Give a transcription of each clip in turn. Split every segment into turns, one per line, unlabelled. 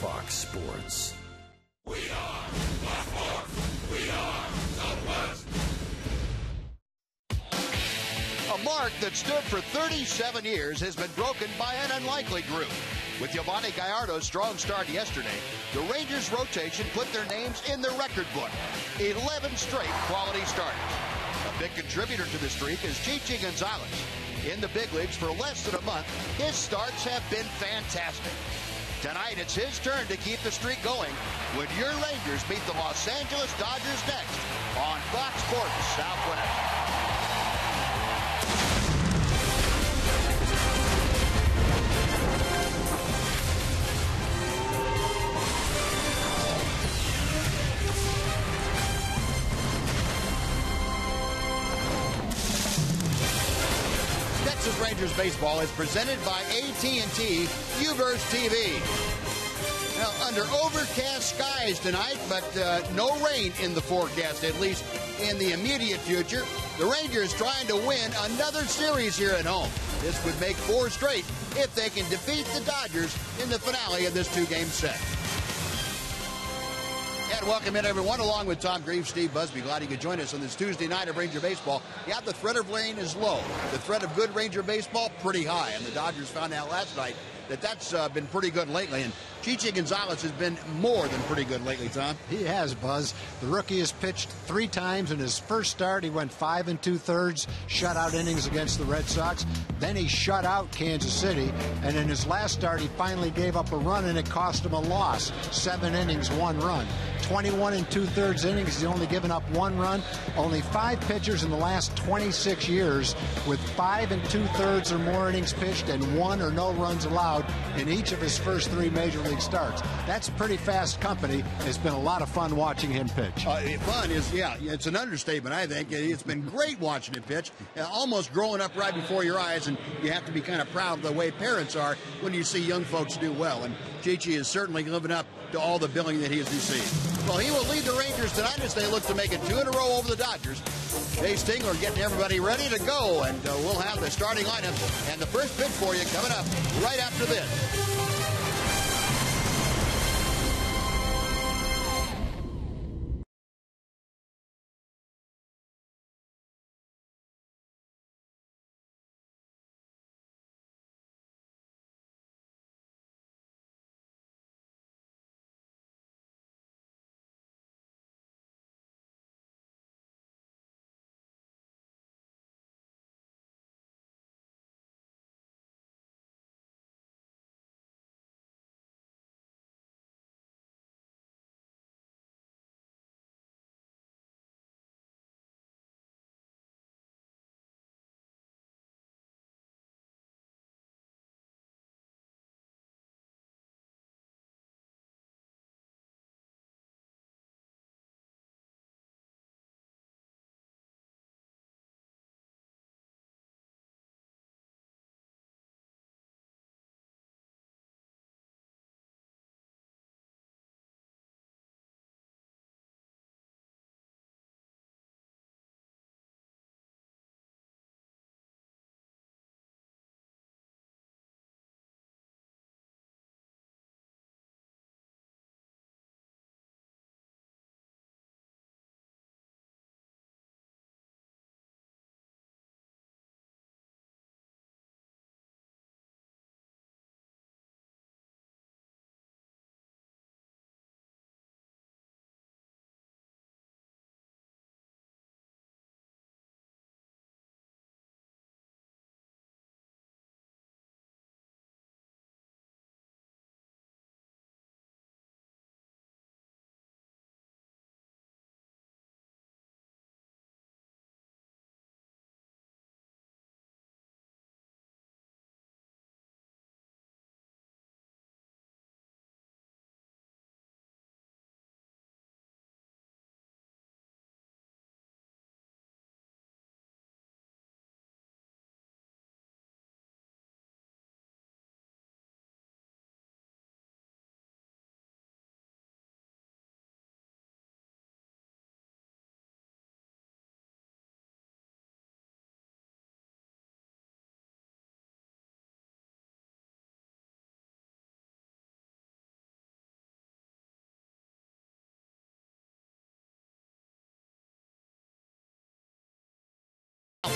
Fox Sports.
We are Baltimore. We are Southwest.
A mark that stood for 37 years has been broken by an unlikely group. With Giovanni Gallardo's strong start yesterday, the Rangers' rotation put their names in the record book. 11 straight quality starters. A big contributor to the streak is Chichi Gonzalez. In the big leagues for less than a month, his starts have been fantastic. Tonight, it's his turn to keep the streak going when your Rangers meet the Los Angeles Dodgers next on Fox Sports Southwest. Texas Rangers baseball is presented by AT&T UVerse TV. Now, under overcast skies tonight, but no rain in the forecast, at least in the immediate future. The Rangers trying to win another series here at home. This would make 4 straight if they can defeat the Dodgers in the finale of this 2-game set. And welcome in, everyone, along with Tom Greaves, Steve Busby. Glad you could join us on this Tuesday night of Ranger baseball. Yeah, the threat of rain is low. The threat of good Ranger baseball, pretty high. And the Dodgers found out last night that that's been pretty good lately. And Chichi Gonzalez has been more than pretty good lately, Tom.
He has, Buzz. The rookie has pitched 3 times. In his first start, he went 5 2/3 shutout innings against the Red Sox. Then he shut out Kansas City. And in his last start, he finally gave up a run, and it cost him a loss. 7 innings, 1 run. 21 2/3 innings, he's only given up 1 run. Only 5 pitchers in the last 26 years with 5 2/3 or more innings pitched and 1 or no runs allowed in each of his first 3 major league starts. That's pretty fast company. It's been a lot of fun watching him pitch.
Fun is, yeah, it's an understatement, I think. It's been great watching him pitch, almost growing up right before your eyes, and you have to be kind of proud of the way parents are when you see young folks do well. And Chichi is certainly living up to all the billing that he has received. Well, he will lead the Rangers tonight as they look to make it 2 in a row over the Dodgers. Jay Stingler getting everybody ready to go, and we'll have the starting lineup and the first pitch for you coming up right after this.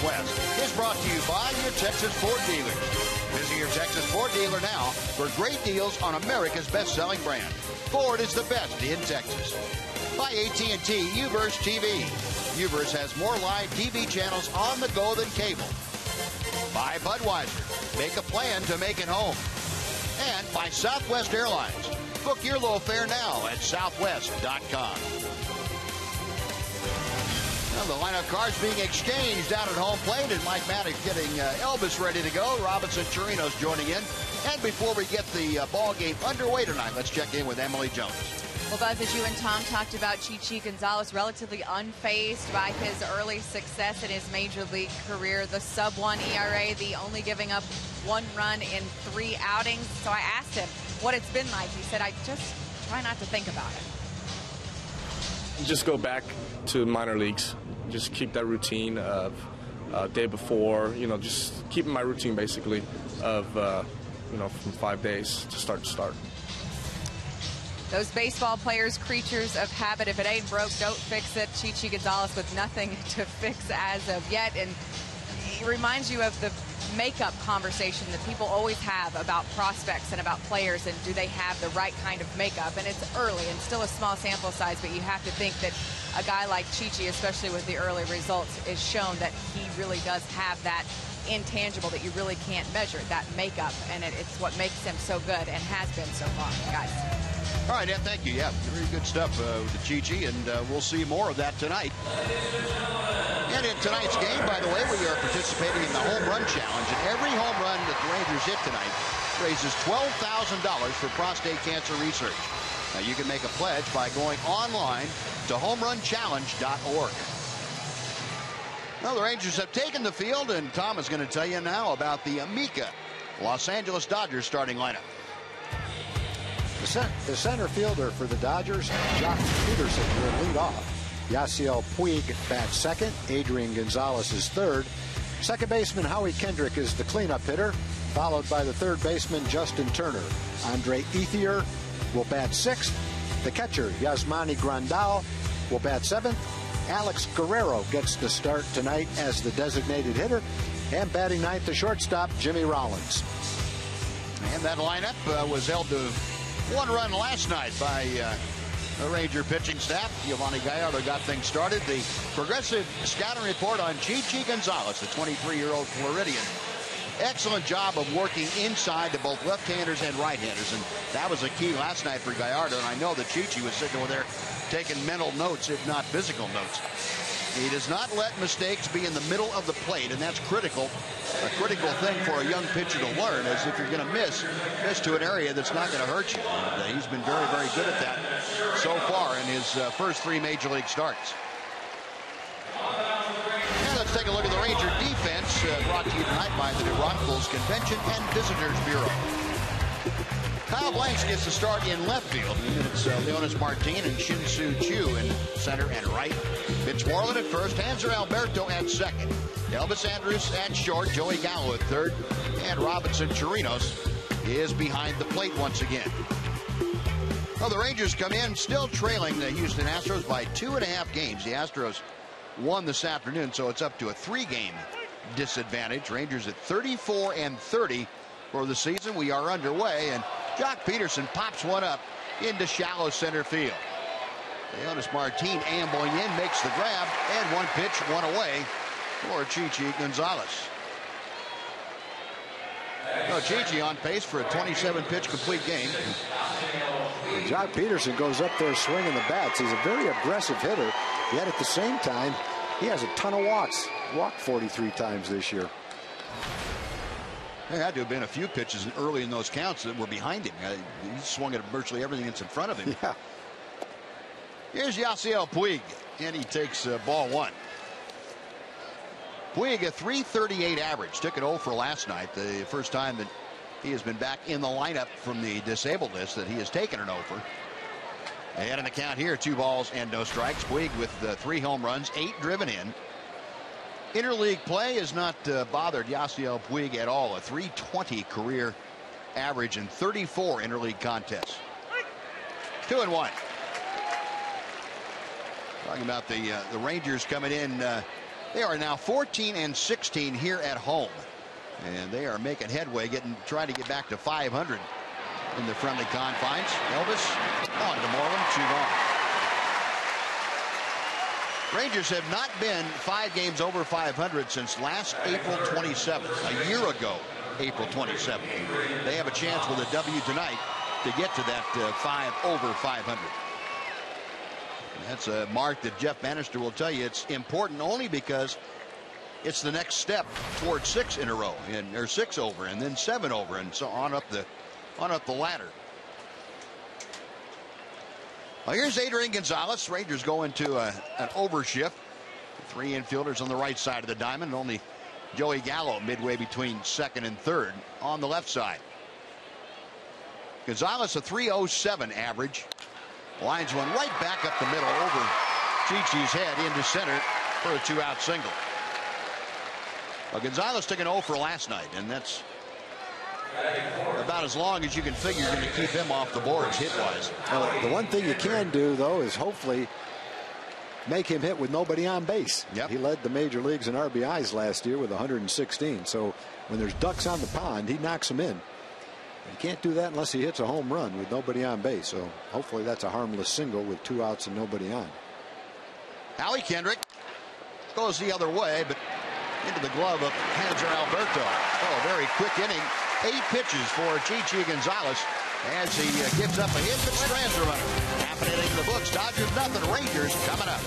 Southwest is brought to you by your Texas Ford dealers. Visit your Texas Ford dealer now for great deals on America's best-selling brand. Ford is the best in Texas. By AT&T UVerse TV. UVerse has more live TV channels on the go than cable. By Budweiser. Make a plan to make it home. And by Southwest Airlines. Book your low fare now at southwest.com. Well, the lineup cards being exchanged out at home plate, and Mike Maddox getting Elvis ready to go. Robinson Chirinos joining in. And before we get the ball game underway tonight, let's check in with Emily Jones.
Well, Buzz, as you and Tom talked about, Chichi Gonzalez relatively unfazed by his early success in his major league career. The sub-1 ERA, the only giving up 1 run in 3 outings. So I asked him what it's been like. He said, I just try not to think about it.
Just go back to minor leagues. Just keep that routine of day before, just keeping my routine basically of, from 5 days to start.
Those baseball players, creatures of habit. If it ain't broke, don't fix it. Chichi Gonzalez with nothing to fix as of yet. And it reminds you of the makeup conversation that people always have about prospects and about players, and do they have the right kind of makeup. And it's early and still a small sample size, but you have to think that a guy like Chichi, especially with the early results, is shown that he really does have that intangible that you really can't measure, that makeup, and it's what makes him so good and has been so far, guys.
All right, Ed, thank you. Yeah, very good stuff with the Chichi, and we'll see more of that tonight. And in tonight's game, by the way, we are participating in the Home Run Challenge, and every home run that the Rangers hit tonight raises $12,000 for prostate cancer research. Now, you can make a pledge by going online to homerunchallenge.org. Well, the Rangers have taken the field, and Tom is going to tell you now about the Amica Los Angeles Dodgers starting lineup.
The center fielder for the Dodgers, Jock Peterson, will lead off. Yasiel Puig bats second. Adrian Gonzalez is third. Second baseman Howie Kendrick is the cleanup hitter, followed by the third baseman Justin Turner. Andre Ethier will bat sixth. The catcher Yasmani Grandal will bat seventh. Alex Guerrero gets the start tonight as the designated hitter. And batting ninth, the shortstop Jimmy Rollins.
And that lineup was held to 1 run last night by the Ranger pitching staff. Giovanni Gallardo got things started. The progressive scouting report on Chichi Gonzalez, the 23-year-old Floridian. Excellent job of working inside to both left-handers and right-handers, and that was a key last night for Gallardo. And I know that Chichi was sitting over there taking mental notes, if not physical notes. He does not let mistakes be in the middle of the plate, and that's critical. A critical thing for a young pitcher to learn is if you're going to miss to an area that's not going to hurt you. And he's been very, very good at that so far in his first 3 major league starts. And let's take a look at the Ranger defense, brought to you tonight by the New Braunfels Convention and Visitors Bureau. Kyle Blanks gets the start in left field. It's Leonis Martin and Shin-Soo Choo in center and right. Vince Moreland at first. Hanser Alberto at second. Elvis Andrus at short. Joey Gallo at third. And Robinson Chirinos is behind the plate once again. Well, the Rangers come in still trailing the Houston Astros by 2.5 games. The Astros won this afternoon, so it's up to a 3-game disadvantage. Rangers at 34-30 for the season. We are underway, and Jock Peterson pops one up into shallow center field. Leonis Martin ambling in, makes the grab, and 1 pitch, 1 away for Chichi Gonzalez. Well, Chichi on pace for a 27-pitch complete game.
Jock Peterson goes up there swinging the bats. He's a very aggressive hitter, yet at the same time, he has a ton of walks. Walked 43 times this year.
There had to have been a few pitches early in those counts that were behind him. He swung at virtually everything that's in front of him.
Yeah.
Here's Yasiel Puig, and he takes ball 1. Puig, a .338 average, took it 0 for last night. The first time that he has been back in the lineup from the disabled list that he has taken an 0 for. And in the count here, 2 balls and no strikes. Puig with 3 home runs, 8 driven in. Interleague play has not bothered Yasiel Puig at all. A .320 career average in 34 interleague contests. 2-1. Talking about the Rangers coming in They are now 14-16 here at home, and they are making headway, trying to get back to 500 in the friendly confines. Elvis on to Moreland, 2 gone. Rangers have not been 5 games over 500 since last April 27th, a year ago, April 27th. They have a chance with a W tonight to get to that 5 over 500. That's a mark that Jeff Bannister will tell you it's important only because it's the next step towards 6 in a row, or 6 over, and then 7 over, and so on up the ladder. Well, here's Adrian Gonzalez. Rangers go into an overshift. 3 infielders on the right side of the diamond, and only Joey Gallo midway between second and third on the left side. Gonzalez a 3.07 average. Lines one right back up the middle over Chichi's head into center for a 2-out single. Well, Gonzalez took an 0 for last night, and that's about as long as you can figure you're going to keep him off the boards hit-wise.
Well, the one thing you can do, though, is hopefully make him hit with nobody on base.
Yep.
He led the major leagues in RBIs last year with 116. So when there's ducks on the pond, he knocks them in. You can't do that unless he hits a home run with nobody on base. So hopefully that's a harmless single with 2 outs and nobody on.
Howie Kendrick goes the other way, but into the glove of Hanser Alberto. Oh, very quick inning. 8 pitches for Chichi Gonzalez as he gives up a hit but strands a runner. Half an inning in the books. Dodgers nothing. Rangers coming up.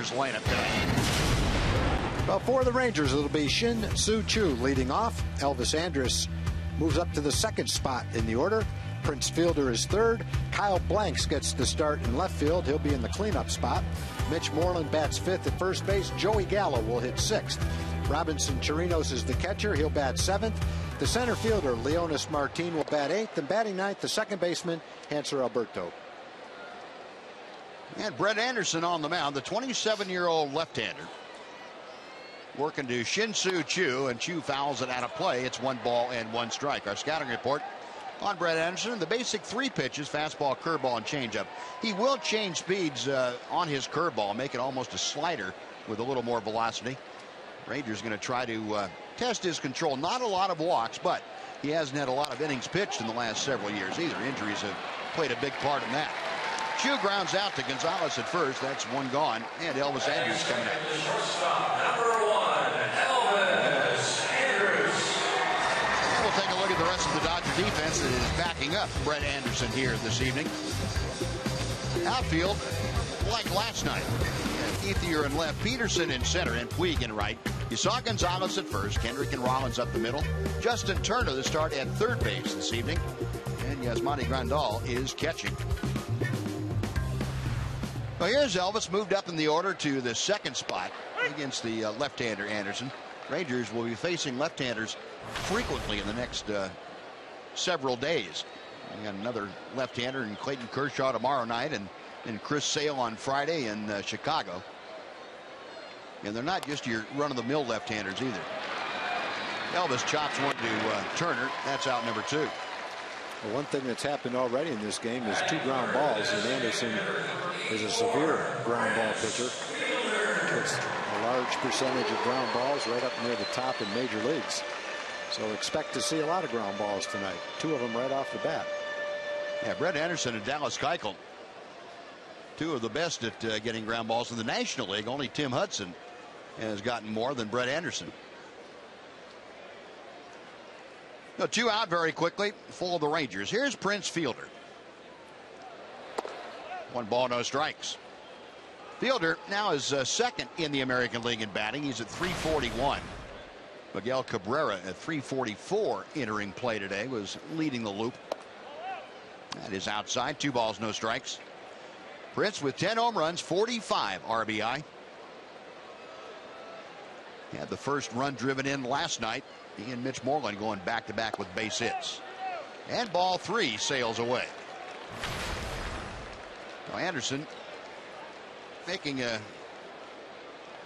Lineup tonight.
Well, for the Rangers, it'll be Shin-Soo Choo leading off. Elvis Andrus moves up to the 2nd spot in the order. Prince Fielder is 3rd. Kyle Blanks gets the start in left field. He'll be in the cleanup spot. Mitch Moreland bats 5th at first base. Joey Gallo will hit 6th. Robinson Chirinos is the catcher. He'll bat 7th. The center fielder, Leonis Martin, will bat 8th. And batting 9th, the second baseman, Hanser Alberto.
And Brett Anderson on the mound, the 27-year-old left-hander. Working to Shin-Soo Choo, and Choo fouls it out of play. It's 1 ball and 1 strike. Our scouting report on Brett Anderson, the basic 3 pitches, fastball, curveball, and changeup. He will change speeds on his curveball, make it almost a slider with a little more velocity. Rangers going to try to test his control. Not a lot of walks, but he hasn't had a lot of innings pitched in the last several years either. Injuries have played a big part in that. Choo grounds out to Gonzalez at first. That's 1 gone. And Elvis Andrus coming up.
Number 1, Elvis Andrus.
We'll take a look at the rest of the Dodger defense that is backing up Brett Anderson here this evening. Outfield, like last night. Ethier in left, Peterson in center, and Puig in right. You saw Gonzalez at first, Kendrick and Rollins up the middle. Justin Turner the start at 3rd base this evening. And Yasmani Grandal is catching. Well, here's Elvis, moved up in the order to the second spot against the left-hander Anderson. Rangers will be facing left-handers frequently in the next several days. We got another left-hander in Clayton Kershaw tomorrow night, and Chris Sale on Friday in Chicago. And they're not just your run-of-the-mill left-handers either. Elvis chops one to Turner. That's out number 2.
Well, one thing that's happened already in this game is 2 ground balls, and Anderson is a severe ground ball pitcher. Gets a large percentage of ground balls right up near the top in major leagues. So expect to see a lot of ground balls tonight. 2 of them right off the bat.
Yeah, Brett Anderson and Dallas Keuchel, 2 of the best at getting ground balls in the National League. Only Tim Hudson has gotten more than Brett Anderson. 2 out very quickly, full of the Rangers. Here's Prince Fielder. 1 ball, no strikes. Fielder now is second in the American League in batting. He's at .341. Miguel Cabrera at .344 entering play today, was leading the loop. That is outside. 2 balls, no strikes. Prince with 10 home runs, 45 RBI. He had the first run driven in last night. He and Mitch Moreland going back-to-back with base hits. And ball 3 sails away. Now Anderson making a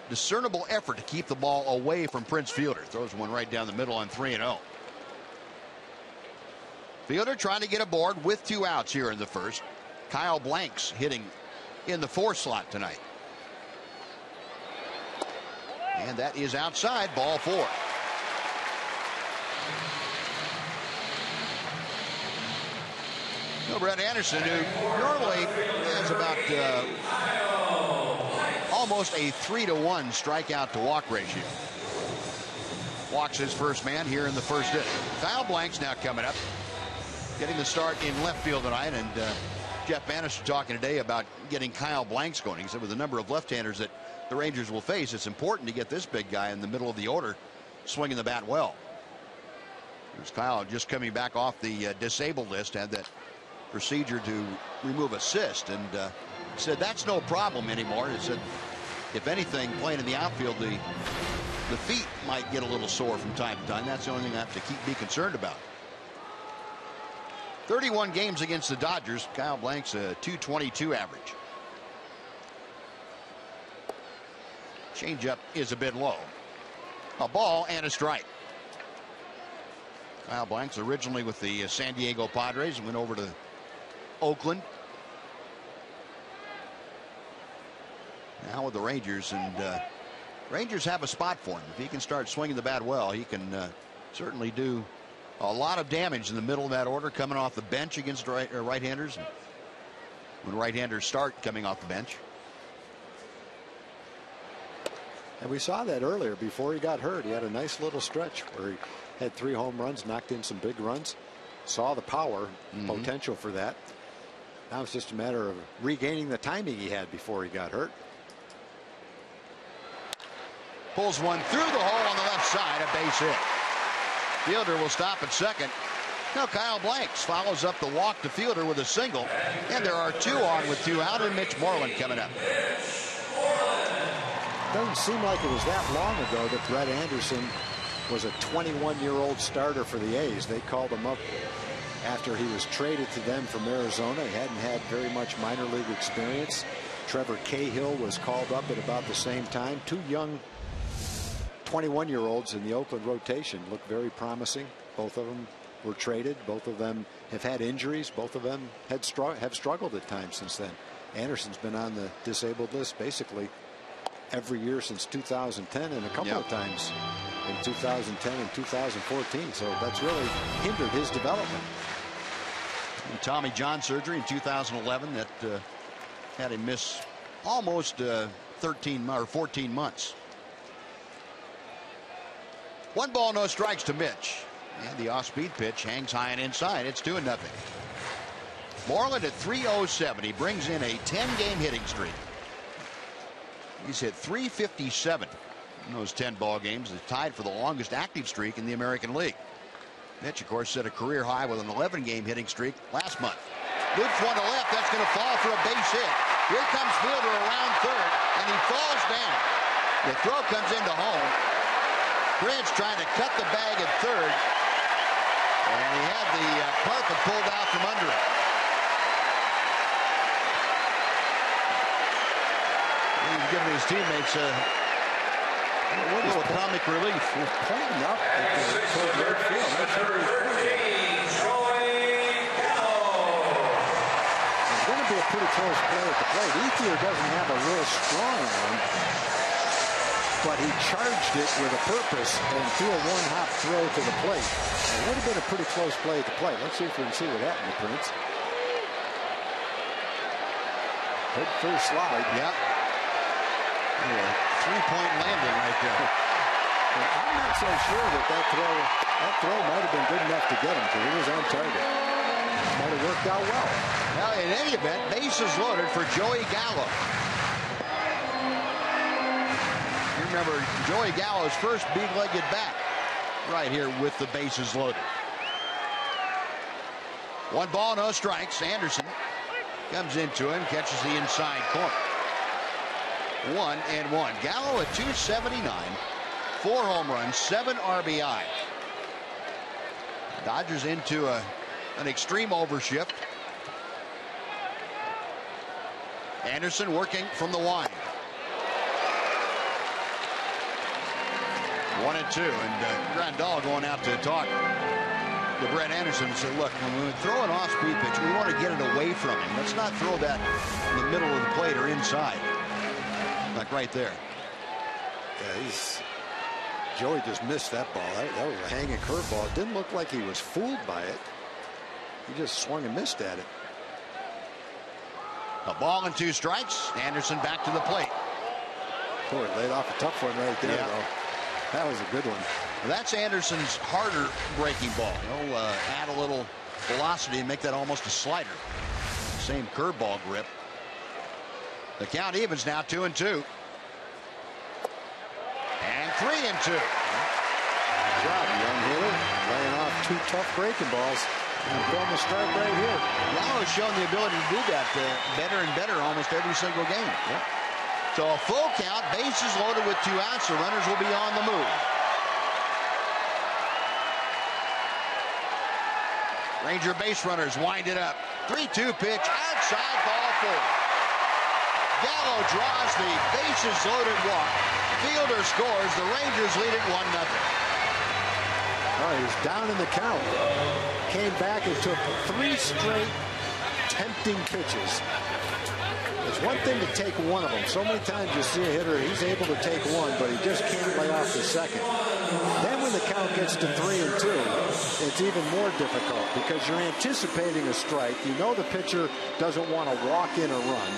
discernible effort to keep the ball away from Prince Fielder. Throws one right down the middle on 3-0. Fielder trying to get aboard with 2 outs here in the first. Kyle Blanks hitting in the 4 slot tonight. And that is outside, ball 4. Brett Anderson, who normally has about almost a 3-to-1 strikeout to walk ratio. Walks his first man here in the first inning. Kyle Blanks now coming up, getting the start in left field tonight. And Jeff Bannister talking today about getting Kyle Blanks going. He said with the number of left-handers that the Rangers will face, it's important to get this big guy in the middle of the order swinging the bat well. There's Kyle just coming back off the disabled list, had that procedure to remove a cyst, and said that's no problem anymore. He said if anything, playing in the outfield, the feet might get a little sore from time to time. That's the only thing I have to be concerned about. 31 games against the Dodgers. Kyle Blanks a .222 average. Changeup is a bit low. A ball and a strike. Kyle Blanks originally with the San Diego Padres and went over to Oakland. Now with the Rangers, and Rangers have a spot for him. If he can start swinging the bat well, he can certainly do a lot of damage in the middle of that order, coming off the bench against right-handers. When right-handers start coming off the bench.
And we saw that earlier before he got hurt. He had a nice little stretch where he had 3 home runs, knocked in some big runs. Saw the power potential for that. Now it's just a matter of regaining the timing he had before he got hurt.
Pulls one through the hole on the left side, a base hit. Fielder will stop at second. Now Kyle Blanks follows up the walk to Fielder with a single, and there are 2 on with 2 out, and Mitch Moreland coming up.
Doesn't seem like it was that long ago that Brett Anderson was a 21-year-old starter for the A's. They called him up after he was traded to them from Arizona. He hadn't had very much minor league experience. Trevor Cahill was called up at about the same time. 2 young 21-year-olds in the Oakland rotation look very promising. Both of them were traded. Both of them have had injuries. Both of them have struggled at times since then. Anderson's been on the disabled list basically every year since 2010, and a couple of times in 2010 and 2014. So that's really hindered his development.
And Tommy John surgery in 2011 that had him miss almost 13 or 14 months. 1 ball, no strikes to Mitch. And the off-speed pitch hangs high and inside. It's 2-0. Moreland at .307. He brings in a 10-game hitting streak. He's hit .357 in those 10 ball games. He's tied for the longest active streak in the American League. Mitch, of course, set a career high with an 11-game hitting streak last month. Loops one to left. That's going to fall for a base hit. Here comes Fielder around third, and he falls down. The throw comes into home. Prince trying to cut the bag at third, and he had the carpet pulled out from under him. He's giving his teammates a little comic relief.
He's pointing up at the right field. That's where he's pointing. It's going to be a pretty close play at the plate. Ethier doesn't have a real strong arm, but he charged it with a purpose and threw a one-hop throw to the plate. It would have been a pretty close play at the plate. Let's see if we can see what happened to Prince. Head first slide.
Yep. Three-point landing right there.
Well, I'm not so sure that throw might have been good enough to get him because he was on target. Might have worked out well.
Well, in any event, bases loaded for Joey Gallo. You remember Joey Gallo's first big-legged bat right here with the bases loaded. 1 ball, no strikes. Anderson comes into him, catches the inside corner. 1-1. Gallo at 279, 4 home runs, 7 RBI. Dodgers into an extreme overshift. Anderson working from the wind. 1-2, and Grandal going out to talk to Brett Anderson and said, look, when we throw an off-speed pitch, we want to get it away from him. Let's not throw that in the middle of the plate or inside. Like right there.
Yeah, Joey just missed that ball. That was a hanging curveball. It didn't look like he was fooled by it. He just swung and missed at it.
A ball and 2 strikes. Anderson back to the plate.
Boy, laid off a tough one right there, though. That was a good one.
Well, that's Anderson's harder breaking ball. He'll add a little velocity and make that almost a slider. Same curveball grip. The count evens now 2-2. And 3-2.
Good job, young hitter. Laying off 2 tough breaking balls. And throwing a strike right here.
Gallo's shown the ability to do that better and better almost every single game.
Yep.
So a full count, bases loaded with 2 outs. The runners will be on the move. Ranger base runners wind it up. 3-2 pitch, outside, ball 4. Gallo draws the bases loaded walk. Fielder scores. The Rangers lead it 1-0.
Oh, he was down in the count. Came back and took 3 straight tempting pitches. It's one thing to take one of them. So many times you see a hitter, he's able to take one, but he just can't lay off the second. Then when the count gets to 3-2, it's even more difficult because you're anticipating a strike. You know the pitcher doesn't want to walk in a run.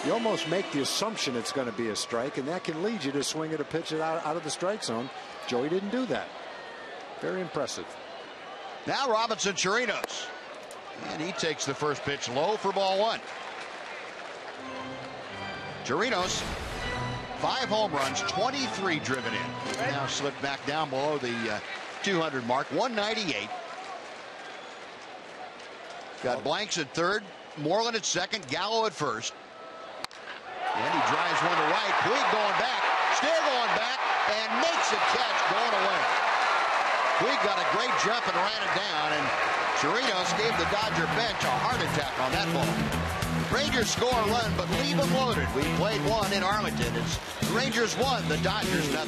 You almost make the assumption it's going to be a strike, and that can lead you to swing at a pitch out of the strike zone. Joey didn't do that. Very impressive.
Now Robinson Chirinos. And he takes the first pitch low for ball 1. Chirinos, 5 home runs, 23 driven in. Now slipped back down below the 200 mark, 198. Got Blanks at third, Moreland at second, Gallo at first. And he drives one to right. Puig going back, still going back, and makes a catch going away. Puig got a great jump and ran it down, and Chirinos gave the Dodger bench a heart attack on that ball. Rangers score a run, but leave them loaded. We played 1 in Arlington. It's Rangers 1, the Dodgers 0.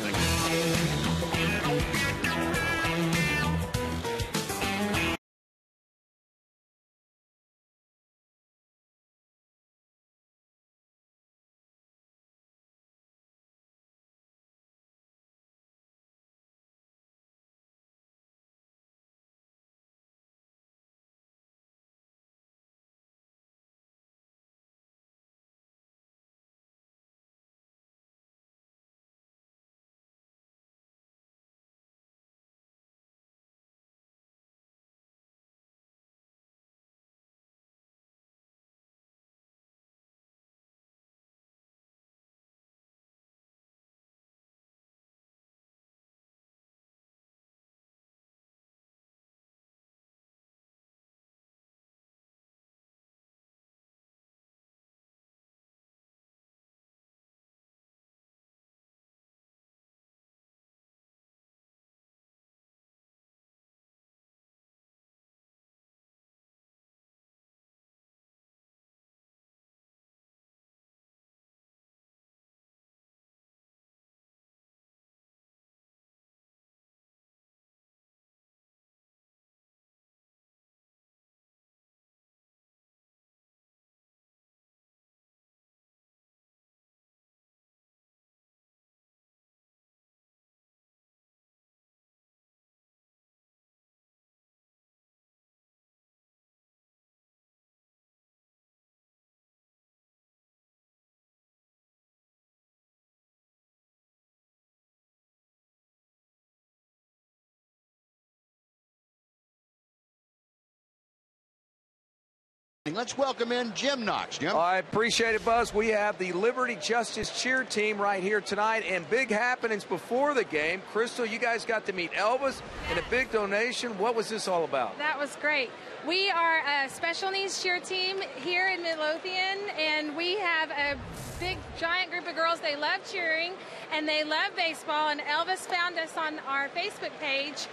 Let's welcome in Jim Knox. Jim?
I appreciate it, Buzz. We have the Liberty Justice cheer team right here tonight, and big happenings before the game. Crystal, you guys got to meet Elvis and a big donation. What was this all about?
That was great. We are a special needs cheer team here in Midlothian, and we have a big, giant group of girls. They love cheering, and they love baseball, and Elvis found us on our Facebook page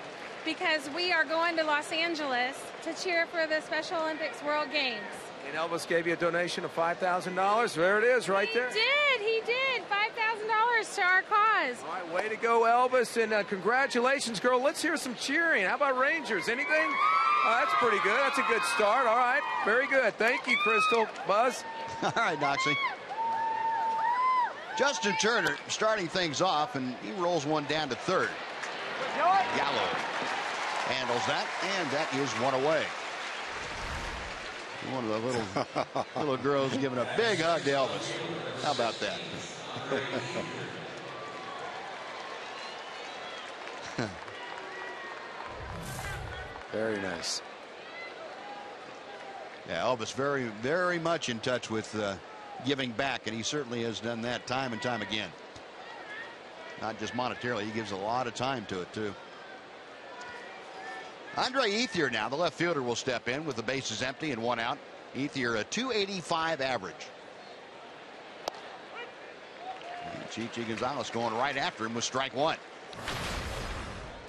because we are going to Los Angeles to cheer for the Special Olympics World Games.
And Elvis gave you a donation of $5,000. There it is right there.
He did. $5,000 to our cause.
All right, way to go, Elvis, and congratulations, girl. Let's hear some cheering. How about Rangers? Anything? That's pretty good. That's a good start. All right, very good. Thank you, Crystal. Buzz?
All right, Noxie. Justin Turner starting things off, and he rolls one down to third. Gallo handles that, and that is one away. One of the little girls giving a big hug to Elvis. How about that?
Very nice.
Yeah, Elvis very, very much in touch with giving back, and he certainly has done that time and time again. Not just monetarily, he gives a lot of time to it, too. Andre Ethier now, the left fielder, will step in with the bases empty and one out. Ethier, a .285 average. And Chichi Gonzalez going right after him with strike one.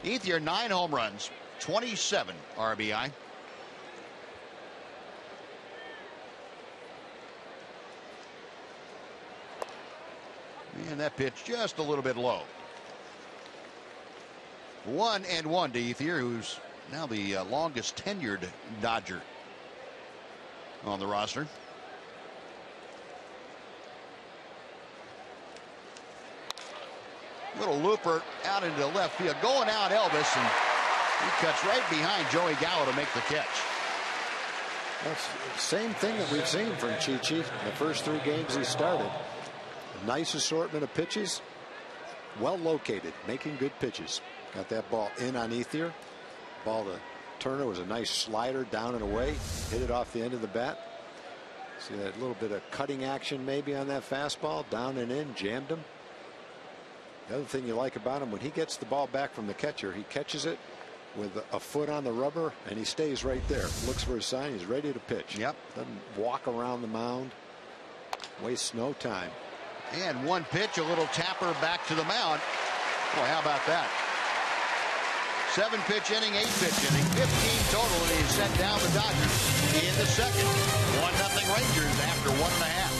Ethier, 9 home runs, 27 RBI. And that pitch just a little bit low. 1-1 to Ethier, who's now the longest tenured Dodger on the roster. Little looper out into left field, going out Elvis, and he cuts right behind Joey Gallo to make the catch.
That's the same thing that we've seen from Chichi in the first 3 games he started. A nice assortment of pitches, well located, making good pitches. Got that ball in on Ethier. Ball to Turner was a nice slider down and away. Hit it off the end of the bat. See that little bit of cutting action maybe on that fastball. Down and in, jammed him. The other thing you like about him, when he gets the ball back from the catcher, he catches it with a foot on the rubber and he stays right there. Looks for a sign. He's ready to pitch.
Yep.
Doesn't walk around the mound. Wastes no time.
And one pitch, a little tapper back to the mound. Boy, how about that? 7-pitch inning, 8-pitch inning, 15 total, and he's set down the Dodgers in the second. 1-0 Rangers after 1.5.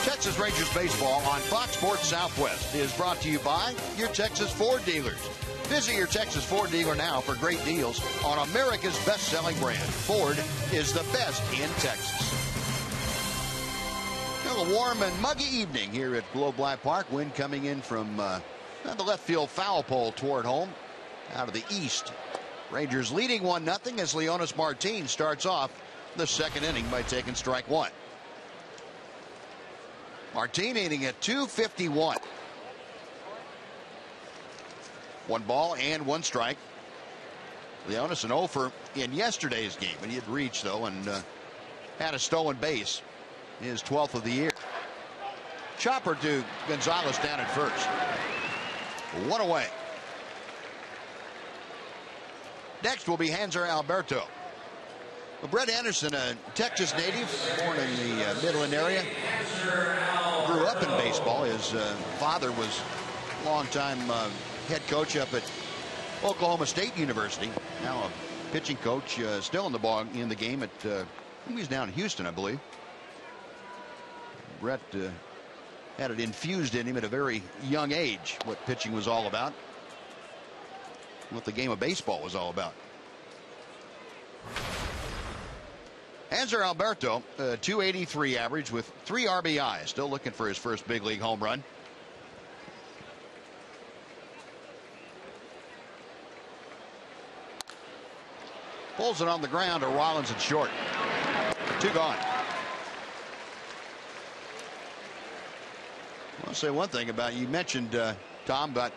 Texas Rangers baseball on Fox Sports Southwest is brought to you by your Texas Ford dealers. Visit your Texas Ford dealer now for great deals on America's best-selling brand. Ford is the best in Texas. A warm and muggy evening here at Globe Life Park. Wind coming in from the left field foul pole toward home out of the east. Rangers leading 1-0 as Leonis Martin starts off the second inning by taking strike one. Martin hitting at .251. 1 ball and 1 strike. Leonis an 0 for in yesterday's game, and he had reached though and had a stolen base. His 12th of the year. Chopper to Gonzalez down at first. 1 away. Next will be Hanser Alberto. Well, Brett Anderson, a Texas native, born in the Midland area, grew up in baseball. His father was a longtime head coach up at Oklahoma State University. Now a pitching coach, still in the game at he's down in Houston, I believe. Brett had it infused in him at a very young age what pitching was all about, what the game of baseball was all about. Hanser Alberto, .283 average with 3 RBIs, still looking for his first big league home run. Pulls it on the ground to Rollins at short. 2 gone. I'll say one thing about you mentioned, Tom, about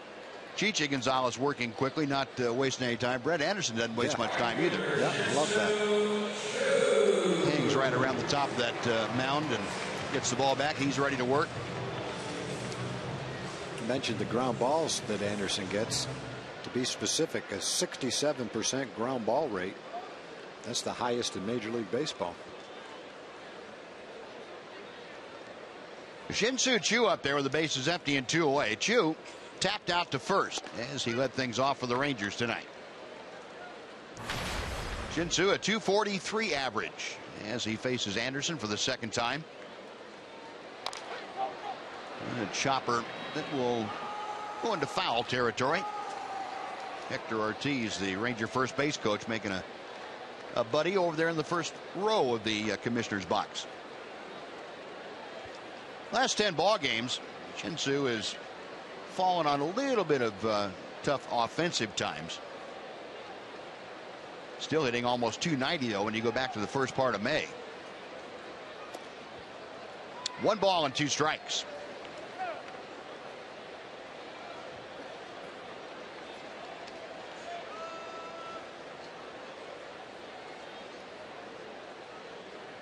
Chichi Gonzalez working quickly, not wasting any time. Brett Anderson doesn't waste much time either.
Yeah, love that.
Hangs right around the top of that mound and gets the ball back. He's ready to work.
You mentioned the ground balls that Anderson gets. To be specific, a 67% ground ball rate. That's the highest in Major League Baseball.
Shin-Soo Choo up there with the bases empty and 2 away. Choo tapped out to first as he led things off for the Rangers tonight. Shin-Soo a .243 average as he faces Anderson for the second time. And a chopper that will go into foul territory. Hector Ortiz, the Ranger first base coach, making a buddy over there in the first row of the commissioner's box. Last 10 ball games, Shin-Soo has fallen on a little bit of tough offensive times. Still hitting almost .290 though when you go back to the first part of May. 1 ball and 2 strikes.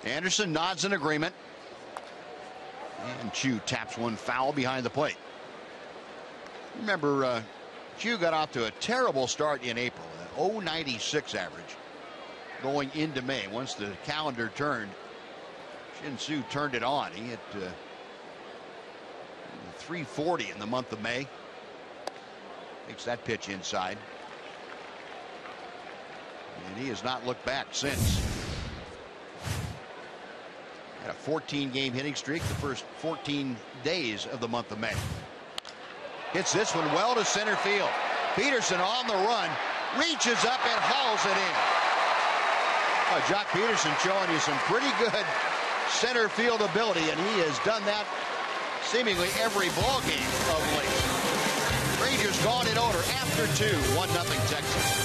Anderson nods in agreement. And Choo taps one foul behind the plate. Remember, Choo got off to a terrible start in April, an .096 average going into May. Once the calendar turned, Shin-Soo turned it on. He hit .340 in the month of May. Makes that pitch inside. And he has not looked back since. Had a 14-game hitting streak the first 14 days of the month of May. Hits this one well to center field. Peterson on the run, reaches up and hauls it in. Jock Peterson showing you some pretty good center field ability, and he has done that seemingly every ball game of late. Rangers gone in order after 2, 1-0 Texas.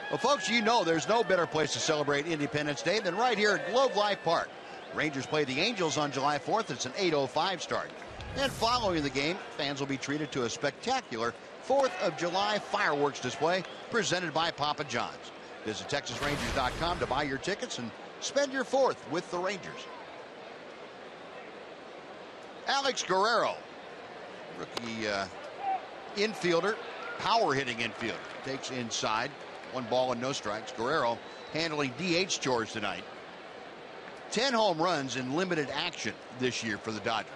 Well, folks, you know there's no better place to celebrate Independence Day than right here at Globe Life Park. Rangers play the Angels on July 4th. It's an 8:05 start. And following the game, fans will be treated to a spectacular 4th of July fireworks display presented by Papa John's. Visit TexasRangers.com to buy your tickets and spend your 4th with the Rangers. Alex Guerrero, rookie infielder, power hitting infielder, takes inside. 1 ball and no strikes. Guerrero handling DH chores tonight. 10 home runs in limited action this year for the Dodgers.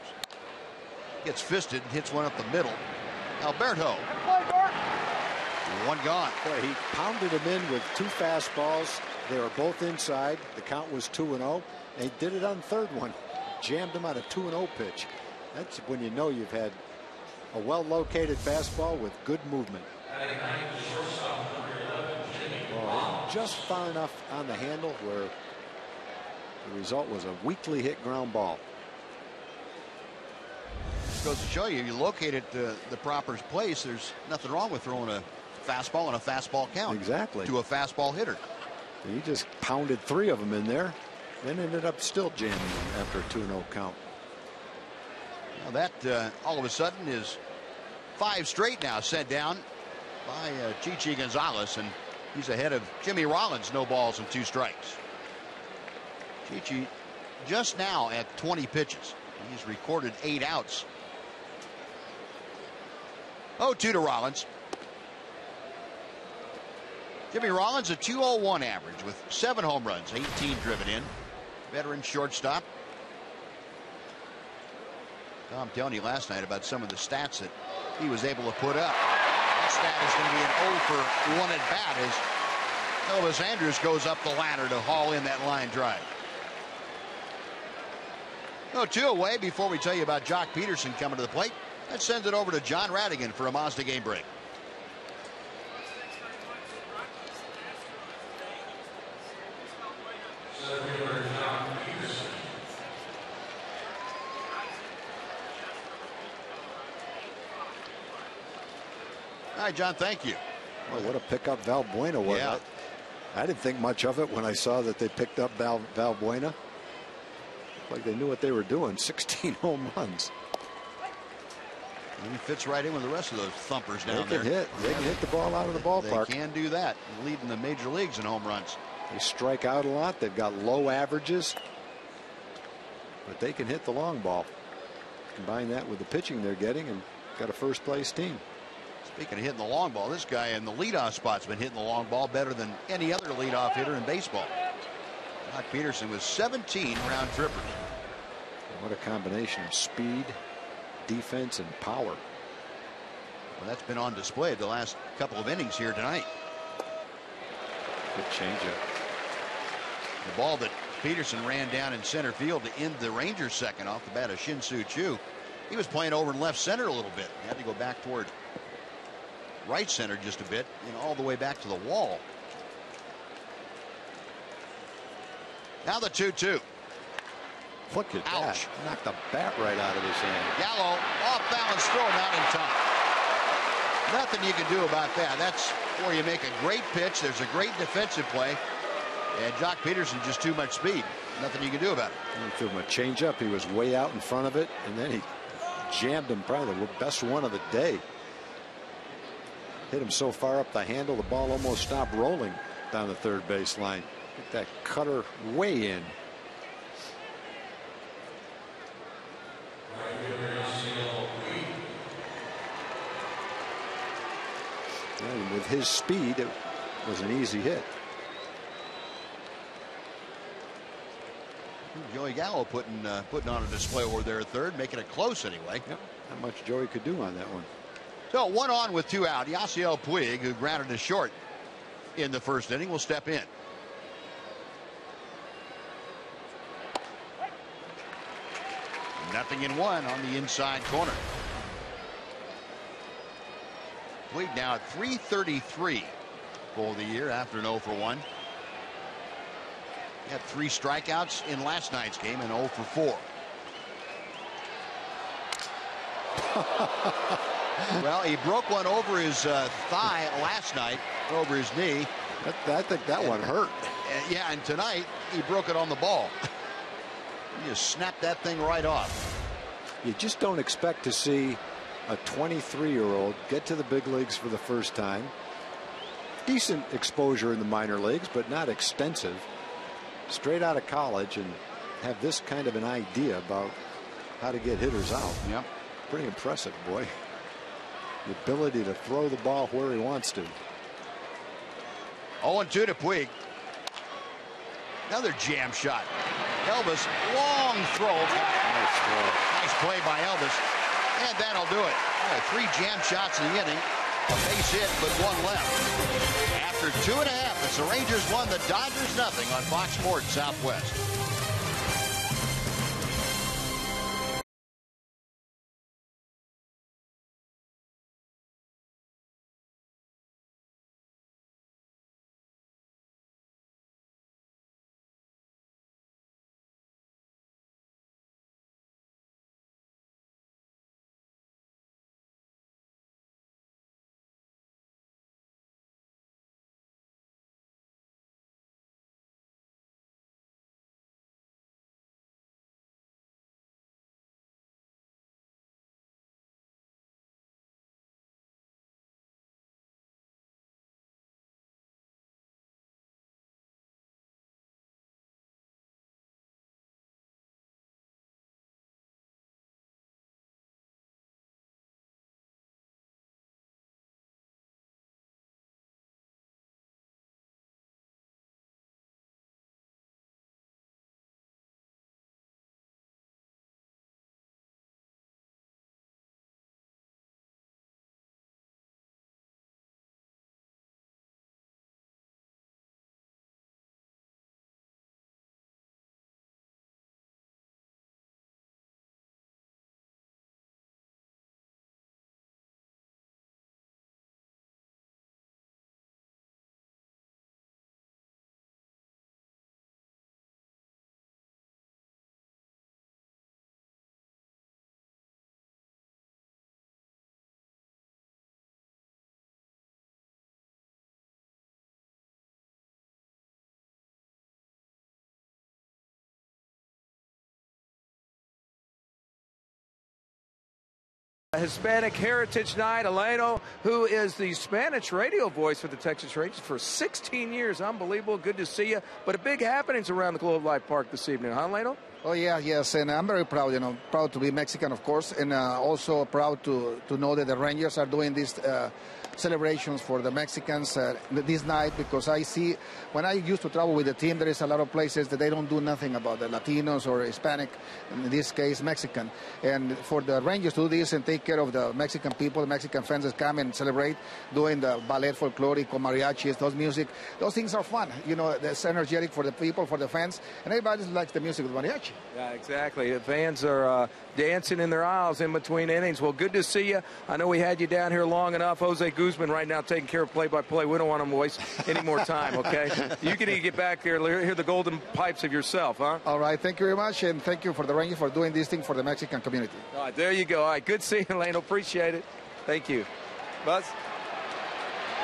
Gets fisted and hits one up the middle. Alberto. 1 gone.
Boy, he pounded him in with 2 fastballs. They were both inside. The count was 2-0. They did it on the 3rd one. Jammed him on a 2-0 pitch. That's when you know you've had a well-located fastball with good movement. Well, just far enough on the handle where the result was a weakly hit ground ball.
Just goes to show you, you locate it the proper place. There's nothing wrong with throwing a fastball and a fastball count.
Exactly.
To a fastball hitter.
He just pounded 3 of them in there, then ended up still jamming them after a 2-0 count.
Now that all of a sudden is 5 straight now sent down by Chichi Gonzalez, and he's ahead of Jimmy Rollins, no balls and 2 strikes. Chichi just now at 20 pitches. He's recorded 8 outs. 0-2 to Rollins. Jimmy Rollins a 2.01 average with 7 home runs, 18 driven in. Veteran shortstop. Tom telling you last night about some of the stats that he was able to put up. That stat is going to be an 0 for 1 at bat as Elvis Andrus goes up the ladder to haul in that line drive. 0-2 away. Before we tell you about Jock Peterson coming to the plate, that sends it over to John Radigan for a Mazda game break. All right, John, thank you.
Well, what a pickup Valbuena was.
Yeah.
I didn't think much of it when I saw that they picked up Valbuena. Looked like they knew what they were doing. 16 home runs.
And he fits right in with the rest of those thumpers down there.
They can hit the ball out of the ballpark.
They can do that. Leading the major leagues in home runs.
They strike out a lot. They've got low averages, but they can hit the long ball. Combine that with the pitching they're getting, and got a first place team.
Speaking of hitting the long ball, this guy in the leadoff spot's been hitting the long ball better than any other leadoff hitter in baseball. Jock Peterson with 17 round trippers.
What a combination of speed, defense, and power.
Well, that's been on display the last couple of innings here tonight.
Good changeup.
The ball that Peterson ran down in center field to end the Rangers' second off the bat of Shin-Soo Choo. He was playing over in left center a little bit. He had to go back toward right center just a bit, and all the way back to the wall. Now the 2-2.
Look at
Ouch.
that. Knocked the bat right out of his hand.
Gallo off balance throw, not in time. Nothing you can do about that. That's where you make a great pitch. There's a great defensive play. And Jock Peterson just too much speed. Nothing you can do about it.
He threw him a changeup. He was way out in front of it, and then he jammed him, probably the best one of the day. Hit him so far up the handle, the ball almost stopped rolling down the third base line. Hit that cutter way in. And with his speed, it was an easy hit.
Joey Gallo putting on a display over there at third, making it close anyway.
Yep. Not much Joey could do on that one.
So 1 on with 2 out. Yasiel Puig, who grounded to short in the first inning, will step in. Nothing in 1 on the inside corner. Puig now at .333 for the year after an 0 for 1. He had 3 strikeouts in last night's game and 0 for 4. Well, he broke one over his thigh last night, over his knee.
I think that one hurt.
Yeah, and tonight he broke it on the ball. He just snapped that thing right off.
You just don't expect to see a 23-year-old get to the big leagues for the first time. Decent exposure in the minor leagues, but not extensive. Straight out of college and have this kind of an idea about how to get hitters out.
Yep.
Pretty impressive, boy. The ability to throw the ball where he wants to.
0-2 to Puig. Another jam shot. Elvis, long throw.
Nice throw.
Nice play by Elvis. And that'll do it. 3 jam shots in the inning. A base hit, but 1 left. After 2.5, it's the Rangers 1, the Dodgers nothing on Fox Sports Southwest.
Hispanic Heritage Night. Eleno, who is the Spanish radio voice for the Texas Rangers for 16 years. Unbelievable. Good to see you. But a big happenings around the Globe Life Park this evening, huh, Eleno?
Oh, yeah, yes, and I'm very proud, proud to be Mexican, of course, and also proud to know that the Rangers are doing these celebrations for the Mexicans this night, because I see, when I used to travel with the team, there is a lot of places that they don't do nothing about the Latinos or Hispanic, in this case, Mexican. And for the Rangers to do this and take care of the Mexican people, the Mexican fans that come and celebrate, doing the ballet folkloric, mariachis, those music, those things are fun. It's energetic for the people, for the fans, and everybody likes the music of mariachi.
Yeah, exactly. The fans are dancing in their aisles in between innings. Well, good to see you. I know we had you down here long enough. Jose Guzman right now taking care of play-by-play. We don't want him to waste any more time, okay? You can get back there, hear the golden pipes of yourself, huh?
All right, thank you very much, and thank you for the Rangers for doing this thing for the Mexican community.
All right, there you go. All right, good seeing you, Lane. Appreciate it. Thank you. Buzz?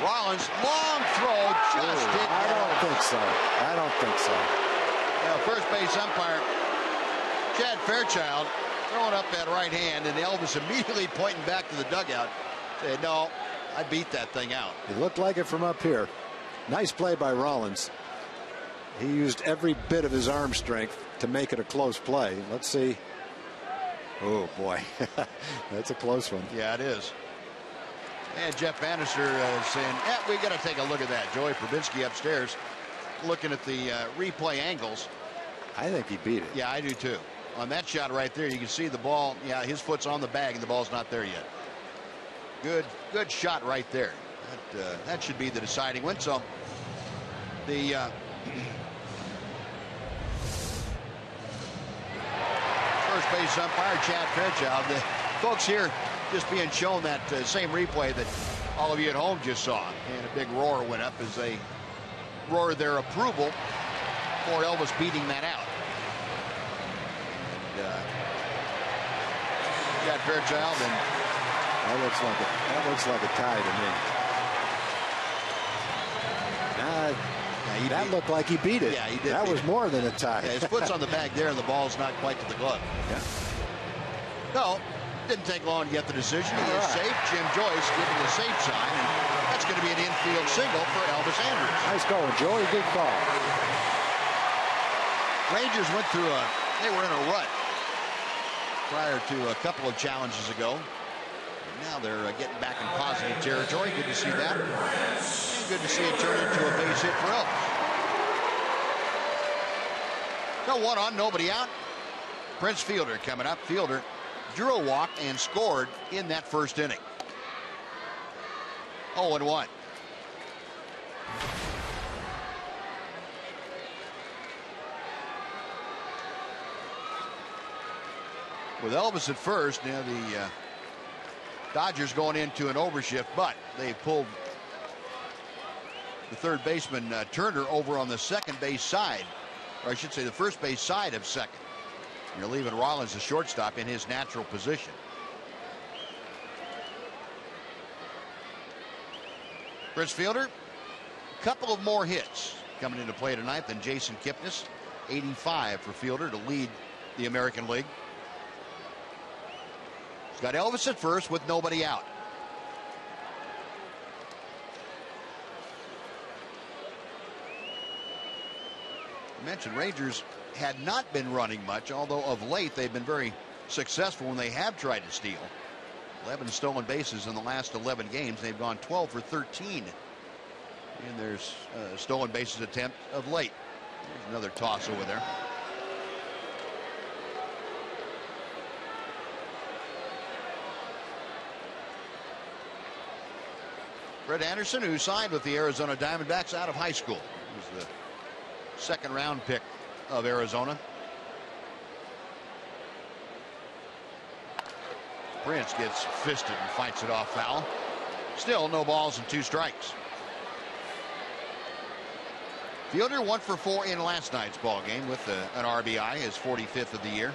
Rollins, long throw, just hit.
I don't think so. I don't think so.
First base umpire Chad Fairchild throwing up that right hand, and Elvis immediately pointing back to the dugout. Said, no, I beat that thing out.
It looked like it from up here. Nice play by Rollins. He used every bit of his arm strength to make it a close play. Let's see. Oh, boy. That's a close one.
Yeah, it is. And Jeff Bannister saying, we got to take a look at that. Joey Probinski upstairs looking at the replay angles.
I think he beat it.
Yeah, I do too. On that shot right there, you can see the ball. Yeah, his foot's on the bag and the ball's not there yet. Good shot right there. That should be the deciding win. So the first base umpire Chad Fairchild. The folks here just being shown that same replay that all of you at home just saw, and a big roar went up as they roared their approval for Elvis beating that out. Chad Fairchild, and
that looks like a tie to me. That looked like he beat it.
Yeah, he did.
That was more than a tie.
Yeah, his foot's on the bag there, and the ball's not quite to the glove.
Yeah.
No, didn't take long to get the decision. He is safe. Jim Joyce giving the safe sign, and that's going to be an infield single for Elvis Andrus.
Nice going, Joey. Good call.
Rangers went through they were in a rut prior to a couple of challenges ago. Now they're getting back in positive territory. Good to see that. And good to see it turn into a base hit for Elvis. So 1 on, nobody out. Prince Fielder coming up. Fielder drew a walk and scored in that first inning. 0-1. With Elvis at first, now the Dodgers going into an overshift, but they pulled the third baseman Turner over on the second base side, or I should say the first base side of second. You're leaving Rollins, the shortstop, in his natural position. Prince Fielder, a couple of more hits coming into play tonight than Jason Kipnis. 85 for Fielder to lead the American League. He's got Elvis at first with nobody out. I mentioned Rangers had not been running much, although of late they've been very successful when they have tried to steal. 11 stolen bases in the last 11 games. They've gone 12 for 13 in their stolen bases attempt of late. There's another toss over there. Brett Anderson, who signed with the Arizona Diamondbacks out of high school. He was the second round pick of Arizona. Prince gets fisted and fights it off foul. Still no balls and 2 strikes. Fielder 1 for 4 in last night's ball game with an RBI, his 45th of the year.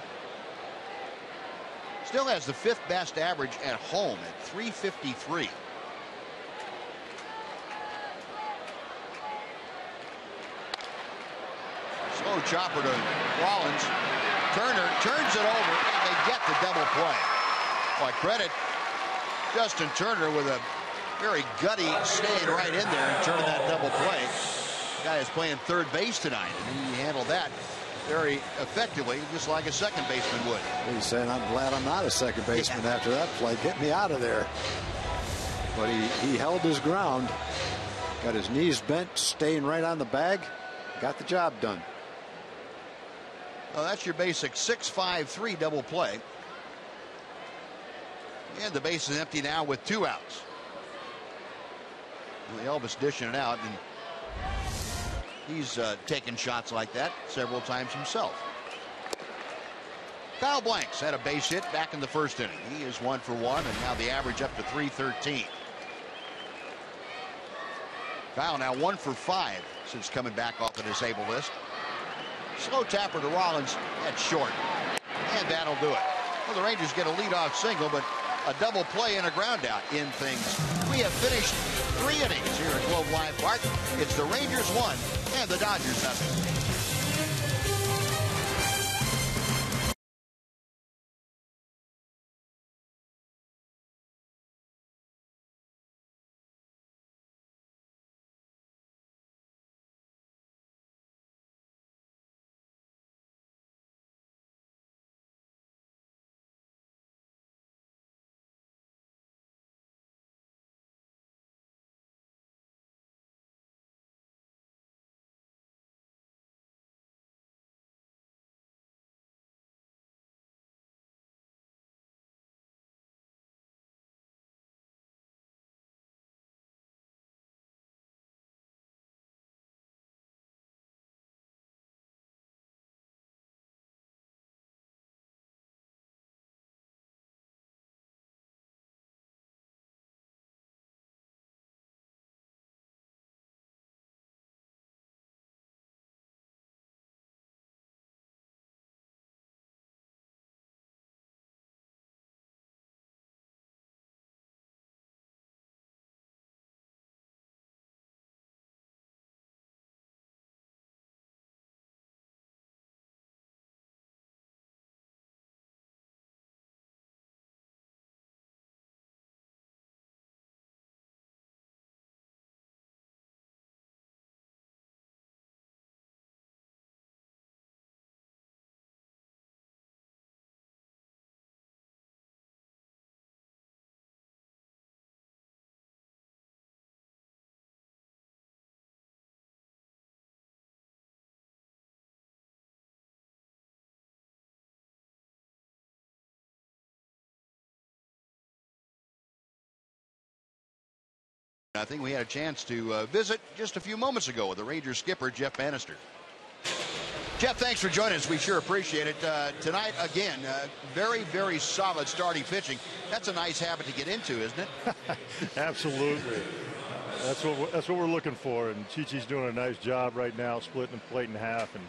Still has the 5th best average at home at .353. Slow chopper to Rollins. Turner turns it over, and they get the double play. Boy, credit Justin Turner with a very gutty staying right in there and turning that double play. The guy is playing third base tonight, and he handled that very effectively, just like a second baseman would.
He's saying, I'm glad I'm not a second baseman after that play. Get me out of there. But he held his ground. Got his knees bent, staying right on the bag. Got the job done.
Well, that's your basic 6-5-3 double play. And the base is empty now with 2 outs. Well, Elvis dishing it out, and he's taken shots like that several times himself. Kyle Blanks had a base hit back in the first inning. He is 1 for 1, and now the average up to .313. Kyle now 1 for 5 since coming back off the disabled list. Slow tapper to Rollins at short, and that'll do it. Well, the Rangers get a leadoff single, but a double play and a ground out in things. We have finished 3 innings here at Globe Life Park. It's the Rangers 1 and the Dodgers 0. I think we had a chance to visit just a few moments ago with the Rangers skipper, Jeff Bannister. Jeff, thanks for joining us. We sure appreciate it. Tonight, again, very, very solid starting pitching. That's a nice habit to get into, isn't it?
Absolutely. That's what we're looking for. And Chi-Chi's doing a nice job right now, splitting the plate in half, and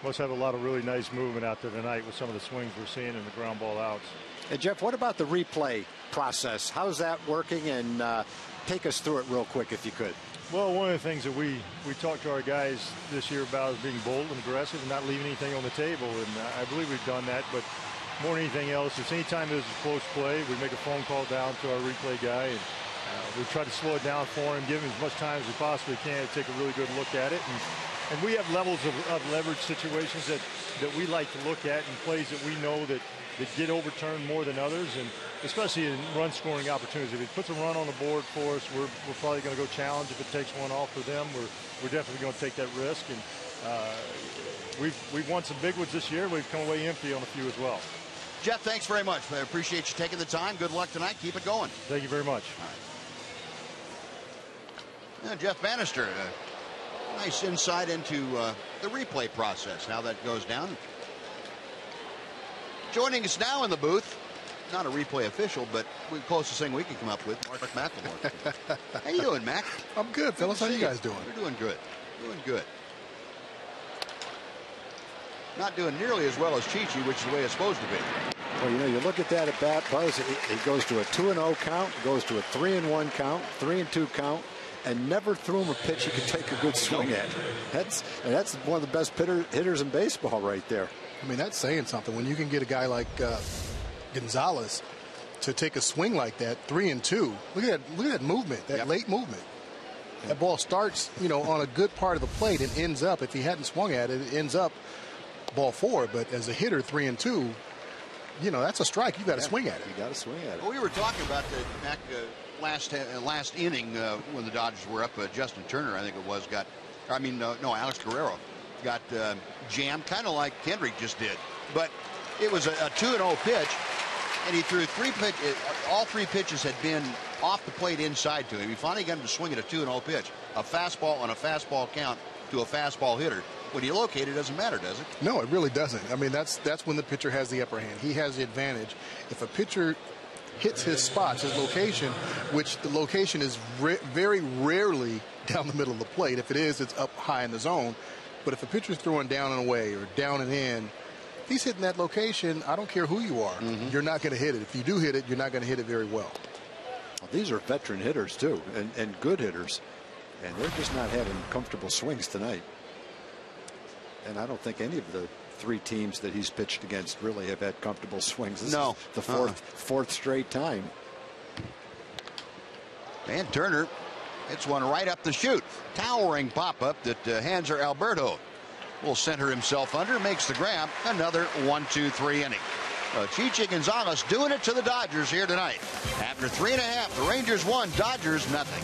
must have a lot of really nice movement out there tonight with some of the swings we're seeing in the ground ball outs.
Hey, Jeff, what about the replay process? How's that working? And take us through it real quick, if you could.
Well, one of the things that we talked to our guys this year about is being bold and aggressive and not leaving anything on the table. And I believe we've done that. But more than anything else, if anytime there's a close play, we make a phone call down to our replay guy. And we try to slow it down for him, give him as much time as we possibly can to take a really good look at it. And we have levels of leverage situations that we like to look at and plays that we know that get overturned more than others, and especially in run scoring opportunities. If he puts a run on the board for us, we're probably going to go challenge. If it takes one off for them, we're definitely going to take that risk. And we've won some big ones this year. We've come away empty on a few as well.
Jeff, thanks very much. I appreciate you taking the time. Good luck tonight. Keep it going.
Thank you very much.
All right. Jeff Bannister, nice insight into the replay process, how that goes down. Joining us now in the booth, not a replay official, but the closest thing we can come up with, Mark McLemore. How you doing, Mac?
I'm good, fellas. How you guys doing?
We're doing good. Doing good. Not doing nearly as well as Chi-Chi, which is the way it's supposed to be.
Well, you look at that at bat, Buzz. It goes to a 2-0 count, goes to a 3-1 count, 3-2 count, and never threw him a pitch he could take a good swing at. That's one of the best hitters in baseball right there.
I mean, that's saying something. When you can get a guy like Gonzalez to take a swing like that, 3-2. Look at that movement, that late movement. That ball starts, on a good part of the plate and ends up, if he hadn't swung at it, it ends up ball 4. But as a hitter, 3-2, that's a strike. You got to swing at it.
You got to swing at it.
Well, we were talking about the last inning when the Dodgers were up. Justin Turner, I think it was, Alex Guerrero got jammed, kind of like Kendrick just did. But it was a 2-0 pitch, and he threw 3 pitches. All 3 pitches had been off the plate inside to him. He finally got him to swing at a 2-0 pitch, a fastball on a fastball count to a fastball hitter. When you locate it, doesn't matter, does it?
No, it really doesn't. I mean, that's when the pitcher has the upper hand. He has the advantage. If a pitcher hits his spots, his location, which the location is very rarely down the middle of the plate. If it is, it's up high in the zone. But if a pitcher's throwing down and away or down and in, if he's hitting that location, I don't care who you are, you're not going to hit it. If you do hit it, you're not going to hit it very well.
These are veteran hitters, too, and good hitters. And they're just not having comfortable swings tonight. And I don't think any of the 3 teams that he's pitched against really have had comfortable swings. This is the fourth straight time.
And Turner hits one right up the chute. Towering pop-up that hands her Alberto. Will center himself under, makes the grab. Another 1-2-3 inning. Chi-Chi Gonzalez doing it to the Dodgers here tonight. After 3.5, the Rangers won, Dodgers nothing.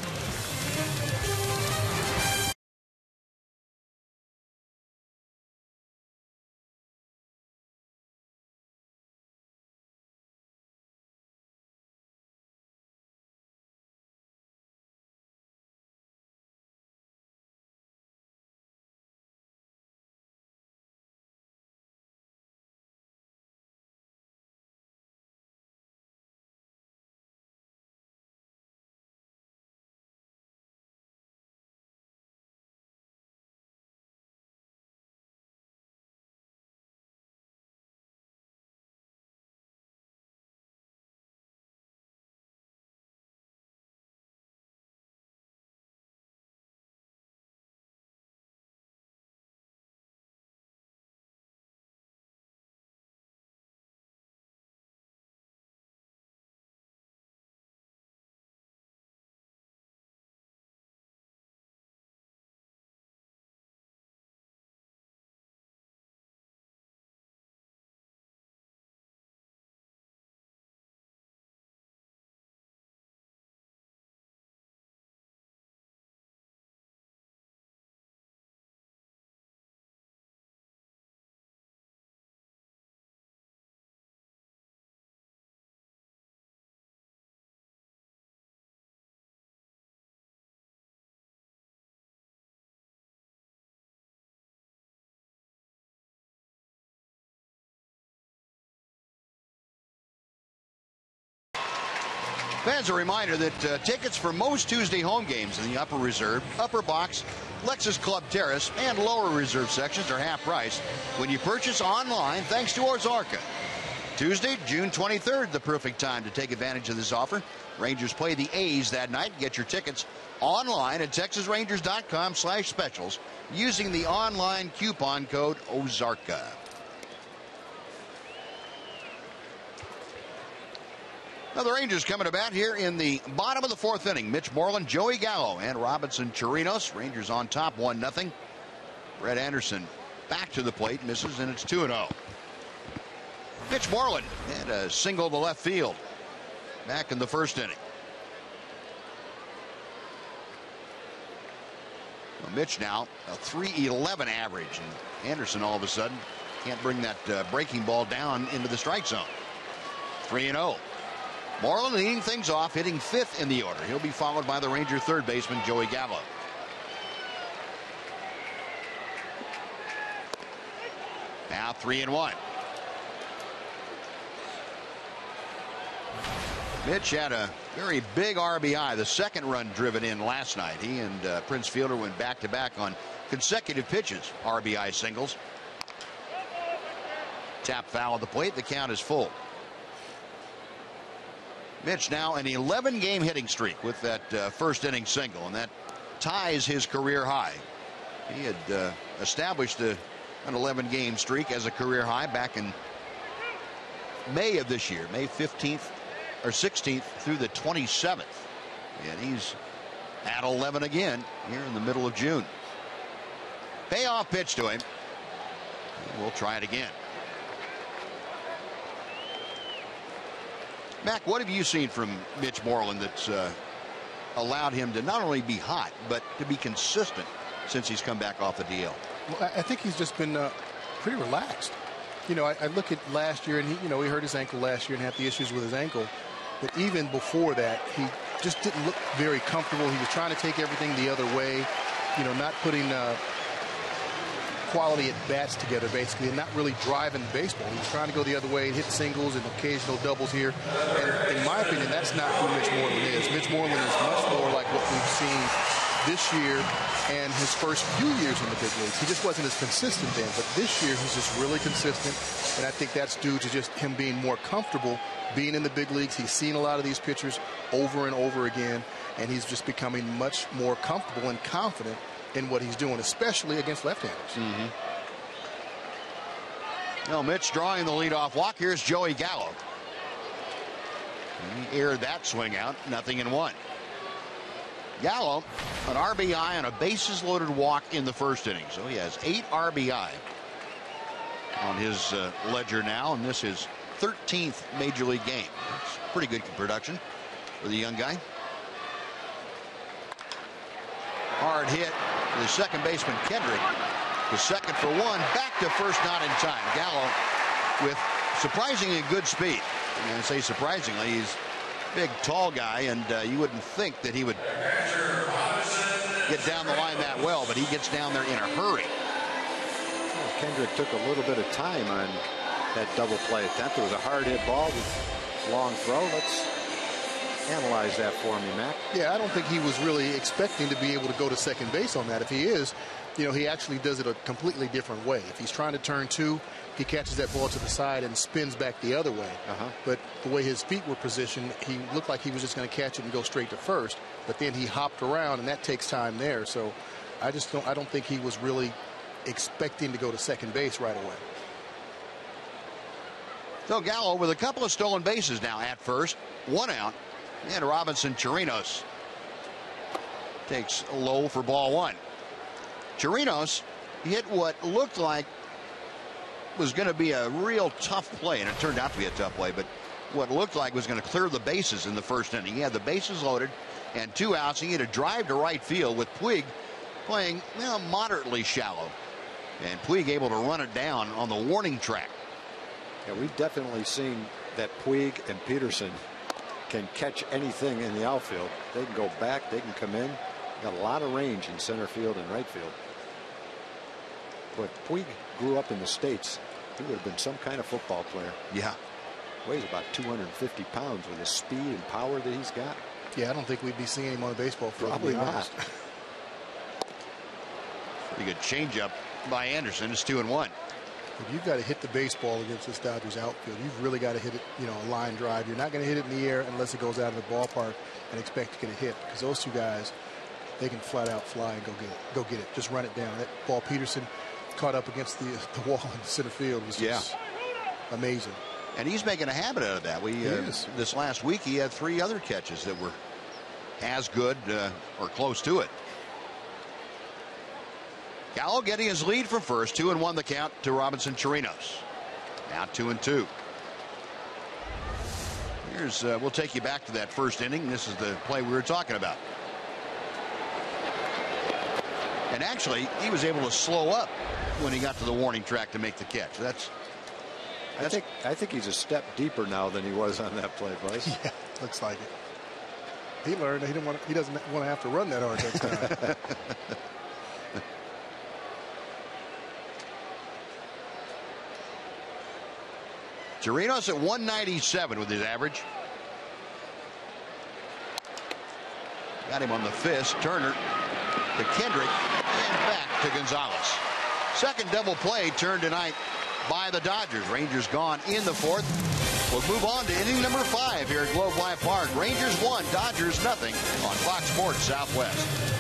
Fans, a reminder that tickets for most Tuesday home games in the upper reserve, upper box, Lexus Club Terrace, and lower reserve sections are half price when you purchase online thanks to Ozarka. Tuesday, June 23rd, the perfect time to take advantage of this offer. Rangers play the A's that night. Get your tickets online at TexasRangers.com/specials using the online coupon code Ozarka. Now the Rangers coming to bat here in the bottom of the fourth inning. Mitch Moreland, Joey Gallo, and Robinson Chirinos. Rangers on top 1-0. Brett Anderson back to the plate, misses, and it's 2-0. Mitch Moreland and a single to left field back in the first inning. Well, Mitch now a .311 average, and Anderson all of a sudden can't bring that breaking ball down into the strike zone. 3-0. Moreland leading things off, hitting fifth in the order. He'll be followed by the Ranger third baseman Joey Gallo. Now 3-1. Mitch had a very big RBI, the second run driven in last night. He and Prince Fielder went back-to-back on consecutive pitches, RBI singles. Tap foul at the plate. The count is full. Mitch now an 11-game hitting streak with that first inning single, and that ties his career high. He had established an 11-game streak as a career high back in May of this year, May 15th or 16th through the 27th, and he's at 11 again here in the middle of June. Payoff pitch to him. We'll try it again. Mac, what have you seen from Mitch Moreland that's allowed him to not only be hot, but to be consistent since he's come back off the DL?
Well, I think he's just been pretty relaxed. You know, I look at last year, and he hurt his ankle last year and had the issues with his ankle. But even before that, he just didn't look very comfortable. He was trying to take everything the other way, not putting quality at bats together, basically, and not really driving baseball. He was trying to go the other way and hit singles and occasional doubles here. And in my opinion, that's not who Mitch Moreland is. Mitch Moreland is much more like what we've seen this year and his first few years in the big leagues. He just wasn't as consistent then, but this year he's just really consistent, and I think that's due to just him being more comfortable being in the big leagues. He's seen a lot of these pitchers over and over again, and he's just becoming much more comfortable and confident in what he's doing, especially against left-handers.
Now Mitch drawing the leadoff walk. Here's Joey Gallo. He aired that swing out, 0-1. Gallo, an RBI and a bases loaded walk in the first inning, so he has 8 RBI on his ledger now, and this is 13th major league game. That's pretty good production for the young guy. Hard hit to the second baseman Kendrick. The second for one, back to first, not in time. Gallo with surprisingly good speed. I'm going to say surprisingly, he's a big, tall guy, and you wouldn't think that he would get down the line that well, but he gets down there in a hurry.
Well, Kendrick took a little bit of time on that double play attempt. It was a hard hit ball with long throw. Let's analyze that for me, Mac.
Yeah, I don't think he was really expecting to be able to go to second base on that. If he is, he actually does it a completely different way. If he's trying to turn two, he catches that ball to the side and spins back the other way. But the way his feet were positioned, he looked like he was just going to catch it and go straight to first. But then he hopped around, and that takes time there. So I don't think he was really expecting to go to second base right away.
So Gallo with a couple of stolen bases now at first, 1 out, and Robinson Chirinos takes low for ball 1. Chirinos hit what looked like was going to be a real tough play, and it turned out to be a tough play, but what looked like was going to clear the bases in the first inning. He had the bases loaded and 2 outs. He had a drive to right field with Puig playing moderately shallow, and Puig able to run it down on the warning track.
Yeah, we've definitely seen that Puig and Peterson can catch anything in the outfield. They can go back, they can come in. Got a lot of range in center field and right field. But Puig grew up in the States. He would have been some kind of football player.
Yeah.
Weighs about 250 pounds with the speed and power that he's got.
Yeah, I don't think we'd be seeing him on the baseball field.
Probably not.
Pretty good changeup by Anderson. It's 2-1.
If you've got to hit the baseball against this Dodgers outfield, you've really got to hit it, you know, a line drive. You're not going to hit it in the air unless it goes out of the ballpark and expect to get a hit, because those two guys, they can flat out fly and go get it. Just run it down. That ball Peterson caught up against the wall in the center field was just amazing.
And he's making a habit out of that. This last week he had 3 other catches that were as good or close to it. Gallo getting his lead from first. 2-1 the count to Robinson Chirinos. Now 2-2. Here's we'll take you back to that first inning. This is the play we were talking about. And actually, he was able to slow up when he got to the warning track to make the catch.
I think he's a step deeper now than he was on that play, Bryce.
Yeah, looks like it. He learned he doesn't want to have to run that hard next time.
Chirinos at 197 with his average. Got him on the fist. Turner to Kendrick and back to Gonzalez. Second double play turned tonight by the Dodgers. Rangers gone in the 4th. We'll move on to inning number 5 here at Globe Life Park. Rangers 1, Dodgers nothing on Fox Sports Southwest.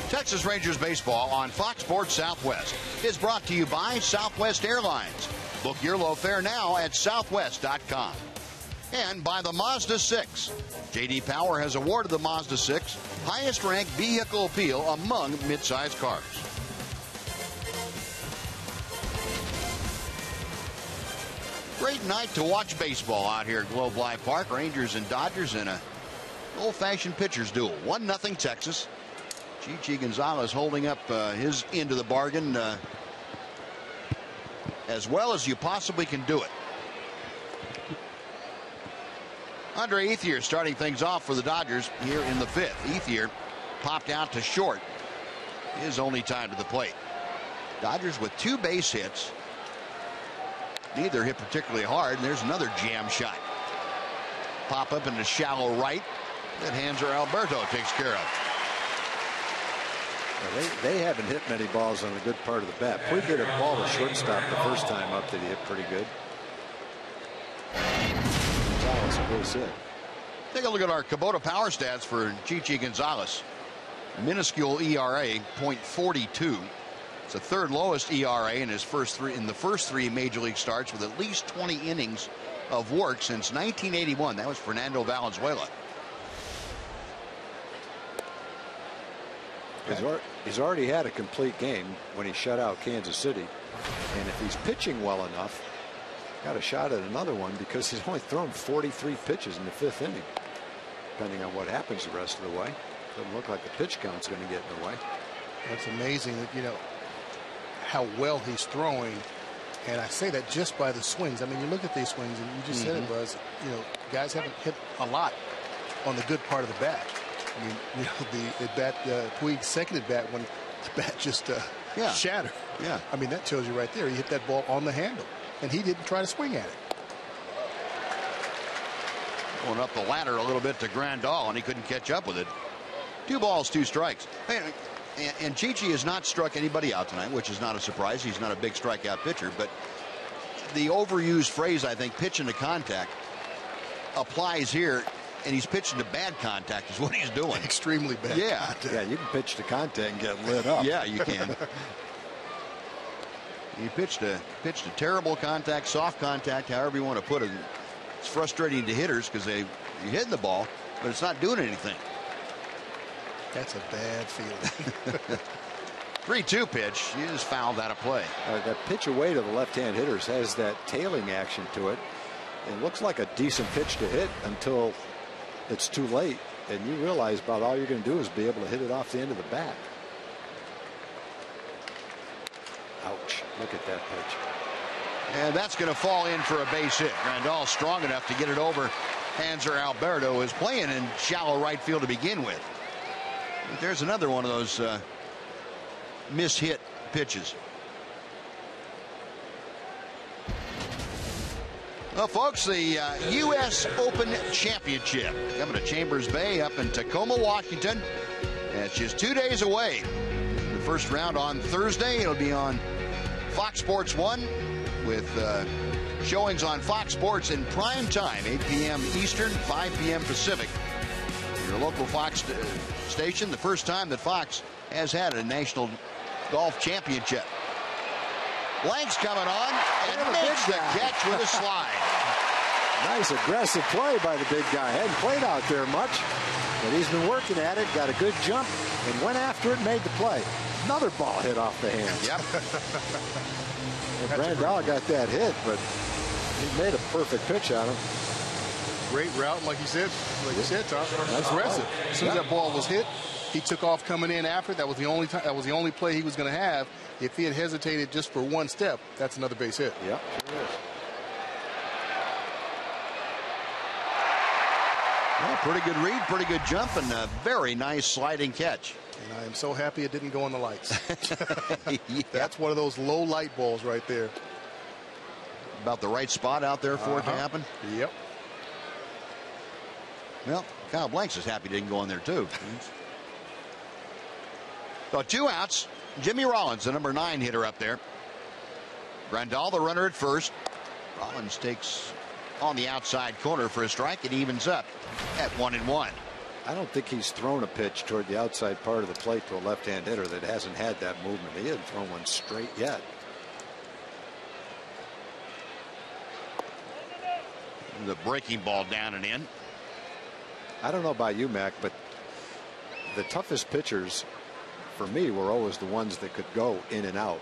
Texas Rangers baseball on Fox Sports Southwest is brought to you by Southwest Airlines. Book your low fare now at southwest.com. And by the Mazda 6. J.D. Power has awarded the Mazda 6 highest ranked vehicle appeal among midsize cars. Great night to watch baseball out here at Globe Life Park. Rangers and Dodgers in a old-fashioned pitcher's duel. 1-0 Texas. Chichi Gonzalez holding up his end of the bargain as well as you possibly can do it. Andre Ethier starting things off for the Dodgers here in the 5th. Ethier popped out to short. His only time to the plate. Dodgers with 2 base hits. Neither hit particularly hard. And there's another jam shot. Pop up into shallow right. That Hanser Alberto takes care of.
They haven't hit many balls on a good part of the bat. Puig hit a ball to shortstop the first time up that he hit pretty good. Gonzalez a base hit.
Take a look at our Kubota power stats for Chichi Gonzalez. Minuscule ERA, .42. It's the 3rd lowest ERA in his first 3 major league starts with at least 20 innings of work since 1981. That was Fernando Valenzuela.
He's already had a complete game when he shut out Kansas City. And if he's pitching well enough, got a shot at another one because he's only thrown 43 pitches in the 5th inning. depending on what happens the rest of the way. Doesn't look like the pitch count's going to get in the way.
That's amazing that, you know, how well he's throwing. And I say that just by the swings. I mean, you look at these swings, and you just said it, Buzz. You know, guys haven't hit a lot on the good part of the bat. I mean, you know, the bat, Puig's second at bat when the bat just shattered.
Yeah.
I mean, that tells you right there. He hit that ball on the handle, and he didn't try to swing at it.
Going up the ladder a little bit to Grandal, and he couldn't catch up with it. 2 balls, 2 strikes. And Chichi has not struck anybody out tonight, which is not a surprise. He's not a big strikeout pitcher, but the overused phrase, I think, pitching to contact, applies here, and he's pitching to bad contact is what he's doing.
Extremely bad contact.
Yeah, you can pitch to contact and get lit up.
Yeah, you can. You pitched to terrible contact, soft contact, however you want to put it. It's frustrating to hitters because you're hitting the ball, but it's not doing anything.
That's a bad feeling.
3-2 pitch. He is fouled out of play.
That pitch away to the left-hand hitters has that tailing action to it. It looks like a decent pitch to hit until it's too late, and you realize about all you're going to do is be able to hit it off the end of the bat. Ouch. Look at that pitch.
And that's going to fall in for a base hit. Grandal strong enough to get it over. Hanser Alberto is playing in shallow right field to begin with. But there's another one of those mishit pitches. Well, folks, the U.S. Open Championship coming to Chambers Bay up in Tacoma, Washington. And it's just 2 days away. The first round on Thursday. It'll be on Fox Sports 1 with showings on Fox Sports in prime time, 8 p.m. Eastern, 5 p.m. Pacific. Your local Fox station, the first time that Fox has had a national golf championship. Blank's coming on and makes the catch with a slide.
Nice aggressive play by the big guy. Hadn't played out there much, but he's been working at it, got a good jump, and went after it, made the play. Another ball hit off the hands.
Yep.
Grandal got that hit, but he made a perfect pitch on him.
Great route, like you said, Tom. That's aggressive. As soon as that ball was hit, he took off coming in after. That was the only time. That was the only play he was going to have. If he had hesitated just for one step, that's another base hit.
Yep. Sure is.
Well, pretty good read, pretty good jump, and a very nice sliding catch.
And I am so happy it didn't go on the lights. Yeah. That's one of those low light balls right there.
About the right spot out there for it to happen.
Yep.
Well, Kyle Blanks is happy it didn't go on there too. So 2 outs. Jimmy Rollins, the number 9 hitter up there. Grandal, the runner at first. Rollins takes on the outside corner for a strike. It evens up at 1-1.
I don't think he's thrown a pitch toward the outside part of the plate to a left-hand hitter that hasn't had that movement. He hasn't thrown one straight yet.
The breaking ball down and in.
I don't know about you, Mac, but the toughest pitchers for me were always the ones that could go in and out.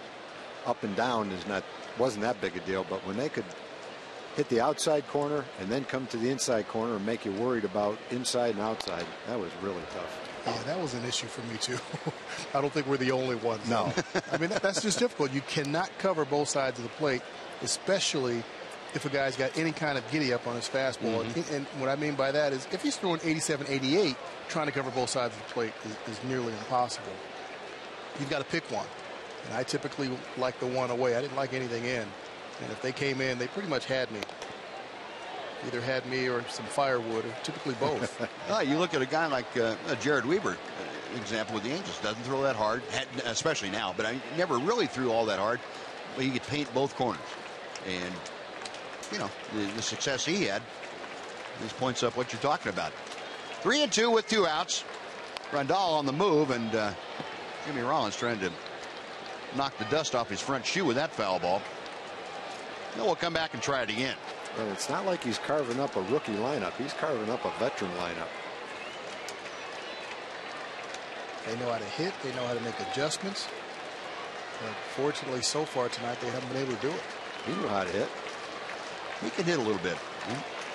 Up and down wasn't that big a deal, but when they could hit the outside corner and then come to the inside corner and make you worried about inside and outside, that was really tough.
Yeah, that was an issue for me too. I don't think we're the only ones.
No.
I mean, that's just difficult. You cannot cover both sides of the plate, especially if a guy's got any kind of giddy up on his fastball. And what I mean by that is if he's throwing 87, 88, trying to cover both sides of the plate is nearly impossible. You've got to pick one. And I typically like the one away. I didn't like anything in. And if they came in, they pretty much had me. Either had me or some firewood, or typically both.
You look at a guy like Jared Weaver, example with the Angels, doesn't throw that hard, especially now, but I never really threw all that hard. But he could paint both corners. And, you know, the success he had, this points up what you're talking about. 3-2 with 2 outs. Grandal on the move, and Jimmy Rollins trying to knock the dust off his front shoe with that foul ball. Then we'll come back and try it again.
Well, it's not like he's carving up a rookie lineup. He's carving up a veteran lineup.
They know how to hit. They know how to make adjustments. But fortunately, so far tonight, they haven't been able to do it.
He knew how to hit.
He can hit a little bit.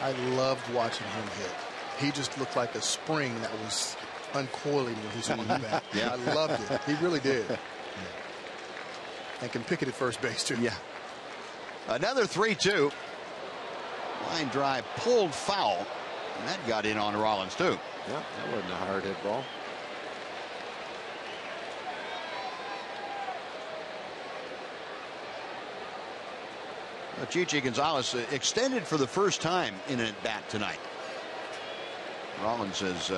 I loved watching him hit. he just looked like a spring that was uncoiling when he swung the bat.
Yeah.
I loved it. He really did. And can pick it at first base, too.
Yeah. Another 3-2. Line drive pulled foul. And that got in on Rollins, too.
Yeah, that wasn't a hard hit ball.
Chichi Gonzalez extended for the first time in an at-bat tonight. Rollins has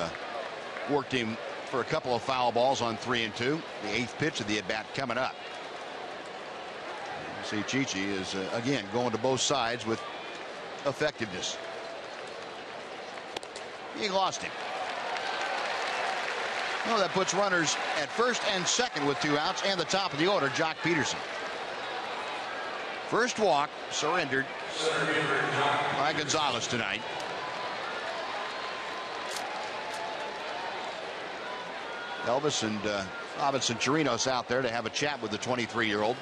worked him for a couple of foul balls on 3 and 2. The 8th pitch of the at-bat coming up. You see Chichi is again going to both sides with effectiveness. He lost him. Well, that puts runners at first and second with 2 outs, and the top of the order, Jock Peterson. First walk surrendered by Gonzalez tonight. Elvis and Robinson Chirinos out there to have a chat with the 23-year-old.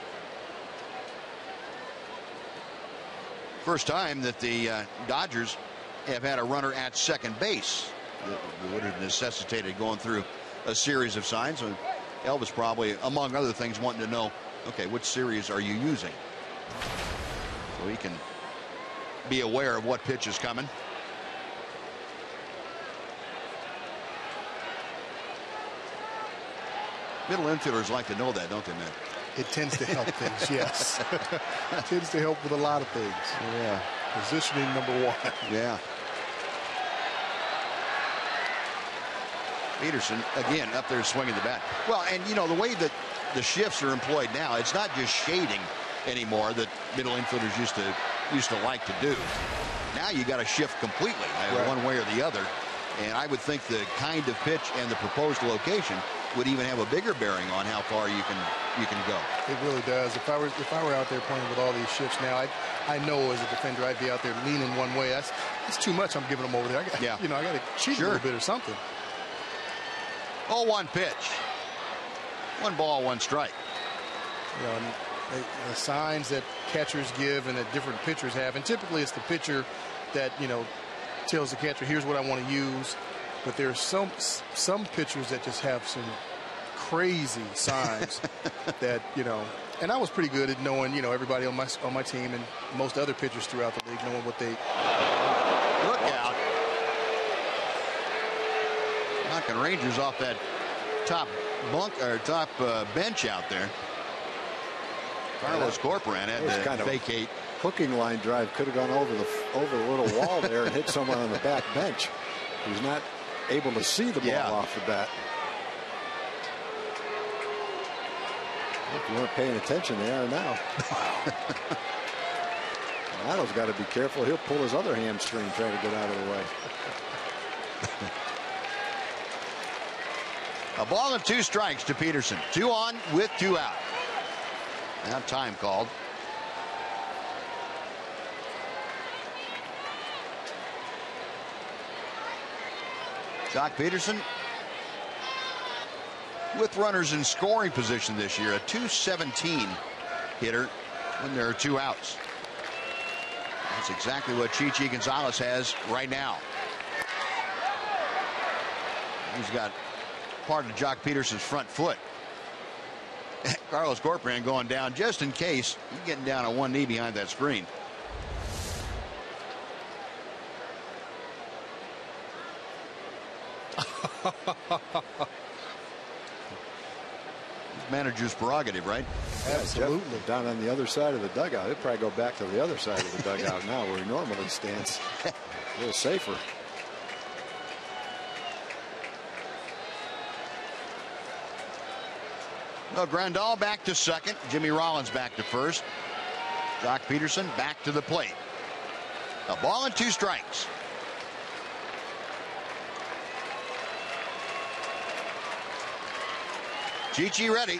First time that the Dodgers have had a runner at second base. That would have necessitated going through a series of signs. And Elvis probably, among other things, wanting to know, okay, which series are you using? So he can be aware of what pitch is coming. Middle infielders like to know that, don't they, man?
It tends to help things, yes. It tends to help with a lot of things.
Yeah.
Positioning number 1.
Yeah. Peterson again up there swinging the bat. Well, and you know the way that the shifts are employed now, it's not just shading anymore that middle infielders used to like to do. Now you got to shift completely, one way or the other. And I would think the kind of pitch and the proposed location would even have a bigger bearing on how far you can go.
It really does. If I were out there playing with all these shifts now, I know as a defender I'd be out there leaning one way. That's too much. I'm giving them over there. I got to cheat a little bit or something.
0-1 pitch. 1 ball, 1 strike.
You know, the signs that catchers give and that different pitchers have, and typically it's the pitcher that tells the catcher, here's what I want to use. But there's some pitchers that just have some crazy signs that and I was pretty good at knowing everybody on my team and most other pitchers throughout the league knowing what they.
Look out! Knocking Rangers off that top bench out there. Carlos Corporan had to vacate.
Hooking line drive could have gone over the little wall there and hit someone on the back bench. He's not able to see the ball off the bat. If you weren't paying attention, they are now. Renado's got to be careful. He'll pull his other hamstring trying to get out of the way.
A ball and 2 strikes to Peterson. 2 on with 2 out. Now time called. Jock Peterson with runners in scoring position this year, a .217 hitter when there are 2 outs. That's exactly what Chichi Gonzalez has right now. He's got part of Jock Peterson's front foot. Carlos Corporan going down just in case. He's getting down on one knee behind that screen. Manager's prerogative, right?
Absolutely.
Down on the other side of the dugout. He'll probably go back to the other side of the dugout now where he normally stands. A little safer.
Well, Grandal back to second. Jimmy Rollins back to first. Jock Peterson back to the plate. A ball and 2 strikes. Chichi ready.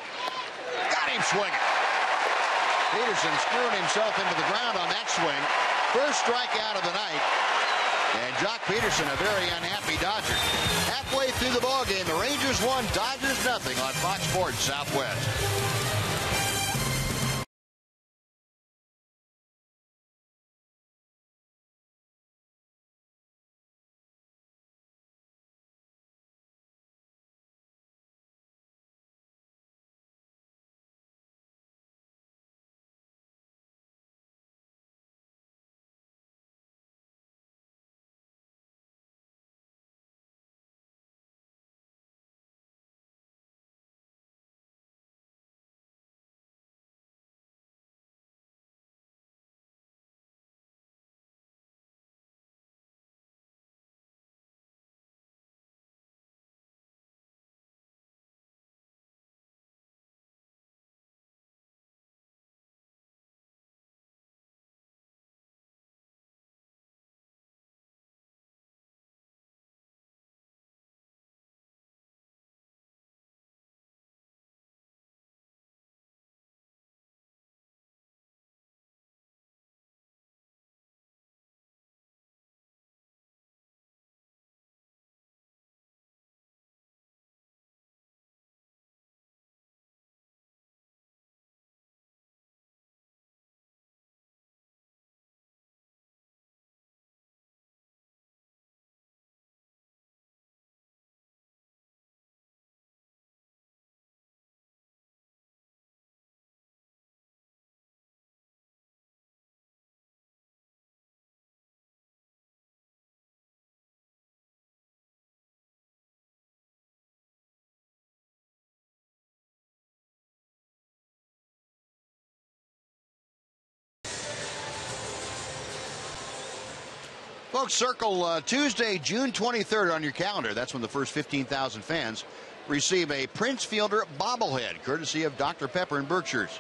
Got him swinging. Peterson screwing himself into the ground on that swing. First strikeout of the night. And Jock Peterson, a very unhappy Dodger. Halfway through the ballgame, the Rangers 1, Dodgers 0 on Fox Sports Southwest. Folks, circle Tuesday, June 23rd on your calendar. That's when the first 15,000 fans receive a Prince Fielder bobblehead, courtesy of Dr. Pepper and Berkshire's.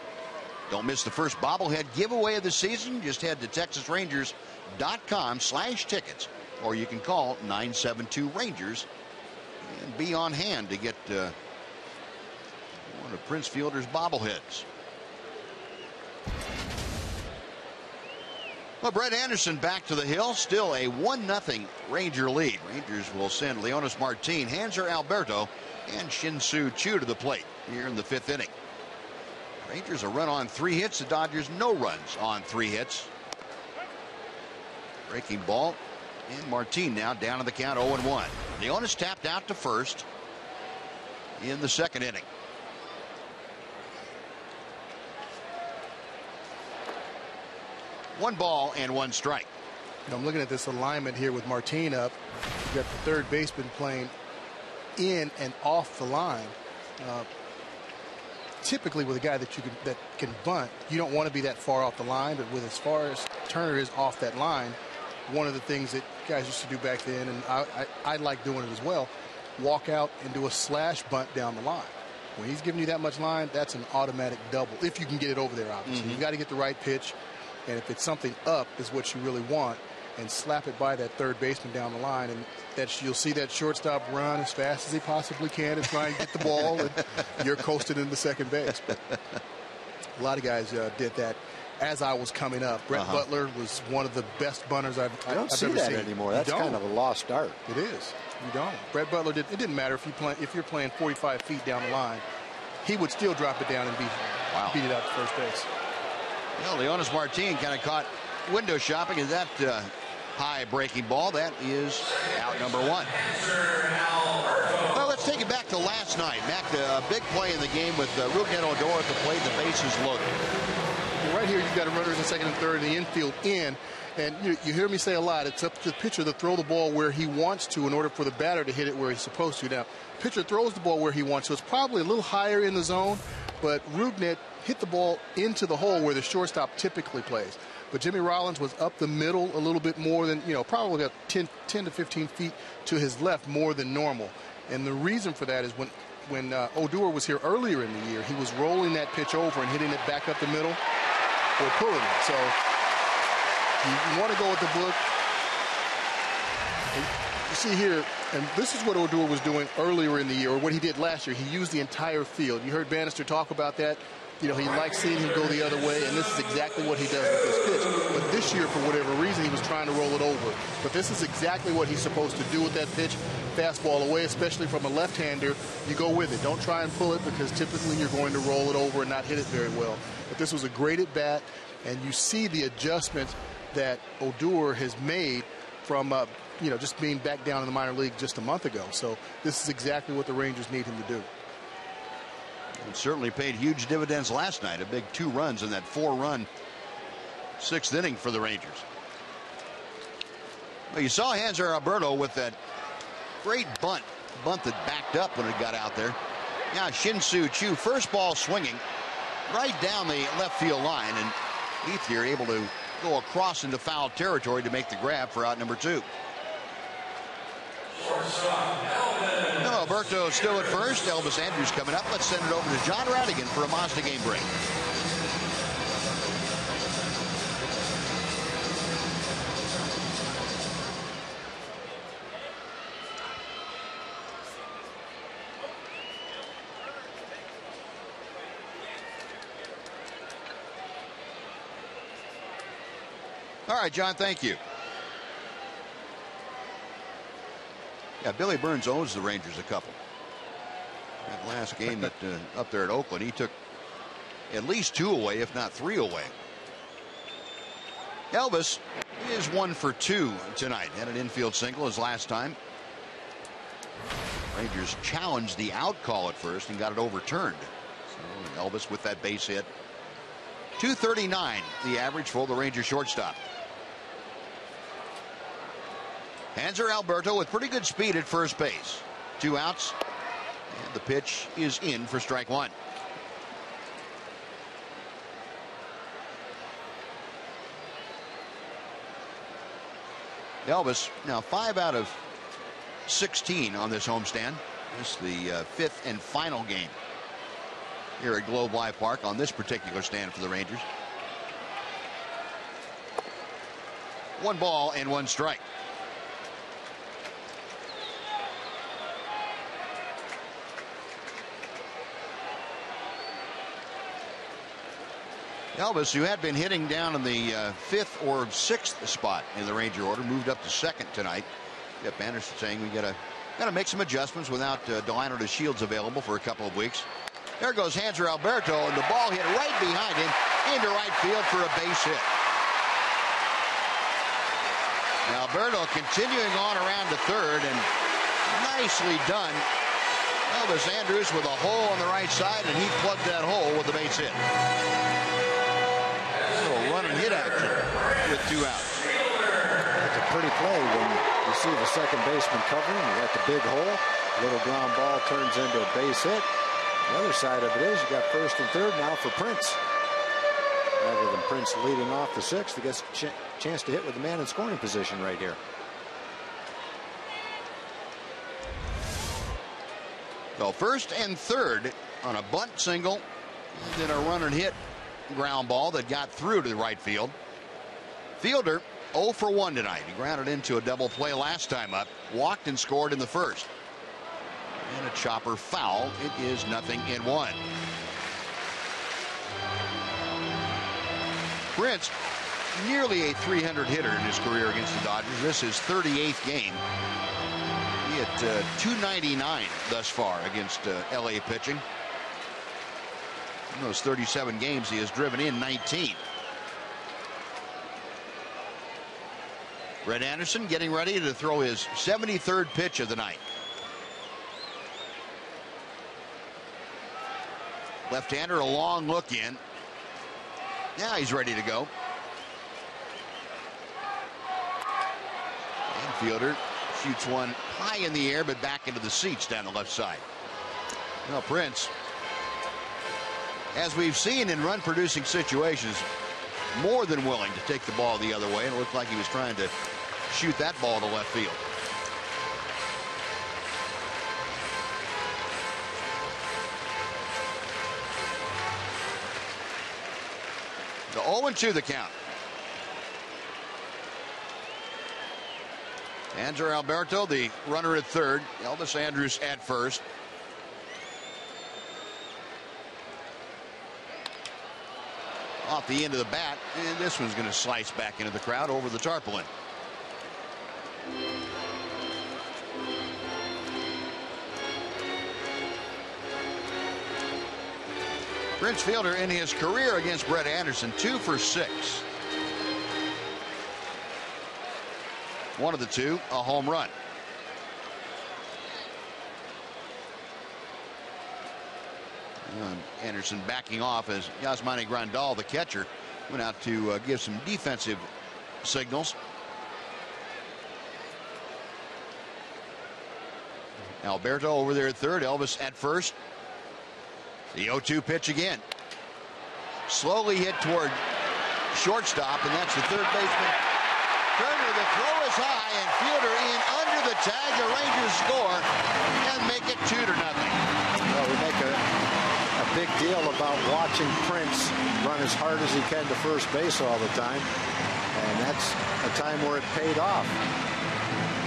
Don't miss the first bobblehead giveaway of the season. Just head to TexasRangers.com/tickets, or you can call 972-RANGERS and be on hand to get one of Prince Fielder's bobbleheads. Well, Brett Anderson back to the hill. Still a 1-0 Ranger lead. Rangers will send Leonis Martin, Hanser Alberto, and Shin-Soo Choo to the plate here in the 5th inning. Rangers a run on 3 hits. The Dodgers no runs on 3 hits. Breaking ball. And Martin now down to the count 0-1. Leonis tapped out to first in the 2nd inning. One ball and 1 strike.
I'm looking at this alignment here with Martin up. You got the third baseman playing in and off the line. Typically, with a guy that can bunt, you don't want to be that far off the line. But with as far as Turner is off that line, one of the things that guys used to do back then, and I like doing it as well, walk out and do a slash bunt down the line. When he's giving you that much line, that's an automatic double if you can get it over there. Obviously, you got to get the right pitch. And if it's something up is what you really want, and slap it by that third baseman down the line, and you'll see that shortstop run as fast as he possibly can and try and get the ball, and you're coasting into second base. But a lot of guys did that as I was coming up. Brett Butler was one of the best bunters I've ever seen.
You don't see that anymore. That's kind of a lost art.
It is. You don't. Brett Butler it didn't matter if you're playing 45 feet down the line, he would still drop it down and beat it out to first base.
Well, Leonis Martin kind of caught window shopping at that high breaking ball. That is out number 1. Well, let's take it back to last night. Mac, a big play in the game with Rougned Odor at the plate, the bases loaded.
Right here, you've got a runner in the second and third, and the infield in. And you hear me say a lot, it's up to the pitcher to throw the ball where he wants to in order for the batter to hit it where he's supposed to. Now, pitcher throws the ball where he wants to. It's probably a little higher in the zone, but Rougned hit the ball into the hole where the shortstop typically plays. But Jimmy Rollins was up the middle a little bit more than, probably about 10 to 15 feet to his left more than normal. And the reason for that is when Odor was here earlier in the year, he was rolling that pitch over and hitting it back up the middle or pulling it. So you want to go with the book. You see here, and this is what Odor was doing earlier in the year, or what he did last year. He used the entire field. You heard Bannister talk about that. He likes seeing him go the other way, and this is exactly what he does with this pitch. But this year, for whatever reason, he was trying to roll it over. But this is exactly what he's supposed to do with that pitch. Fastball away, especially from a left-hander, you go with it. Don't try and pull it, because typically you're going to roll it over and not hit it very well. But this was a great at-bat, and you see the adjustments that Odor has made from just being back down in the minor league just a month ago. So this is exactly what the Rangers need him to do.
It certainly paid huge dividends last night. A big 2 runs in that 4-run 6th inning for the Rangers. Well, you saw Hanser Alberto with that great bunt that backed up when it got out there. Now Shin-Soo Choo, first ball swinging right down the left field line, and Ethier able to go across into foul territory to make the grab for out number 2. No, Alberto still at first. Elvis Andrews coming up. Let's send it over to John Radigan for a Mazda game break. All right, John, thank you. Yeah, Billy Burns owes the Rangers a couple. That last game that up there at Oakland, he took at least 2 away, if not 3 away. Elvis is 1 for 2 tonight. Had an infield single his last time. Rangers challenged the out call at first and got it overturned. So Elvis with that base hit. 239 the average for the Rangers shortstop. Hanser Alberto with pretty good speed at first base. 2 outs. And the pitch is in for strike 1. Elvis now 5 out of 16 on this homestand. This is the 5th and final game here at Globe Life Park on this particular stand for the Rangers. 1 ball and 1 strike. Elvis, who had been hitting down in the 5th or 6th spot in the Ranger order, moved up to 2nd tonight. Jeff Anderson saying we gotta make some adjustments without Delino to Shields available for a couple of weeks. There goes Hanser Alberto, and the ball hit right behind him into right field for a base hit. Now Alberto continuing on around to 3rd, and nicely done. Elvis Andrus with a hole on the right side, and he plugged that hole with the base hit. Run and hit action with 2 outs.
That's a pretty play when you see the second baseman covering. You got the big hole. Little ground ball turns into a base hit. The other side of it is you got 1st and 3rd now for Prince. Rather than Prince leading off the 6th, he gets a chance to hit with the man in scoring position right here.
So 1st and 3rd on a bunt single, then a run and hit ground ball that got through to the right field. Fielder 0 for 1 tonight. He grounded into a double play last time up, walked and scored in the 1st. And a chopper foul. It is 0-1. Prince, nearly a 300 hitter in his career against the Dodgers. This is 38th game. He hit 299 thus far against LA pitching. In those 37 games, he has driven in 19. Brett Anderson getting ready to throw his 73rd pitch of the night. Left-hander, a long look in. Now he's ready to go. And Fielder shoots one high in the air, but back into the seats down the left side. Well, Prince, as we've seen in run-producing situations, more than willing to take the ball the other way, and it looked like he was trying to shoot that ball to left field. The 0-2 the count. Hanser Alberto, the runner at 3rd. Elvis Andrus at 1st. Off the end of the bat, and this one's going to slice back into the crowd over the tarpaulin. Prince Fielder in his career against Brett Anderson 2 for 6. One of the 2 a home run. Anderson backing off as Yasmani Grandal, the catcher, went out to give some defensive signals. Alberto over there at 3rd, Elvis at 1st. The 0-2 pitch again. Slowly hit toward shortstop, and that's the 3rd baseman. Turner, the throw is high, and Fielder in under the tag. The Rangers score and make it 2-0.
Well, we make a big deal about watching Prince run as hard as he can to first base all the time, and that's a time where it paid off.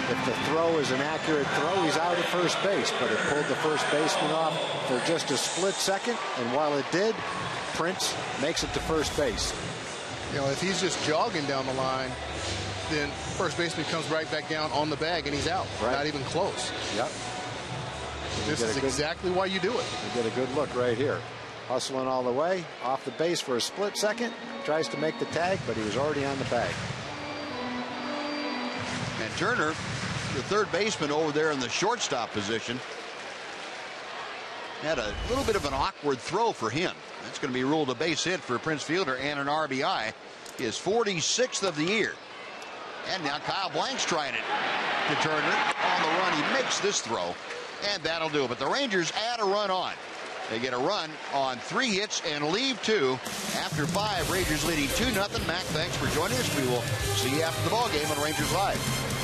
If the throw is an accurate throw, he's out at first base, but it pulled the first baseman off for just a split second, and while it did, Prince makes it to first base.
You know, if he's just jogging down the line, then first baseman comes right back down on the bag and he's out. Right. Not even close.
Yep.
This is exactly why you do it.
You get a good look right here. Hustling all the way, off the base for a split second, tries to make the tag, but he was already on the bag.
And Turner, the 3rd baseman over there in the shortstop position, had a little bit of an awkward throw for him. That's going to be ruled a base hit for Prince Fielder and an RBI. His 46th of the year. And now Kyle Blank's trying it to Turner. On the run, he makes this throw, and that'll do it. But the Rangers add a run on. They get a run on 3 hits and leave 2 after 5. Rangers leading 2-0. Mac, thanks for joining us. We will see you after the ball game on Rangers Live.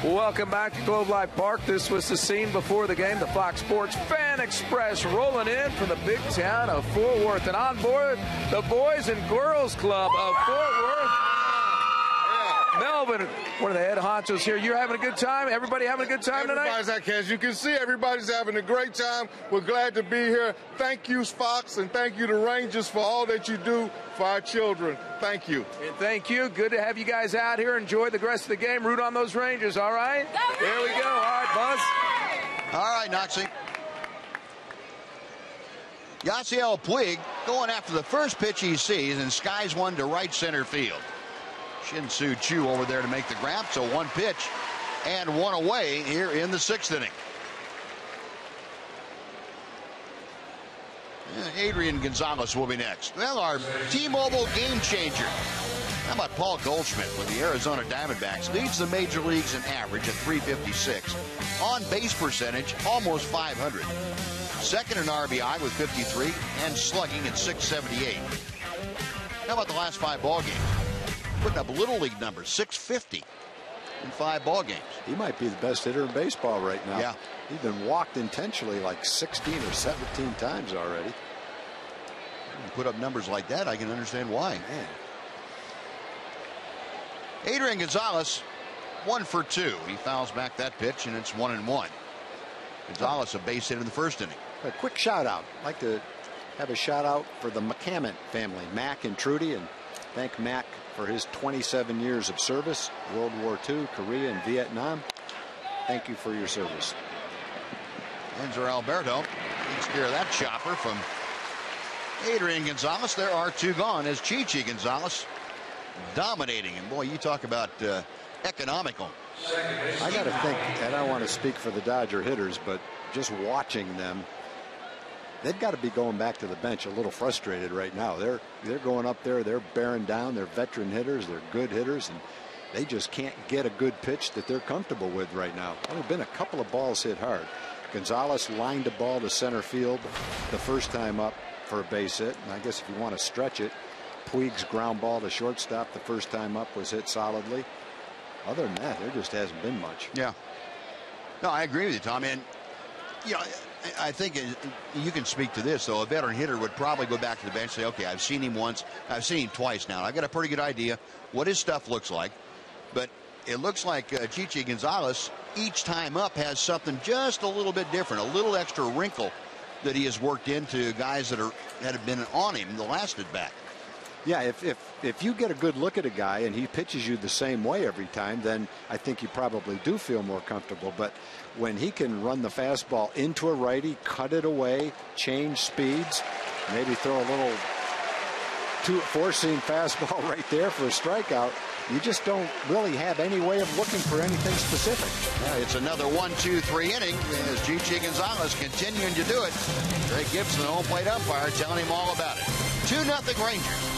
Welcome back to Globe Life Park. This was the scene before the game. The Fox Sports Fan Express rolling in from the big town of Fort Worth. And on board, the Boys and Girls Club of Fort Worth. Melvin, one of the head honchos here. You're having a good time? Everybody having a good time tonight?
As you can see, everybody's having a great time. We're glad to be here. Thank you, Fox, and thank you to Rangers for all that you do for our children. Thank you.
And thank you. Good to have you guys out here. Enjoy the rest of the game. Root on those Rangers, all right? There we go. All right, Buzz.
All right, Noxie. Yasiel Puig going after the first pitch he sees and skies one to right center field. Shin-Soo Choo over there to make the grab. So one pitch and one away here in the 6th inning. Adrian Gonzalez will be next. Well, our T-Mobile game changer. How about Paul Goldschmidt with the Arizona Diamondbacks? Leads the major leagues in average at .356. On base percentage, almost .500. Second in RBI with 53 and slugging at .678. How about the last 5 ball games? Putting up Little League numbers, .650 in 5 ball games.
He might be the best hitter in baseball right now.
Yeah.
He's been walked intentionally like 16 or 17 times already.
You put up numbers like that, I can understand why.
Man.
Adrian Gonzalez, 1 for 2. He fouls back that pitch, and it's 1-1. Gonzalez a base hit in the 1st inning.
A quick shout out. I'd like to have a shout out for the McCammon family, Mac and Trudy, and thank Mac for his 27 years of service, World War II, Korea, and Vietnam. Thank you for your service.
Enzer Alberto takes care of that chopper from Adrian Gonzalez. There are 2 gone as Chichi Gonzalez dominating. And boy, you talk about economical.
I got to think, and I don't want to speak for the Dodger hitters, but just watching them, they've got to be going back to the bench a little frustrated right now. They're going up there, they're bearing down. They're veteran hitters, they're good hitters, and they just can't get a good pitch that they're comfortable with right now. There have been a couple of balls hit hard. Gonzalez lined a ball to center field the first time up for a base hit, and I guess if you want to stretch it, Puig's ground ball to shortstop the first time up was hit solidly. Other than that, there just hasn't been much.
Yeah. No, I agree with you, Tom. And you know, I think you can speak to this, though. A veteran hitter would probably go back to the bench and say, okay, I've seen him once, I've seen him twice now. I've got a pretty good idea what his stuff looks like. But it looks like Chichi Gonzalez each time up has something just a little bit different, a little extra wrinkle that he has worked into guys that have been on him the last at bat.
Yeah, if you get a good look at a guy and he pitches you the same way every time, then I think you probably do feel more comfortable. But when he can run the fastball into a righty, cut it away, change speeds, maybe throw a little four-seam fastball right there for a strikeout, you just don't really have any way of looking for anything specific.
Yeah, it's another 1-2-3 inning as Chichi Gonzalez continuing to do it. Greg Gibson, the home plate umpire, telling him all about it. 2-0 Rangers.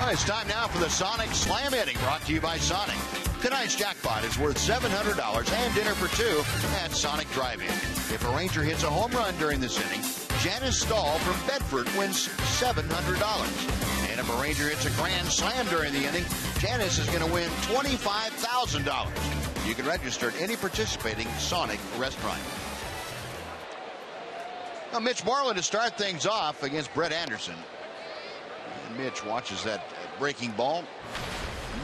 Well, it's time now for the Sonic Slam Inning, brought to you by Sonic. Tonight's jackpot is worth $700 and dinner for two at Sonic Drive-In. If a Ranger hits a home run during this inning, Janice Stahl from Bedford wins $700. And if a Ranger hits a grand slam during the inning, Janice is going to win $25,000. You can register at any participating Sonic restaurant. Now, Mitch Moreland to start things off against Brett Anderson. And Mitch watches that breaking ball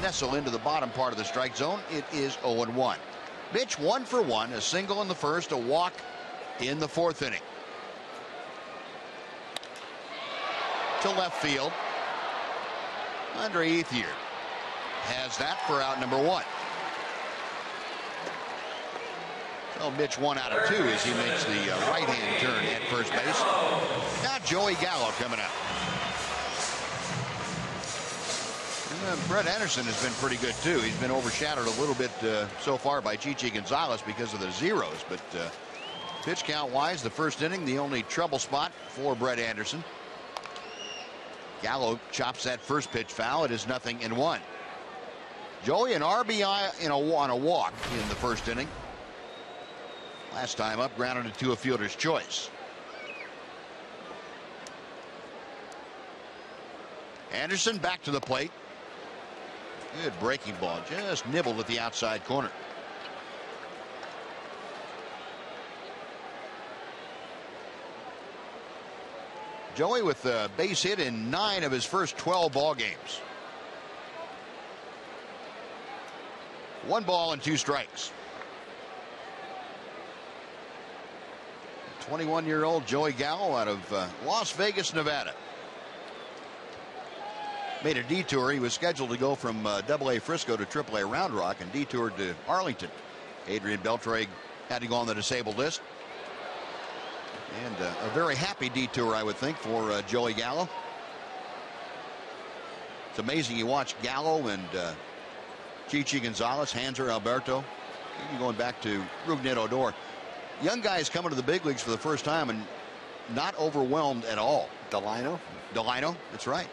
nestle into the bottom part of the strike zone. It is 0-1. Mitch 1 for 1, a single in the first, a walk in the fourth inning. To left field. Andre Ethier has that for out number 1. So Mitch 1 out of 2 as he makes the right-hand turn at first base. Now Joey Gallo coming up. Brett Anderson has been pretty good too. He's been overshadowed a little bit so far by Chichi Gonzalez because of the zeros, but pitch count wise, the first inning, the only trouble spot for Brett Anderson. Gallo chops that first pitch foul. It is 0-1. Joey an RBI on a walk in the first inning. Last time up, grounded into a fielder's choice. Anderson back to the plate. Good breaking ball, just nibbled at the outside corner. Joey with a base hit in 9 of his first 12 ball games. 1 ball and 2 strikes. 21-year-old Joey Gallo out of Las Vegas, Nevada. Made a detour. He was scheduled to go from AA Frisco to AAA Round Rock and detoured to Arlington. Adrian Beltre had to go on the disabled list. And a very happy detour, I would think, for Joey Gallo. It's amazing you watch Gallo and Chichi Gonzalez, Hanser Alberto, even going back to Rougned Odor. Young guys coming to the big leagues for the first time and not overwhelmed at all.
Delino,
that's right.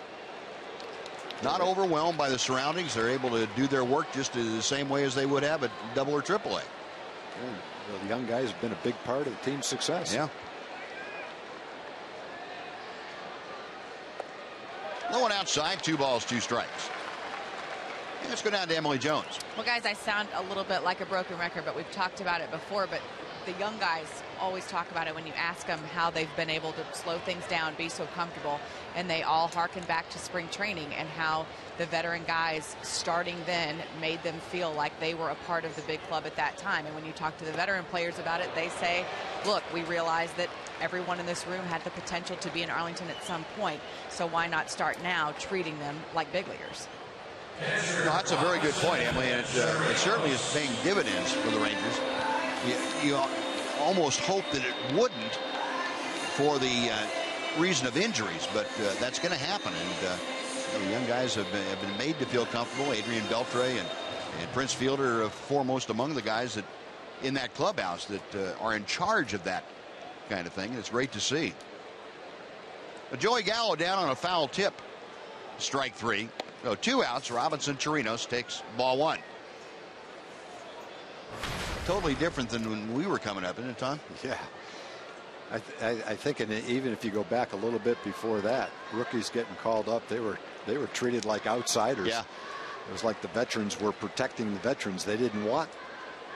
Not overwhelmed by the surroundings. They're able to do their work just the same way as they would have at AA or AAA.
Yeah, the young guys have been a big part of the team's success.
Yeah. No one outside, 2 balls, 2 strikes. And let's go down to Emily Jones.
Well, guys, I sound a little bit like a broken record, but we've talked about it before. But the young guys always talk about it when you ask them how they've been able to slow things down, be so comfortable, and they all harken back to spring training and how the veteran guys starting then made them feel like they were a part of the big club at that time. And when you talk to the veteran players about it, they say, look, we realize that everyone in this room had the potential to be in Arlington at some point, so why not start now treating them like big leaguers?
No, that's a very good point, Emily, and it certainly is paying dividends for the Rangers. You almost hope that it wouldn't for the reason of injuries, but that's going to happen. And the young guys have been made to feel comfortable. Adrian Beltre and Prince Fielder are foremost among the guys that in that clubhouse that are in charge of that kind of thing. It's great to see. But Joey Gallo down on a foul tip. Strike 3. So 2 outs. Robinson Chirinos takes ball 1. Totally different than when we were coming up, isn't it, Tom?
Yeah. I think, and even if you go back a little bit before that, rookies getting called up, they were treated like outsiders.
Yeah.
It was like the veterans were protecting the veterans. They didn't want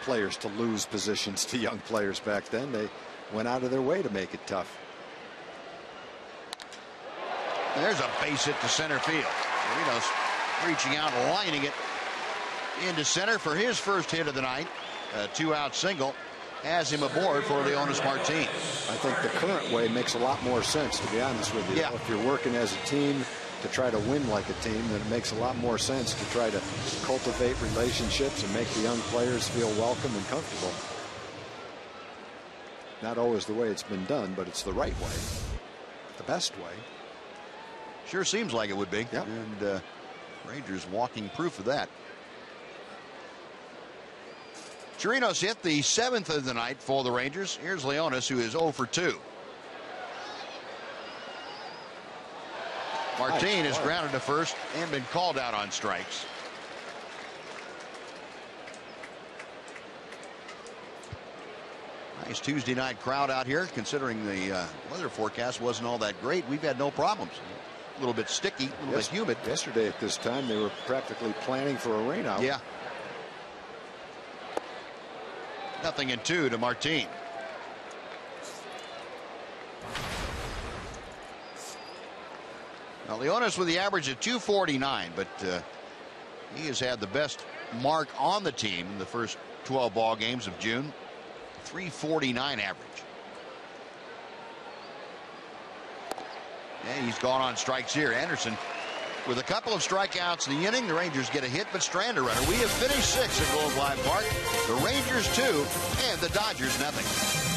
players to lose positions to young players back then. They went out of their way to make it tough.
There's a base hit to center field. Chirinos reaching out, lining it into center for his first hit of the night. A 2-out single has him aboard for Leonis Martin.
I think the current way makes a lot more sense, to be honest with you.
Yeah.
If you're working as a team to try to win like a team, then it makes a lot more sense to try to cultivate relationships and make the young players feel welcome and comfortable. Not always the way it's been done, but it's the right way, the best way.
Sure seems like it would be.
Yep.
And Rangers walking proof of that. Chirinos hit the 7th of the night for the Rangers. Here's Leonis, who is 0 for 2. Martin is grounded to first and been called out on strikes. Nice Tuesday night crowd out here, considering the weather forecast wasn't all that great. We've had no problems. A little bit sticky, a little bit humid.
Yesterday at this time, they were practically planning for a rain out.
Yeah. 0-2 to Martin. Now, Leonis with the average of 249, but he has had the best mark on the team in the first 12 ball games of June. 349 average. And he's gone on strikes here. Anderson with a couple of strikeouts in the inning. The Rangers get a hit, but strand a runner. We have finished 6 at Globe Life Park. The Rangers 2 and the Dodgers nothing.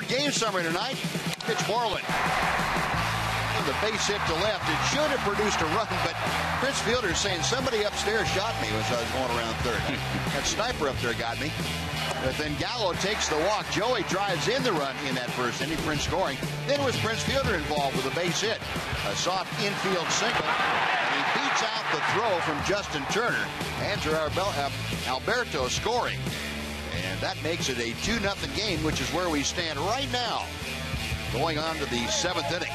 Game summary tonight. Pitch Moreland. And the base hit to left. It should have produced a run, but Prince Fielder is saying somebody upstairs shot me as I was going around third. That sniper up there got me. But then Gallo takes the walk. Joey drives in the run in that first inning. Prince scoring. Then was Prince Fielder involved with a base hit. A soft infield single. And he beats out the throw from Justin Turner. Andrew Alberto scoring. And that makes it a 2-0 game, which is where we stand right now. Going on to the 7th inning.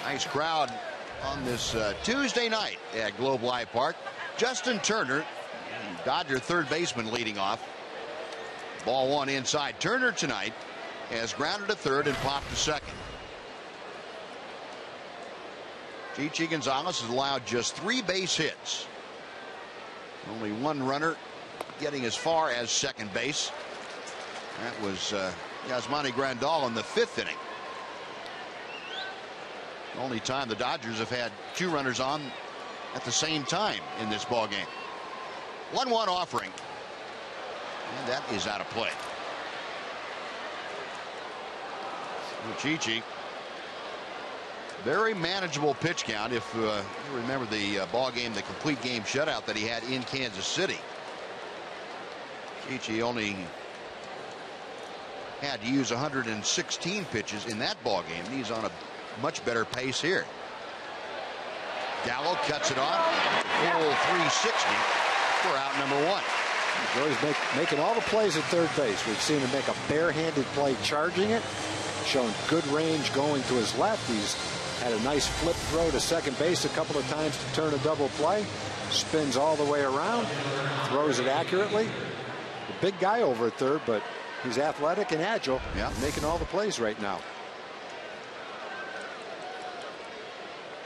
Nice crowd on this Tuesday night at Globe Life Park. Justin Turner, Dodger third baseman, leading off. Ball one inside. Turner tonight has grounded to third and popped to second. Chichi Gonzalez has allowed just 3 base hits. Only 1 runner getting as far as second base. That was Yasmani Grandal in the 5th inning. The only time the Dodgers have had 2 runners on at the same time in this ball game. 1-1 offering. And that is out of play. Chichi. Very manageable pitch count if you remember the ball game, the complete game shutout that he had in Kansas City. Chichi only had to use 116 pitches in that ball game. He's on a much better pace here. Gallo cuts it off. Full 360 for out number 1.
Joey's making all the plays at third base. We've seen him make a barehanded play charging it. Showing good range going to his left. He's had a nice flip throw to second base a couple of times to turn a double play. Spins all the way around. Throws it accurately. The big guy over at third, but he's athletic and agile.
Yeah.
Making all the plays right now.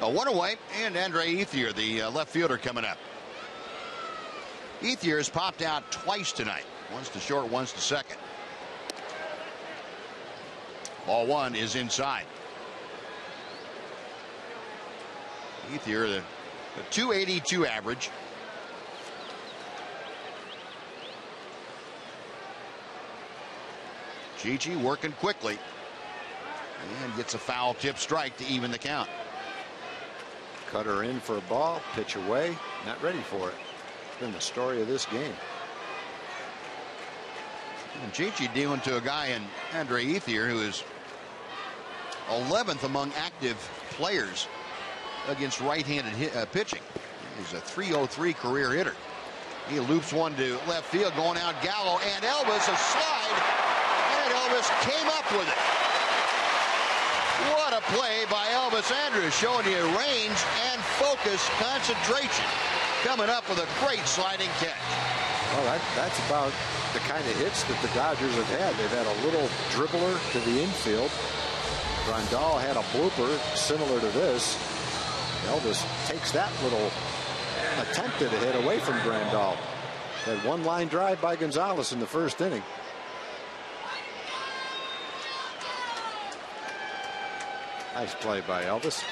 A 1 away, and Andre Ethier, the left fielder, coming up. Ethier has popped out twice tonight. Once to short, once to second. Ball 1 is inside. Ethier, the 282 average. Gigi working quickly and gets a foul tip strike to even the count.
Cutter in for a ball, pitch away, not ready for it. It's been the story of this game.
And Gigi dealing to a guy in Andre Ethier who is 11th among active players against right-handed pitching. He's a .303 career hitter. He loops one to left field, going out Gallo, and Elvis a slide, and Elvis came up with it. What a play by Elvis Andrus, showing you range and focus, concentration, coming up with a great sliding catch.
Well, that's about the kind of hits that the Dodgers have had. They've had a little dribbler to the infield. Grandal had a blooper similar to this. Elvis takes that little attempt at a hit away from Grandal. That one line drive by Gonzalez in the first inning. Nice play by Elvis.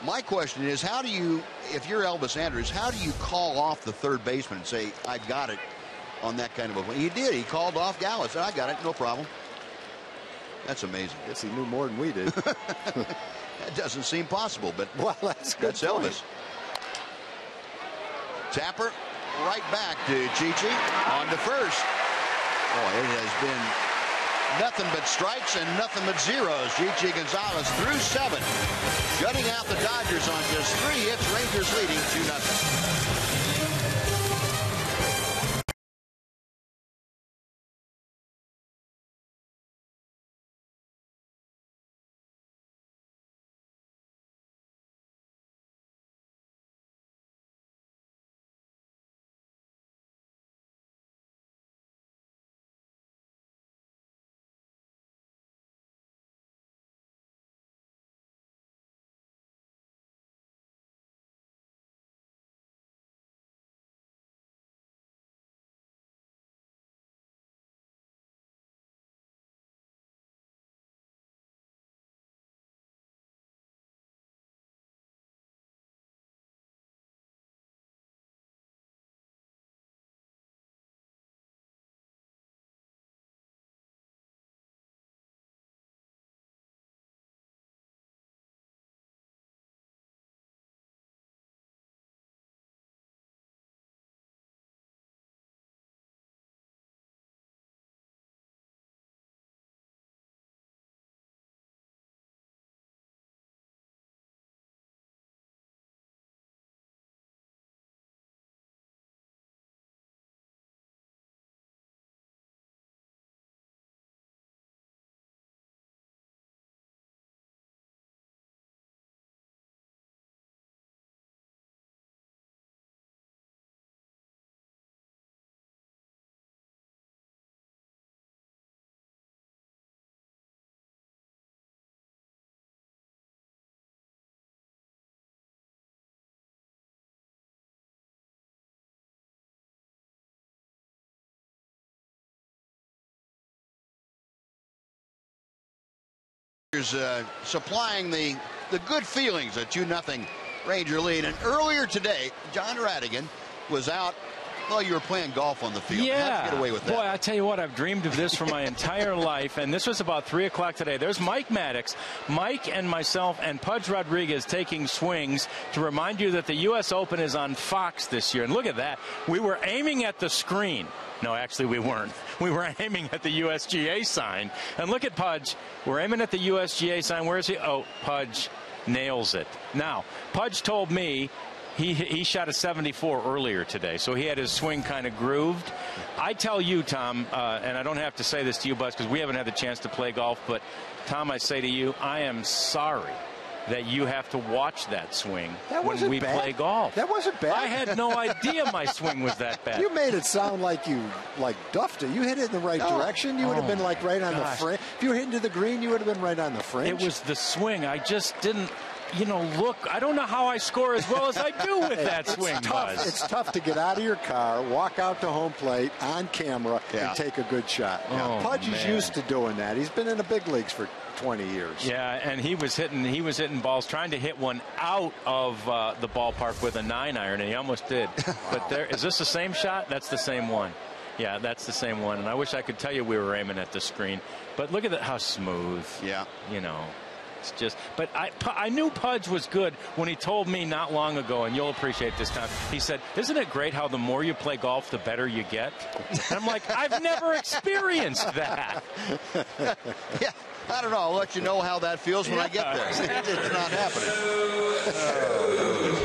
My question is, how do you, if you're Elvis Andrus, how do you call off the third baseman and say, I got it on that kind of a play? He did. He called off Gallo. Said, I got it, no problem. That's amazing.
Guess he knew more than we did.
That doesn't seem possible, but
well, that's
Elvis. Tapper right back to Gigi on to first. Boy, it has been nothing but strikes and nothing but zeros. Gigi Gonzalez through 7, shutting out the Dodgers on just 3 hits. Rangers leading 2-0. Supplying the good feelings, a 2-0 Ranger lead. And earlier today, John Radigan was out. Well, you were playing golf on the field.
Yeah.
How'd you get away with that?
Boy, I tell you what, I've dreamed of this for my entire life, and this was about 3 o'clock today. There's Mike Maddox, Mike and myself and Pudge Rodriguez taking swings to remind you that the U.S. Open is on Fox this year. And look at that. We were aiming at the screen. No, actually, we weren't. We were aiming at the USGA sign. And look at Pudge. We're aiming at the USGA sign. Where is he? Oh, Pudge nails it. Now, Pudge told me he shot a 74 earlier today, so he had his swing kind of grooved. I tell you, Tom, and I don't have to say this to you, Buzz, because we haven't had the chance to play golf, but, Tom, I say to you, I am sorry that you have to watch that swing when we play golf.
That wasn't bad.
I had no idea my swing was that bad.
You made it sound like you duffed it. You hit it in the right direction. You would have been right on the frame. If you were hitting to the green, you would have been right on the frame.
It was the swing. I just didn't you know, look, I don't know how I score as well as I do with that swing, Buzz.
It's tough to get out of your car, walk out to home plate on camera, and take a good shot.
Oh,
Pudge is used to doing that. He's been in the big leagues for 20 years.
Yeah, and he was hitting balls, trying to hit one out of the ballpark with a 9-iron, and he almost did. But is this the same shot? That's the same one. Yeah, that's the same one. And I wish I could tell you we were aiming at the screen. But look at how smooth.
Yeah.
You know. It's just, but I knew Pudge was good when he told me not long ago, and you'll appreciate this time. He said, "Isn't it great how the more you play golf, the better you get?" And I'm like, I've never experienced that.
Yeah, I don't know. I'll let you know how that feels when I get there. It's not happening.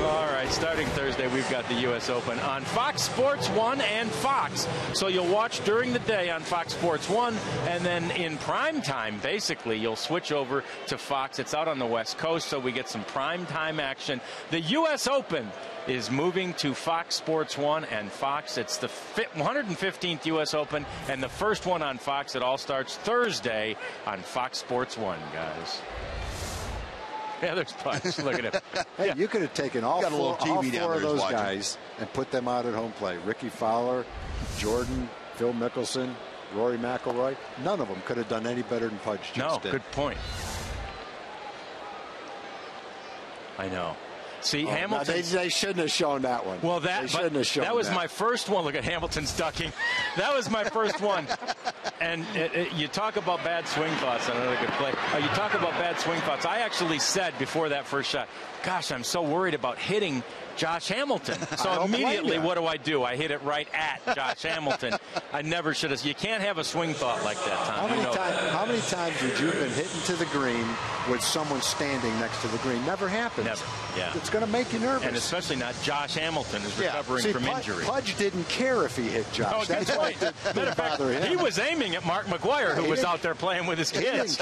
All right, starting Thursday, we've got the U.S. Open on Fox Sports 1 and Fox. So you'll watch during the day on Fox Sports 1, and then in prime time, basically, you'll switch over to Fox. It's out on the West Coast, so we get some prime time action. The U.S. Open is moving to Fox Sports 1 and Fox. It's the 115th U.S. Open, and the first one on Fox. It all starts Thursday on Fox Sports 1, guys. Yeah, there's Pudge. Look at him.
Hey, you could have taken all four of those guys and put them out at home plate. Ricky Fowler, Jordan, Phil Mickelson, Rory McIlroy. None of them could have done any better than Pudge just did.
No, good point. I know. See, Hamilton.
They shouldn't have shown that one.
Well, that was my first one. Look at Hamilton's ducking. That was my first one. And you talk about bad swing thoughts. Another good play. You talk about bad swing thoughts. I actually said before that first shot, gosh, I'm so worried about hitting Josh Hamilton. So immediately, what do? I hit it right at Josh Hamilton. I never should have. You can't have a swing thought like that, Tom.
How many times would you have been hitting to the green with someone standing next to the green? Never happens.
Never. Yeah.
It's going to make you nervous.
And especially not Josh Hamilton, who's recovering from injury.
Pudge didn't care if he hit Josh. That's why it didn't bother him.
He was aiming at Mark McGwire, who was out there playing with his kids.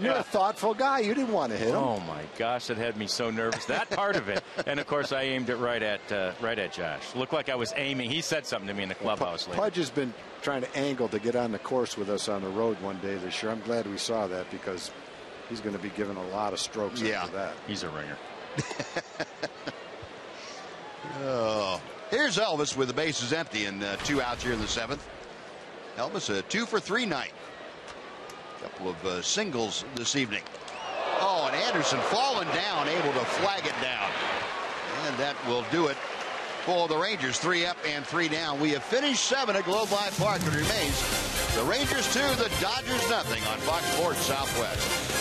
You're a thoughtful guy. You didn't want to hit him.
Oh, my gosh. It had me so nervous. That part of it. And, of course, I aimed it right at Josh. Looked like I was aiming. He said something to me in the clubhouse later.
Pudge has been trying to angle to get on the course with us on the road one day this year. I'm glad we saw that because he's going to be given a lot of strokes after that.
He's a ringer.
Here's Elvis with the bases empty and 2 outs here in the 7th. Elvis, a 2-for-3 night. Couple of singles this evening. Oh, and Anderson falling down, able to flag it down. And that will do it for the Rangers. 3 up and 3 down. We have finished 7 at Globe Life Park, but it remains the Rangers 2, the Dodgers nothing on Fox Sports Southwest.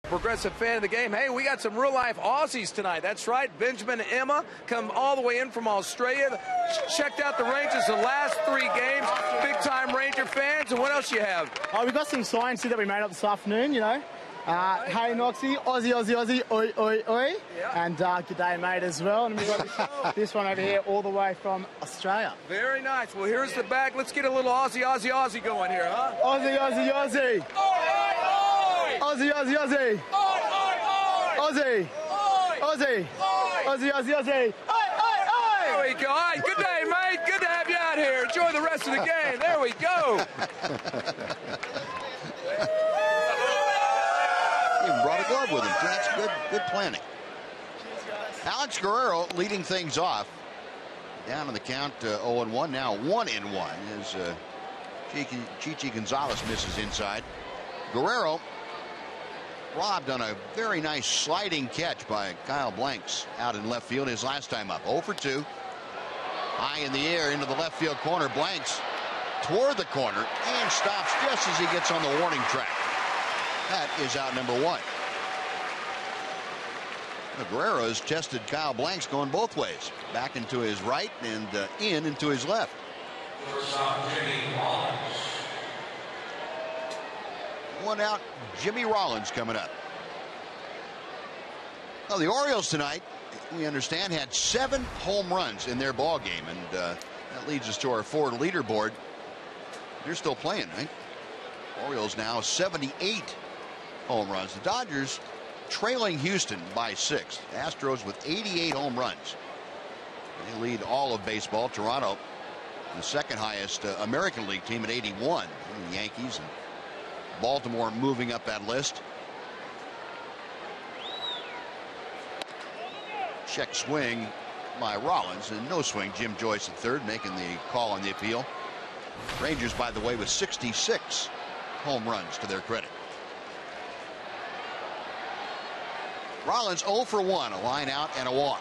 Progressive fan of the game. Hey, we got some real-life Aussies tonight. That's right. Benjamin and Emma come all the way in from Australia. Checked out the Rangers the last 3 games. Big-time Ranger fans. And what else you have?
Oh, we've got some signs here that we made up this afternoon, you know. Hey Noxie, Aussie, Aussie, Aussie, oi, oi, oi. Yeah. And g'day mate as well. And we've got this one over here all the way from Australia.
Very nice. Well, here's the back. Let's get a little Aussie, Aussie, Aussie going here, huh?
Aussie, Aussie, Aussie.
Oi, oi, oi.
Aussie, Aussie, Aussie.
Oi, oi, oi.
Aussie.
Oi.
Aussie.
Oi.
Aussie, Aussie, Aussie. Oi, oi, oi.
There we go. All right, good day, mate. Good to have you out here. Enjoy the rest of the game. There we go.
Even brought a glove with him. That's good planning. Alex Guerrero leading things off. Down on the count, 0-1. Now 1-1 as Chichi Gonzalez misses inside. Guerrero robbed on a very nice sliding catch by Kyle Blanks out in left field his last time up. 0 for 2. High in the air into the left field corner. Blanks toward the corner and stops just as he gets on the warning track. That is out number 1. Guerrero has tested Kyle Blanks going both ways. Back into his right and into his left. One out, Jimmy Rollins coming up. Well, the Orioles tonight, we understand, had 7 home runs in their ball game, and that leads us to our Ford leaderboard. They're still playing, right? Orioles now 78 home runs. The Dodgers trailing Houston by 6. Astros with 88 home runs. They lead all of baseball. Toronto, the second highest American League team at 81. And the Yankees and Baltimore moving up that list. Check swing by Rollins, and no swing. Jim Joyce at third, making the call on the appeal. Rangers, by the way, with 66 home runs to their credit. Rollins 0 for 1, a line out and a walk.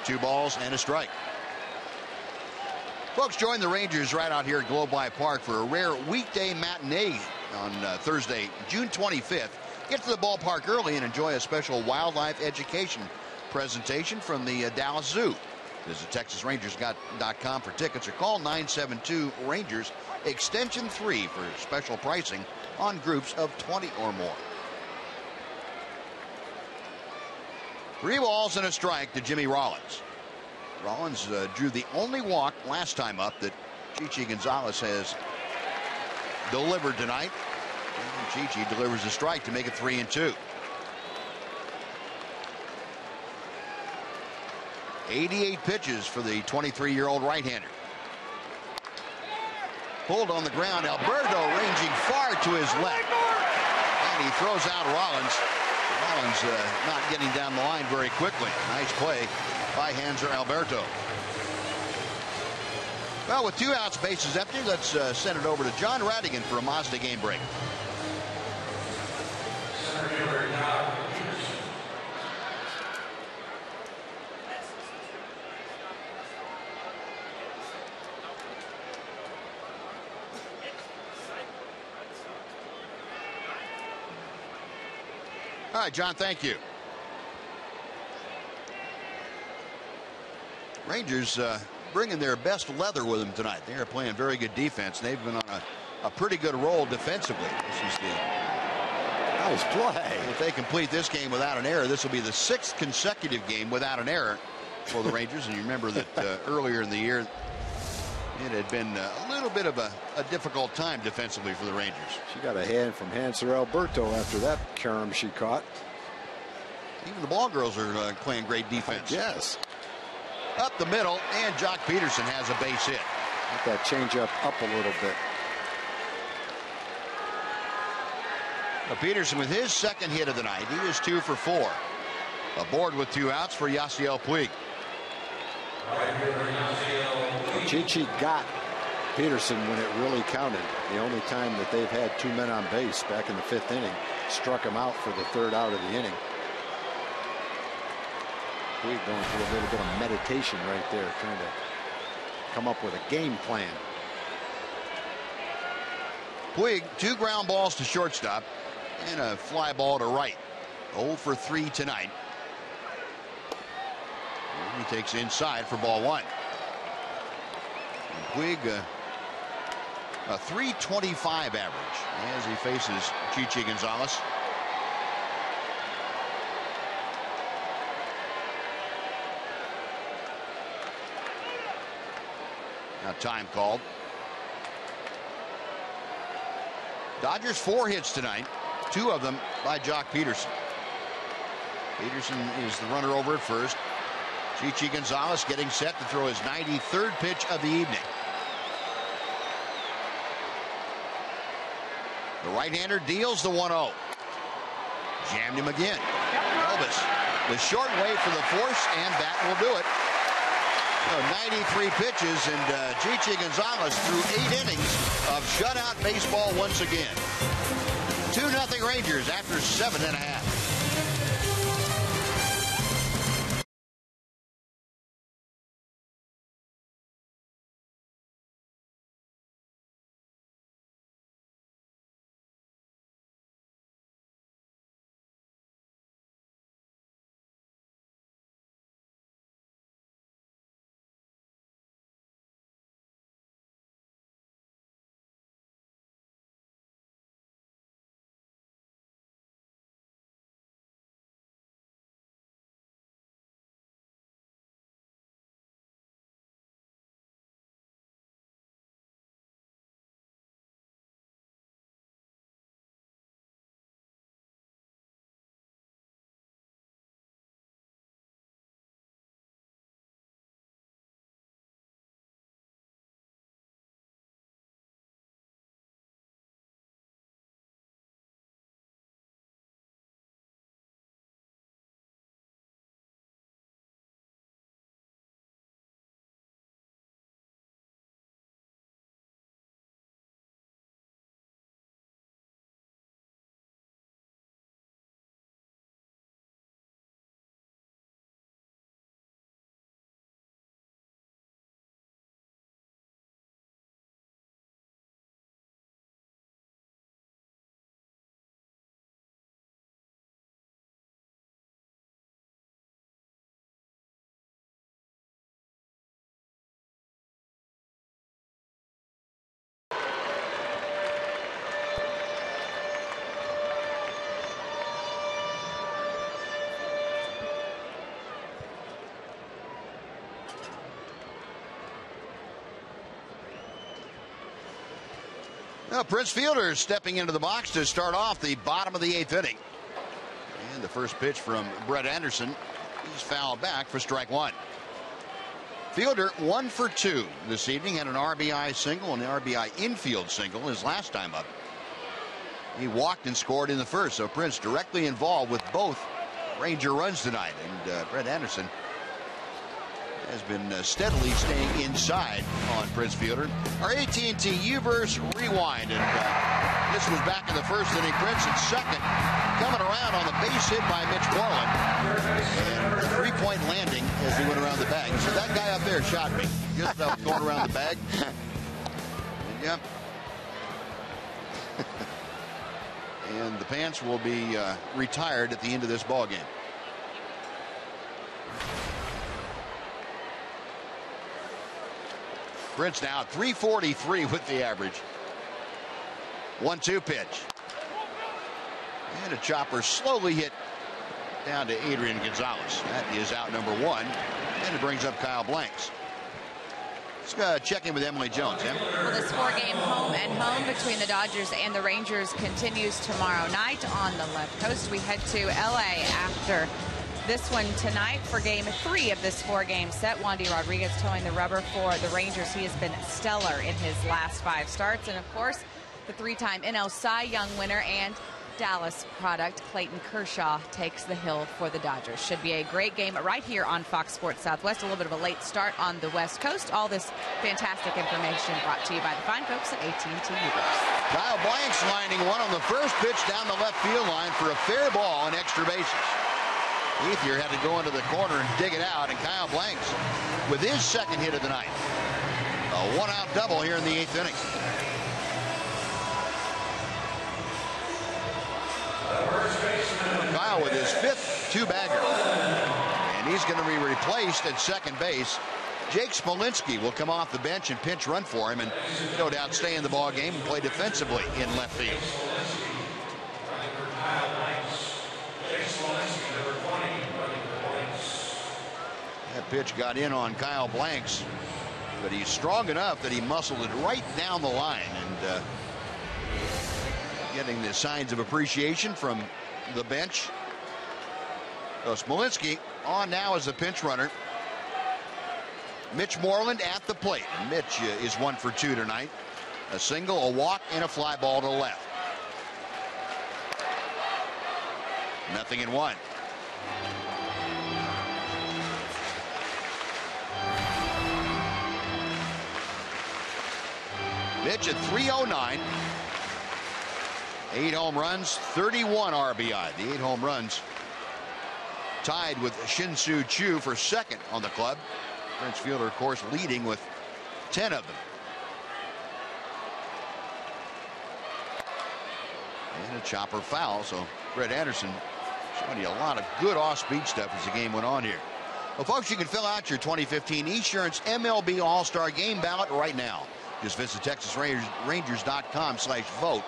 2 balls and a strike. Folks, join the Rangers right out here at Globe Life Park for a rare weekday matinee on Thursday, June 25th. Get to the ballpark early and enjoy a special wildlife education presentation from the Dallas Zoo. Visit TexasRangers.com for tickets or call 972-RANGERS, extension 3 for special pricing on groups of 20 or more. 3 balls and a strike to Jimmy Rollins. Rollins drew the only walk last time up that Chichi Gonzalez has delivered tonight. And Chichi delivers a strike to make it 3-2. 88 pitches for the 23-year-old right-hander. Pulled on the ground. Alberto ranging far to his left. And he throws out Rollins. Rollins not getting down the line very quickly. Nice play by Hanser Alberto. Well, with 2 outs, bases empty, let's send it over to John Radigan for a Mazda game break. All right, John, thank you. Rangers bringing their best leather with them tonight. They are playing very good defense. They've been on a pretty good roll defensively. This is the nice play. If they complete this game without an error, this will be the 6th consecutive game without an error for the Rangers. And you remember that earlier in the year, it had been a little bit of a difficult time defensively for the Rangers.
She got a hand from Hanser Alberto after that carom she caught.
Even the ball girls are playing great defense.
Yes.
Up the middle, and Jock Peterson has a base hit.
Let that changeup up a little bit.
Peterson with his 2nd hit of the night. He is 2 for 4. Aboard with 2 outs for Yasiel Puig.
Chichi got Peterson when it really counted. The only time that they've had 2 men on base, back in the 5th inning, struck him out for the 3rd out of the inning. Puig going through a little bit of meditation right there, trying to come up with a game plan.
Puig, 2 ground balls to shortstop and a fly ball to right. 0 for 3 tonight. And he takes inside for ball 1. And Puig A .325 average as he faces Chichi Gonzalez. Now time called. Dodgers 4 hits tonight, 2 of them by Jock Peterson. Peterson is the runner over at first. Chichi Gonzalez getting set to throw his 93rd pitch of the evening. The right-hander deals the 1-0. Jammed him again. Elvis with short way for the force, and that will do it. So 93 pitches, and Chichi Gonzalez threw 8 innings of shutout baseball once again. 2-0 Rangers after 7½. Now Prince Fielder stepping into the box to start off the bottom of the 8th inning. And the first pitch from Brett Anderson. He's fouled back for strike 1. Fielder 1 for 2 this evening. Had an RBI single and an RBI infield single his last time up. He walked and scored in the first. So Prince directly involved with both Ranger runs tonight. And Brett Anderson has been steadily staying inside on Prince Fielder. Our AT&T U-verse rewind, and this was back in the first inning. Prince at second, coming around on the base hit by Mitch Moreland, and a 3-point landing as he went around the bag. So that guy up there shot me just as I was going around the bag. Yep. And the pants will be retired at the end of this ball game. Prince now at .343 with the average. 1-2 pitch. And a chopper slowly hit down to Adrian Gonzalez. That is out number 1. And it brings up Kyle Blanks. Let's check in with Emily Jones. Em?
Well, this 4-game home and home between the Dodgers and the Rangers continues tomorrow night on the left coast. We head to LA after this one tonight for game 3 of this 4-game set. Wandy Rodriguez towing the rubber for the Rangers. He has been stellar in his last 5 starts. And of course, the 3-time NL Cy Young winner and Dallas product Clayton Kershaw takes the hill for the Dodgers. Should be a great game right here on Fox Sports Southwest. A little bit of a late start on the West Coast. All this fantastic information brought to you by the fine folks at AT&T U-verse.
Kyle Blanks lining one on the first pitch down the left field line for a fair ball and extra bases. Ethier had to go into the corner and dig it out, and Kyle Blanks with his second hit of the night. A 1-out double here in the 8th inning. Kyle with his 5th 2-bagger. And he's going to be replaced at second base Jake Smolinski will come off the bench and pinch run for him, and no doubt stay in the ball game and play defensively in left field. That pitch got in on Kyle Blanks, but he's strong enough that he muscled it right down the line, and getting the signs of appreciation from the bench. So Smolinski on now as a pinch runner. Mitch Moreland at the plate. And Mitch is 1 for 2 tonight. A single, a walk, and a fly ball to left. 0-1. Mitch at 309. 8 home runs, 31 RBI. The 8 home runs tied with Shin-Soo Choo for second on the club. French fielder, of course, leading with 10 of them. And a chopper foul, so Brett Anderson showing you a lot of good off-speed stuff as the game went on here. Well, folks, you can fill out your 2015 Esurance MLB All-Star Game ballot right now. Just visit TexasRangers.com/vote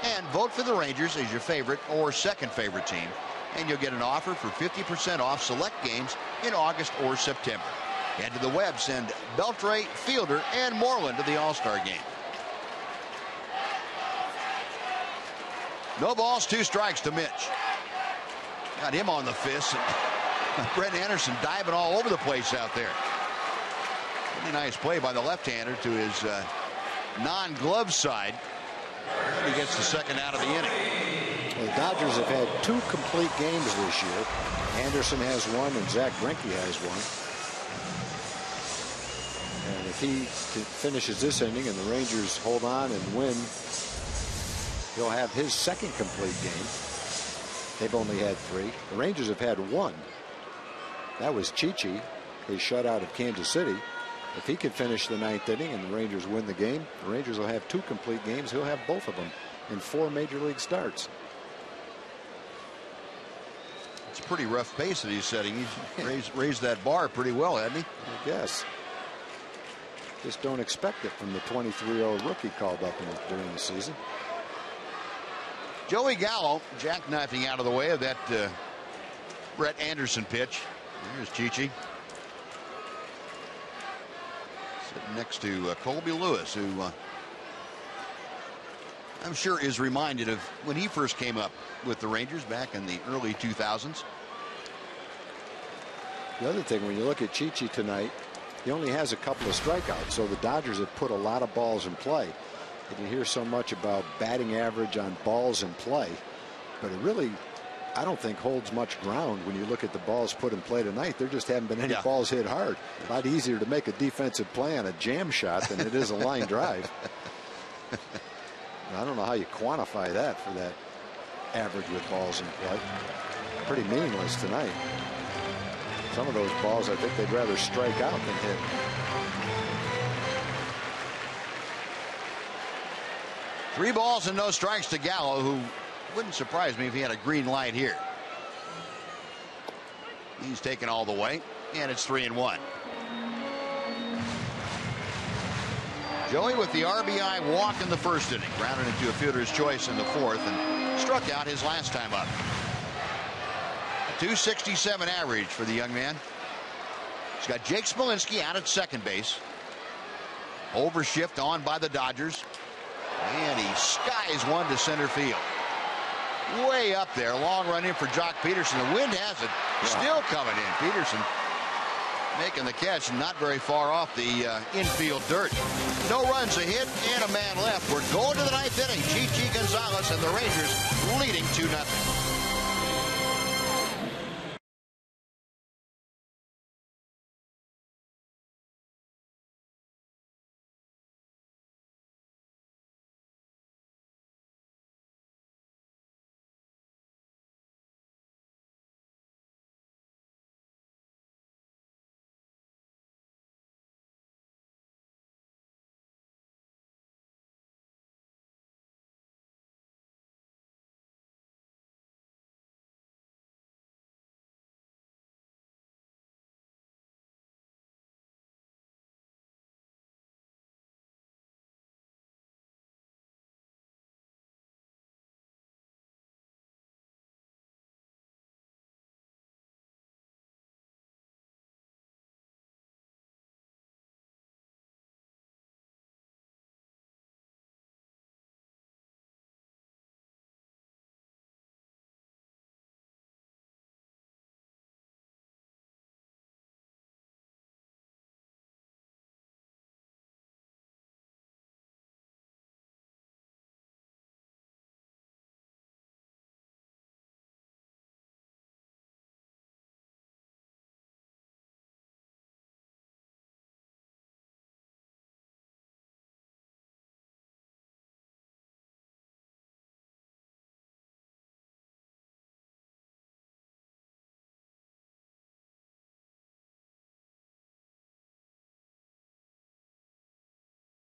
and vote for the Rangers as your favorite or second favorite team. And you'll get an offer for 50% off select games in August or September. Head to the web, send Beltre, Fielder, and Moreland to the All-Star game. No balls, 2 strikes to Mitch. Got him on the fist. And Brett Anderson diving all over the place out there. Pretty nice play by the left-hander to his non-glove side. And he gets the second out of the inning.
Well, the Dodgers have had 2 complete games this year. Anderson has 1 and Zach Greinke has 1. And if he finishes this inning and the Rangers hold on and win, he'll have his second complete game. They've only had 3. The Rangers have had 1. That was Chichi, his shutout at Kansas City. If he could finish the 9th inning and the Rangers win the game, the Rangers will have 2 complete games. He'll have both of them in 4 major league starts.
It's a pretty rough pace that he's setting. He's raised that bar pretty well, hasn't he?
I guess. Just don't expect it from the 23-year-old rookie called up during the season.
Joey Gallo jackknifing out of the way of that Brett Anderson pitch. Here's Chichi. Sitting next to Colby Lewis, who I'm sure is reminded of when he first came up with the Rangers back in the early 2000s.
The other thing, when you look at Chichi tonight, he only has a couple of strikeouts, so the Dodgers have put a lot of balls in play. And you hear so much about batting average on balls in play, but it really, I don't think, holds much ground when you look at the balls put in play tonight. There just haven't been any balls hit hard. A lot easier to make a defensive play on a jam shot than it is a line drive. I don't know how you quantify that for that average with balls in play. Pretty meaningless tonight. Some of those balls, I think they'd rather strike out than hit.
Three balls and no strikes to Gallo, who wouldn't surprise me if he had a green light here. He's taken all the way, and it's 3-1. Joey with the RBI walk in the first inning, grounded into a fielder's choice in the fourth, and struck out his last time up. A .267 average for the young man. He's got Jake Smolinski out at second base. Overshift on by the Dodgers. And he skies one to center field. Way up there. Long run in for Jock Peterson. The wind has it. Still coming in. Peterson making the catch, not very far off the infield dirt. No runs, a hit, and a man left. We're going to the ninth inning. Chichi Gonzalez and the Rangers leading 2-0.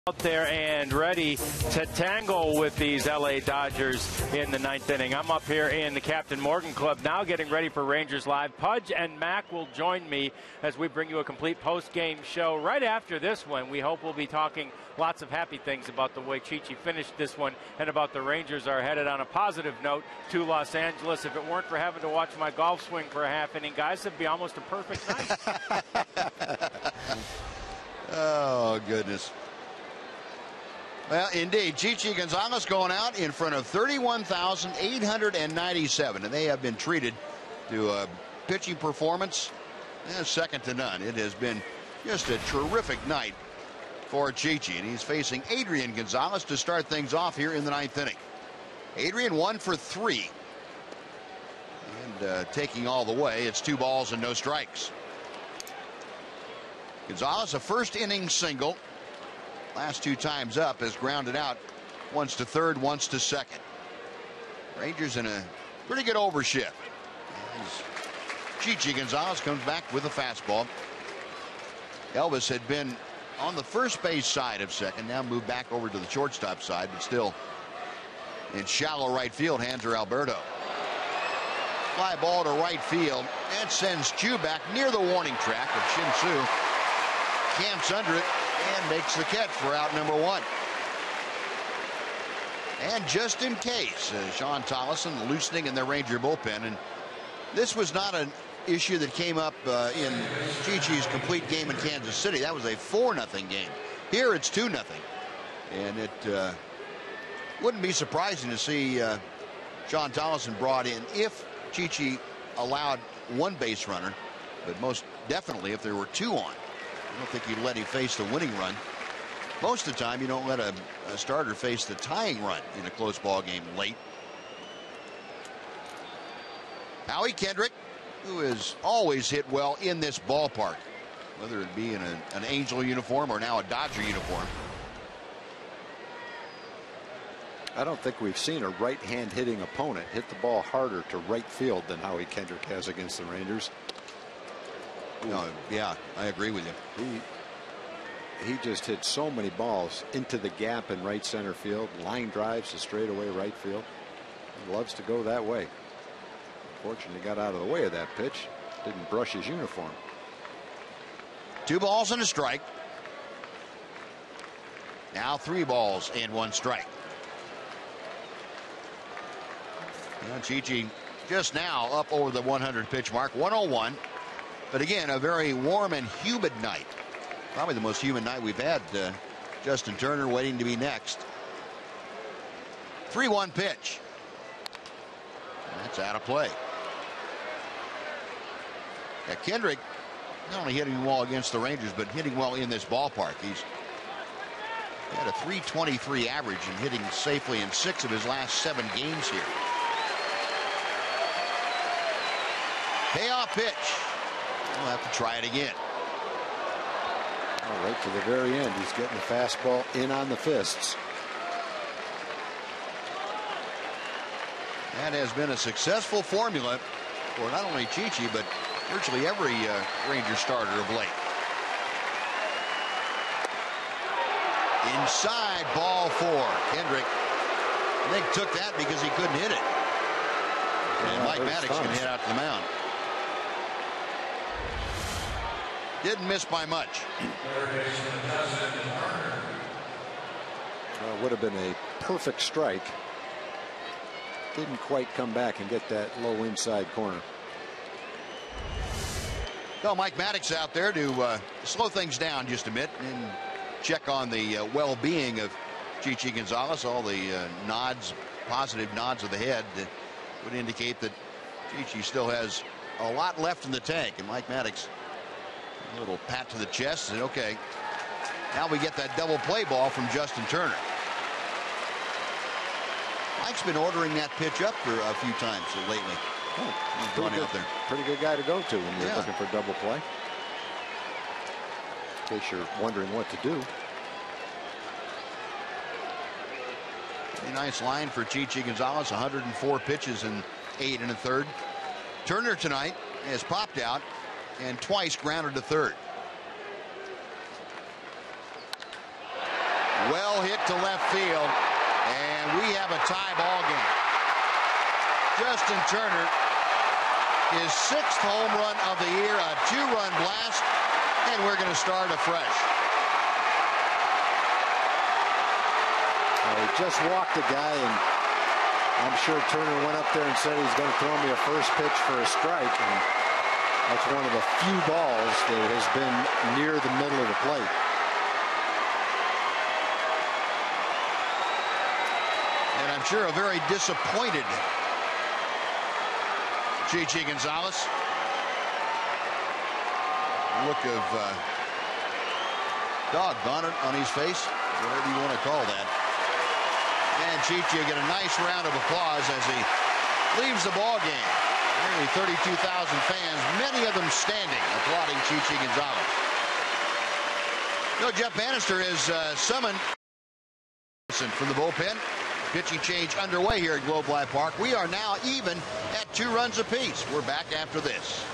out there and ready to tangle with these LA Dodgers in the 9th inning. I'm up here in the Captain Morgan Club now getting ready for Rangers Live. Pudge and Mac will join me as we bring you a complete post-game show right after this one. We hope we'll be talking lots of happy things about the way Chi-Chi finished this one and about the Rangers are headed on a positive note to Los Angeles. If it weren't for having to watch my golf swing for a half inning, guys, it'd be almost a perfect night.
Oh, goodness. Well, indeed, Chi-Chi Gonzalez going out in front of 31,897, and they have been treated to a pitching performance second to none. It has been just a terrific night for Chi-Chi, and he's facing Adrian Gonzalez to start things off here in the 9th inning. Adrian 1 for 3, and taking all the way, it's 2 balls and no strikes. Gonzalez, a first inning single. Last 2 times up, has grounded out once to third, once to second. Rangers in a pretty good overshift. Chi-Chi Gonzalez comes back with a fastball. Elvis had been on the first base side of second, now moved back over to the shortstop side, but still in shallow right field. Hands are Alberto. Fly ball to right field, and sends Chu back near the warning track of Shin-Soo. Camps under it and makes the catch for out number 1. And just in case, Sean Tollison loosening in the Ranger bullpen, and this was not an issue that came up in Chi-Chi's complete game in Kansas City. That was a 4-0 game. Here it's 2-0, and it wouldn't be surprising to see Sean Tollison brought in if Chi-Chi allowed 1 base runner, but most definitely if there were 2 on. I don't think you'd let him face the winning run. Most of the time, you don't let a starter face the tying run in a close ball game late. Howie Kendrick, who has always hit well in this ballpark, whether it be in an Angel uniform or now a Dodger uniform.
I don't think we've seen a right-hand hitting opponent hit the ball harder to right field than Howie Kendrick has against the Rangers.
No, yeah, I agree with you.
He just hit so many balls into the gap in right center field, line drives to straightaway right field. He loves to go that way. Fortunately, got out of the way of that pitch. Didn't brush his uniform.
2 balls and a strike. Now 3 balls and 1 strike. Chi-Chi just now up over the 100 pitch mark, 101. But again, a very warm and humid night. Probably the most humid night we've had. Justin Turner waiting to be next. 3-1 pitch. That's out of play. Yeah, Kendrick not only hitting well against the Rangers, but hitting well in this ballpark. He's had a .323 average and hitting safely in 6 of his last 7 games here. Payoff pitch. We'll have to try it again.
Right to the very end, he's getting the fastball in on the fists.
That has been a successful formula for not only Chi-Chi, but virtually every Ranger starter of late. Inside, ball 4. Kendrick, I think, took that because he couldn't hit it. And Mike Maddox can head out to the mound. Didn't miss by much.
Would have been a perfect strike. Didn't quite come back and get that low inside corner.
Well, Mike Maddox out there to slow things down just a bit and check on the well-being of Chi-Chi Gonzalez. All the nods, positive nods of the head would indicate that Chi-Chi still has a lot left in the tank. And Mike Maddox, a little pat to the chest, and okay, now we get that double play ball from Justin Turner. Mike's been ordering that pitch up for a few times lately.
Pretty good guy to go to when you're looking for double play. In case you're wondering what to do.
A nice line for Chi-Chi Gonzalez. 104 pitches in 8 1/3. Turner tonight has popped out and twice grounded to third. Well hit to left field, and we have a tie ball game. Justin Turner, his 6th home run of the year, a 2-run blast, and we're going to start afresh.
He just walked a guy, and I'm sure Turner went up there and said he's going to throw me a first pitch for a strike, and that's one of the few balls that has been near the middle of the plate.
And I'm sure a very disappointed Chichi Gonzalez. Look of doggone it on his face, whatever you want to call that. And Chichi will get a nice round of applause as he leaves the ball game. Nearly 32,000 fans, many of them standing, applauding Chichi Gonzalez. Jeff Bannister has summoned from the bullpen. Pitching change underway here at Globe Life Park. We are now even at 2 runs apiece. We're back after this.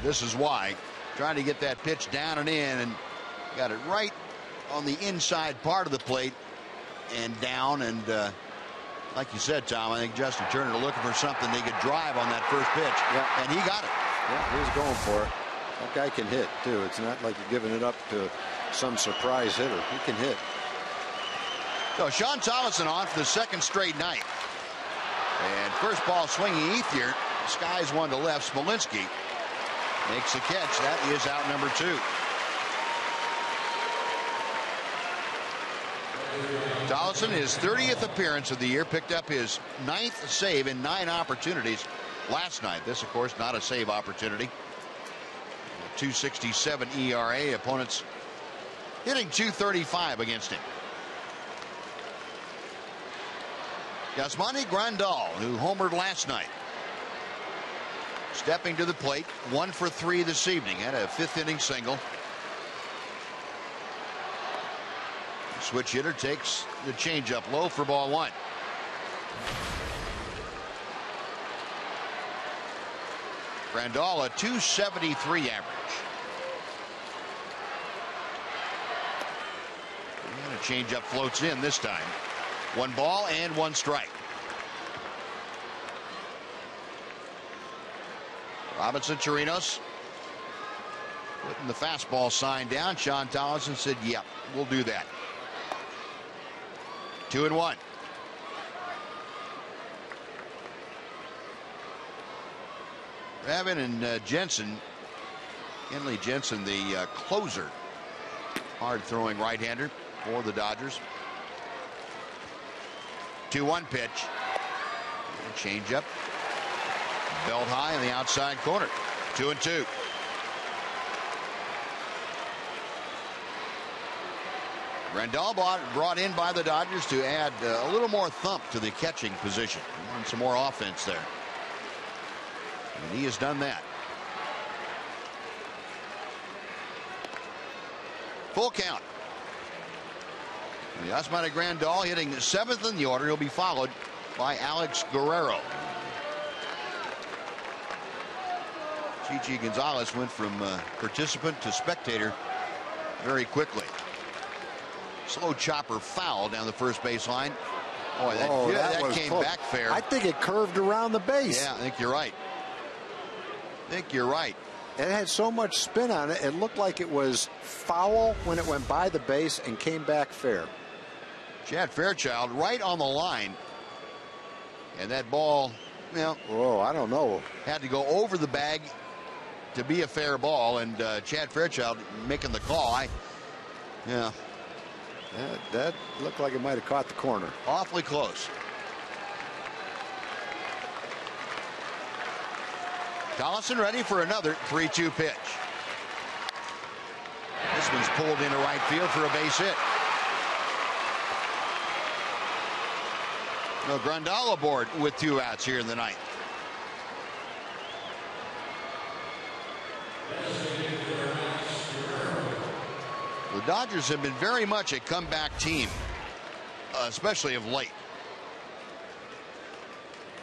This is why, trying to get that pitch down and in, and got it right on the inside part of the plate and down. And like you said, Tom, I think Justin Turner looking for something they could drive on that first pitch, and he got it.
Yeah, he was going for it. That guy can hit too. It's not like you're giving it up to some surprise hitter. He can hit.
So Sean Tolleson on for the 2nd straight night. And first ball swinging Ethier. Skies one to left. Smolinski makes the catch. That is out number 2. Tolleson, his 30th appearance of the year, picked up his 9th save in 9 opportunities last night. This, of course, not a save opportunity. 2.67 ERA. Opponents hitting .235 against him. Yasmani Grandal, who homered last night, stepping to the plate, 1 for 3 this evening. Had a 5th inning single. Switch hitter takes the changeup low for ball 1. Grandal, a .273 average. And a changeup floats in this time. 1 ball and 1 strike. Robinson Chirinos putting the fastball sign down. Sean Tolleson said, yep, we'll do that. 2-1. Ravin and Jensen. Kenley Jensen, the closer. Hard throwing right-hander for the Dodgers. 2-1 pitch. Change up. Belt high in the outside corner. 2-2. Grandal brought in by the Dodgers to add a little more thump to the catching position. He wants some more offense there. And he has done that. Full count. Yasmani Grandal hitting 7th in the order. He'll be followed by Alex Guerrero. Chichi Gonzalez went from participant to spectator very quickly. Slow chopper foul down the first baseline. Boy, that came
close.
back fair.
I think it curved around the base.
Yeah, I think you're right.
It had so much spin on it, it looked like it was foul when it went by the base and came back fair.
Chad Fairchild right on the line. And that ball,
I don't know.
Had to go over the bag to be a fair ball, and Chad Fairchild making the call.
That looked like it might have caught the corner.
Awfully close. Collison ready for another 3-2 pitch. This one's pulled into right field for a base hit. No, Grandal aboard with 2 outs here in the ninth. The Dodgers have been very much a comeback team, especially of late.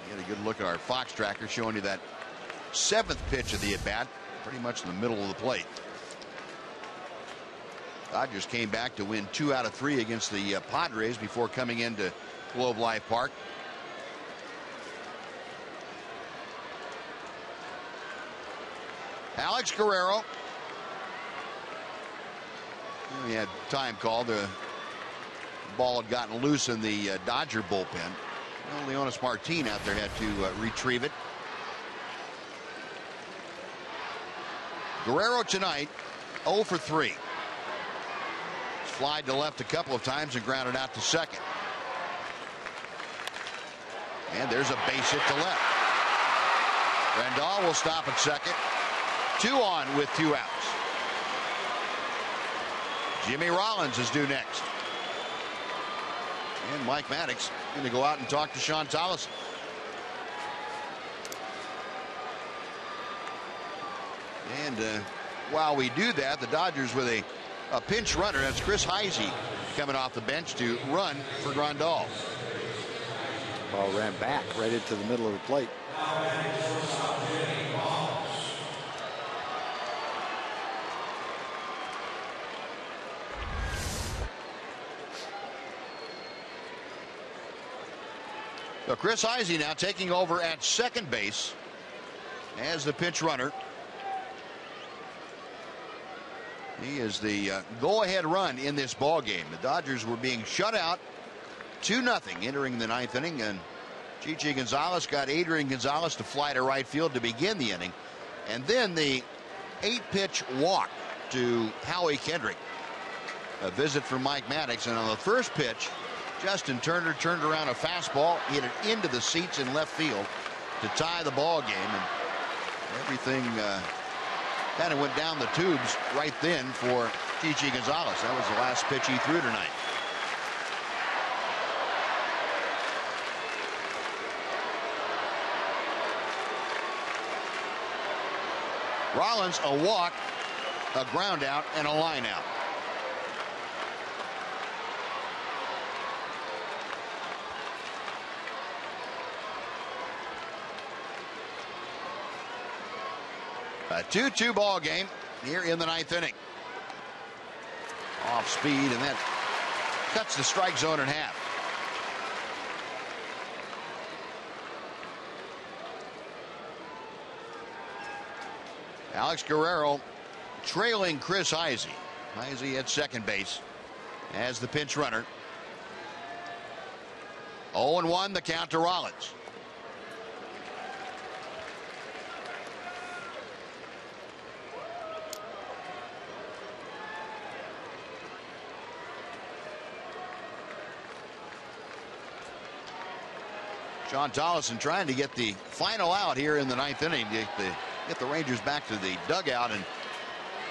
You get a good look at our Fox tracker showing you that 7th pitch of the at-bat, pretty much in the middle of the plate. Dodgers came back to win 2 out of 3 against the Padres before coming into Globe Life Park. Alex Guerrero. He had time called. The ball had gotten loose in the Dodger bullpen. Leonis Martin out there had to retrieve it. Guerrero tonight 0 for 3. Flied to left a couple of times and grounded out to second. And there's a base hit to left. Grandal will stop at second. 2 on with 2 outs. Jimmy Rollins is due next. And Mike Maddox going to go out and talk to Sean Tolleson. And while we do that, the Dodgers with a pinch runner. That's Chris Heisey coming off the bench to run for Grandal.
Ball ran back right into the middle of the plate.
So Chris Heisey now taking over at second base as the pinch runner. He is the go-ahead run in this ball game. The Dodgers were being shut out 2-0 entering the 9th inning, and Chichi Gonzalez got Adrian Gonzalez to fly to right field to begin the inning, and then the 8-pitch walk to Howie Kendrick. A visit from Mike Maddox, and on the first pitch, Justin Turner turned around a fastball, hit it into the seats in left field to tie the ball game, and everything kind of went down the tubes right then for Chichi Gonzalez. That was the last pitch he threw tonight. Rollins a walk, a ground out, and a line out. A 2-2 ball game here in the 9th inning. Off speed, and that cuts the strike zone in half. Alex Guerrero trailing Chris Heisey. Heisey at second base as the pinch runner. 0-1 the count to Rollins. Sean Tolleson trying to get the final out here in the 9th inning to get the Rangers back to the dugout and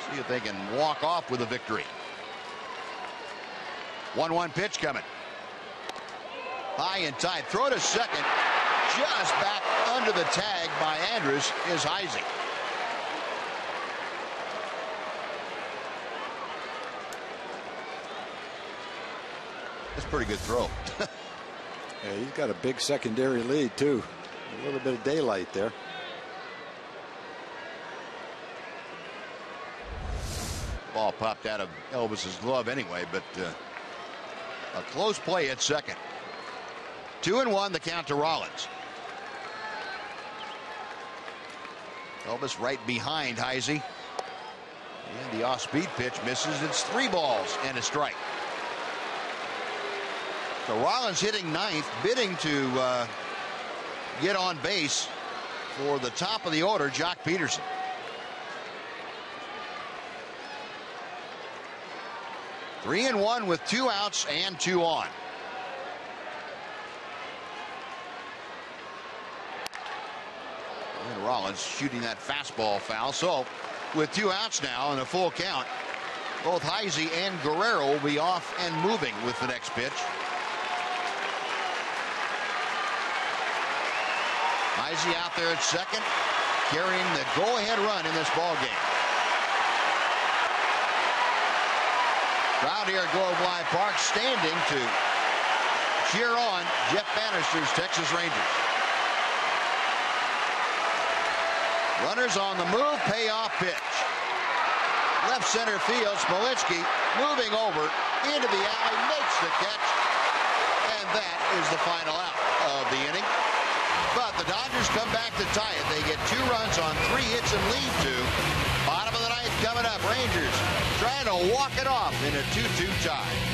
see if they can walk off with a victory. 1-1 pitch coming. High and tight. Throw to second. Just back under the tag by Andrus is Heisey. That's a pretty good throw.
Yeah, he's got a big secondary lead, too. A little bit of daylight there.
Ball popped out of Elvis's glove anyway, but a close play at second. 2-1 the count to Rollins. Elvis right behind Heisey. And the off-speed pitch misses. It's 3 balls and a strike. So Rollins hitting ninth, bidding to get on base for the top of the order, Jock Peterson. Three and one with 2 outs and 2 on. And Rollins shooting that fastball foul. So with 2 outs now and a full count, both Heisey and Guerrero will be off and moving with the next pitch. Heisey out there at second, carrying the go-ahead run in this ball game. Crowd here at Globe Life Park standing to cheer on Jeff Bannister's Texas Rangers. Runners on the move, payoff pitch. Left center field, Smolitsky moving over into the alley, makes the catch, and that is the final out of the inning. But the Dodgers come back to tie it. They get 2 runs on 3 hits and lead 2. Bottom of the ninth coming up. Rangers trying to walk it off in a 2-2 tie.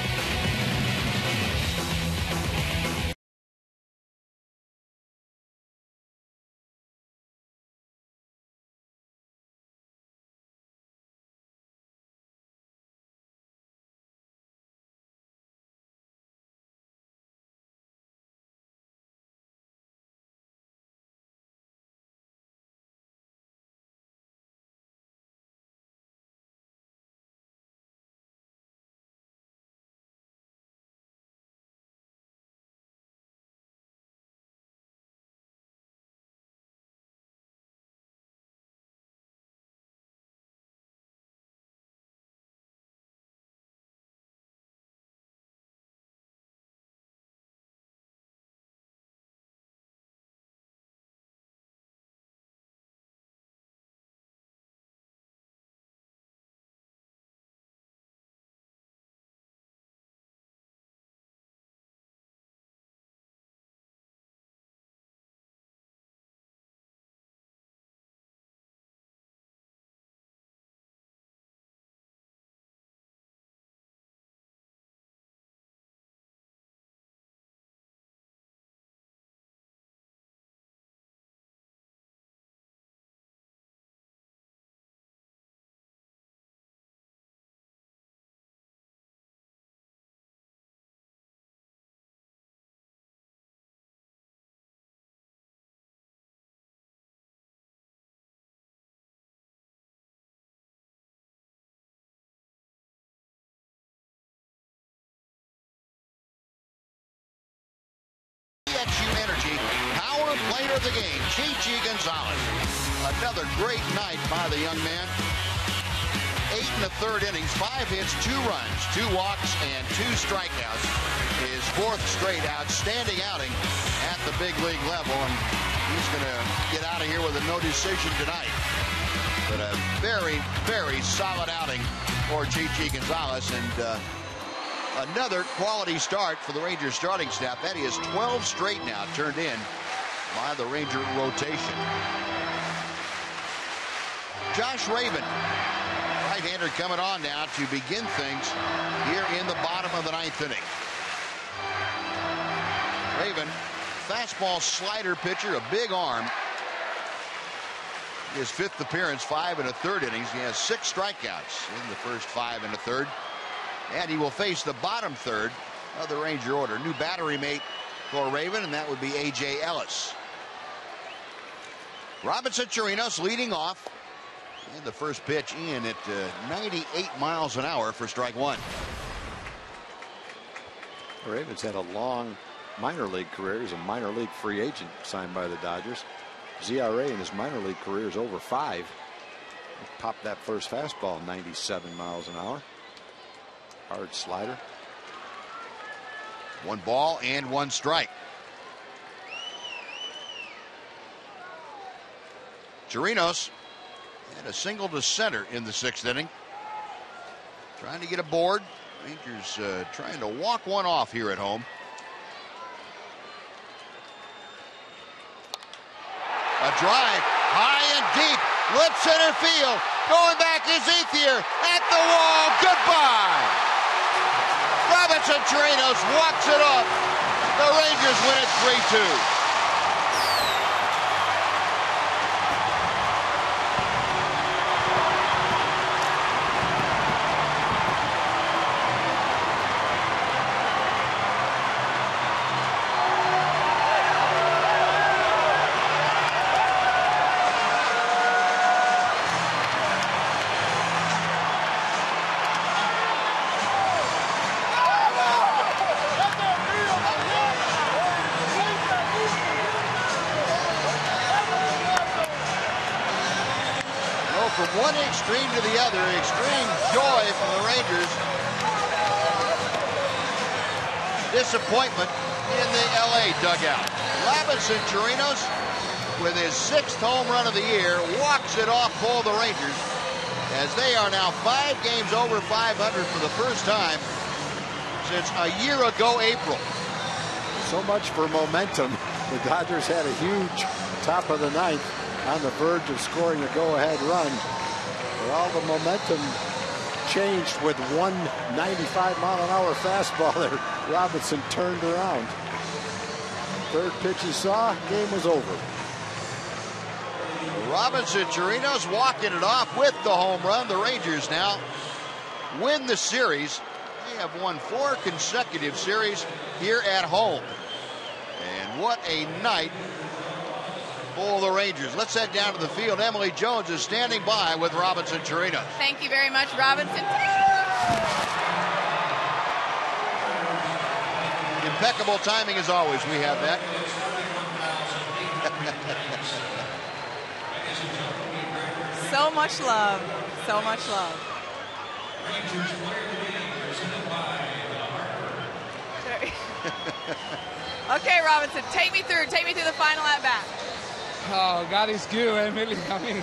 Energy Power Player of the game, Chichi Gonzalez. Another great night by the young man. 8 1/3 innings, 5 hits, 2 runs, 2 walks, and 2 strikeouts. His 4th straight outstanding outing at the big league level, and he's going to get out of here with a no decision tonight. But a very, very solid outing for Chichi Gonzalez, and another quality start for the Rangers starting staff. That is 12 straight now turned in by the Ranger rotation. Josh Raven, right-hander, coming on now to begin things here in the bottom of the 9th inning. Raven, fastball slider pitcher, a big arm. His 5th appearance, 5 1/3 innings. He has 6 strikeouts in the first 5 1/3. And he will face the bottom third of the Ranger order. New battery mate for Raven, and that would be A.J. Ellis. Robinson Chirinos leading off. And the first pitch in at 98 miles an hour for strike 1.
Ravens had a long minor league career. He's a minor league free agent signed by the Dodgers. ZRA in his minor league career is over 5. He popped that first fastball 97 miles an hour. Hard slider.
1 ball and 1 strike. Chirinos had a single to center in the 6th inning. Trying to get aboard. Rangers trying to walk one off here at home. A drive high and deep. Left center field. Going back is Ethier at the wall. Goodbye. Robinson Chirinos walks it off. The Rangers win it 3-2. From one extreme to the other, extreme joy from the Rangers. Disappointment in the LA dugout. Robinson Chirinos, with his 6th home run of the year, walks it off for the Rangers as they are now 5 games over 500 for the first time since a year ago April.
So much for momentum. The Dodgers had a huge top of the 9th on the verge of scoring a go-ahead run. But all the momentum changed with 195-mile-an-hour fastball that Robinson turned around. 3rd pitch he saw, game was over.
Robinson Chirinos walking it off with the home run. The Rangers now win the series. They have won 4 consecutive series here at home. And what a night for the Rangers. Let's head down to the field. Emily Jones is standing by with Robinson Chirinos.
Thank you very much, Robinson.
Impeccable timing as always. We have that.
So much love. So much love. Okay, Robinson, take me through the final at bat.
Oh, God is good, Emily. I mean,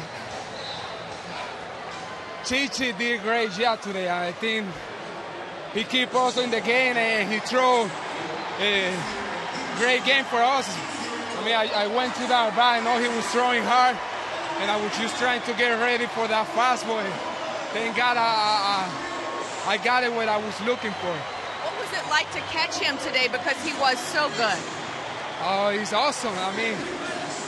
Chichi did a great job today. I think he kept us in the game and he threw a great game for us. I mean, I went to that bat. I know he was throwing hard, and I was just trying to get ready for that fastball. Thank God I got it what I was looking for.
What was it like to catch him today because he was so good?
Oh, he's awesome. I mean,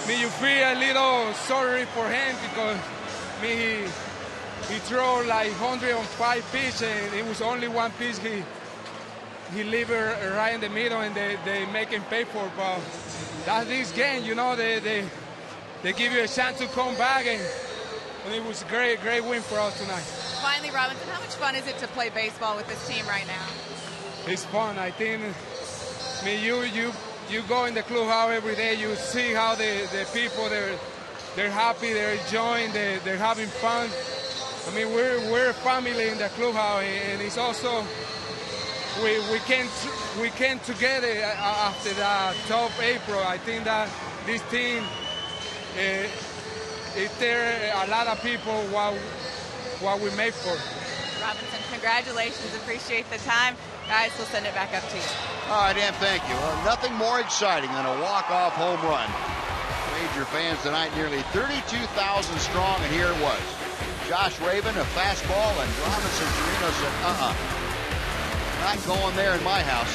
you feel a little sorry for him because he threw like 105 pitch and it was only 1 pitch he leave it right in the middle and they make him pay for. But that's this game, you know, they give you a chance to come back and it was a great win for us tonight.
Finally, Robinson, how much fun is it to play baseball with this team right now?
It's fun. I think, I mean, you go in the clubhouse every day, you see how the people, they're happy, they're enjoying, they're having fun. I mean, we're a family in the clubhouse, and it's also, we came together after that tough April. I think that this team, there a lot of people what we made for.
Robinson, congratulations. Appreciate the time. Guys, we'll send it back up to you.
All right, Dan, thank you. Well, nothing more exciting than a walk-off home run. Ranger fans tonight nearly 32,000 strong, and here it was. Josh Raven, a fastball, and Robinson Chirinos said, not going there in my house.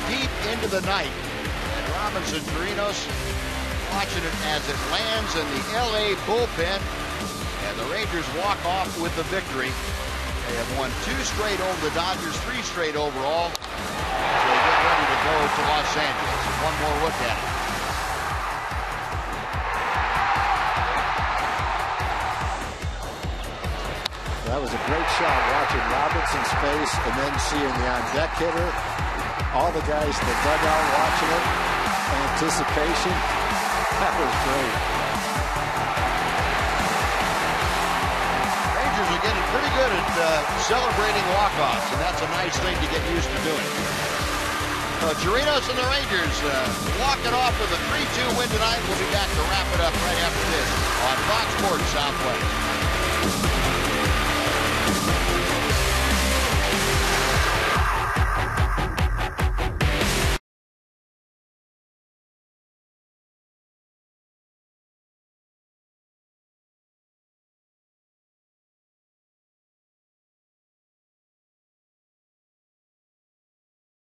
Deep into the night, and Robinson Chirinos watching it as it lands in the LA bullpen. And the Rangers walk off with the victory. They have won 2 straight over the Dodgers, 3 straight overall. So they get ready to go to Los Angeles. One more look at it.
That was a great shot watching Robinson's face and then seeing the on-deck hitter. All the guys in the dugout watching it. Anticipation. That was great.
Rangers are getting pretty good at celebrating walk-offs, and that's a nice thing to get used to doing. Chirinos and the Rangers walking off with a 3-2 win tonight. We'll be back to wrap it up right after this on Fox Sports Southwest.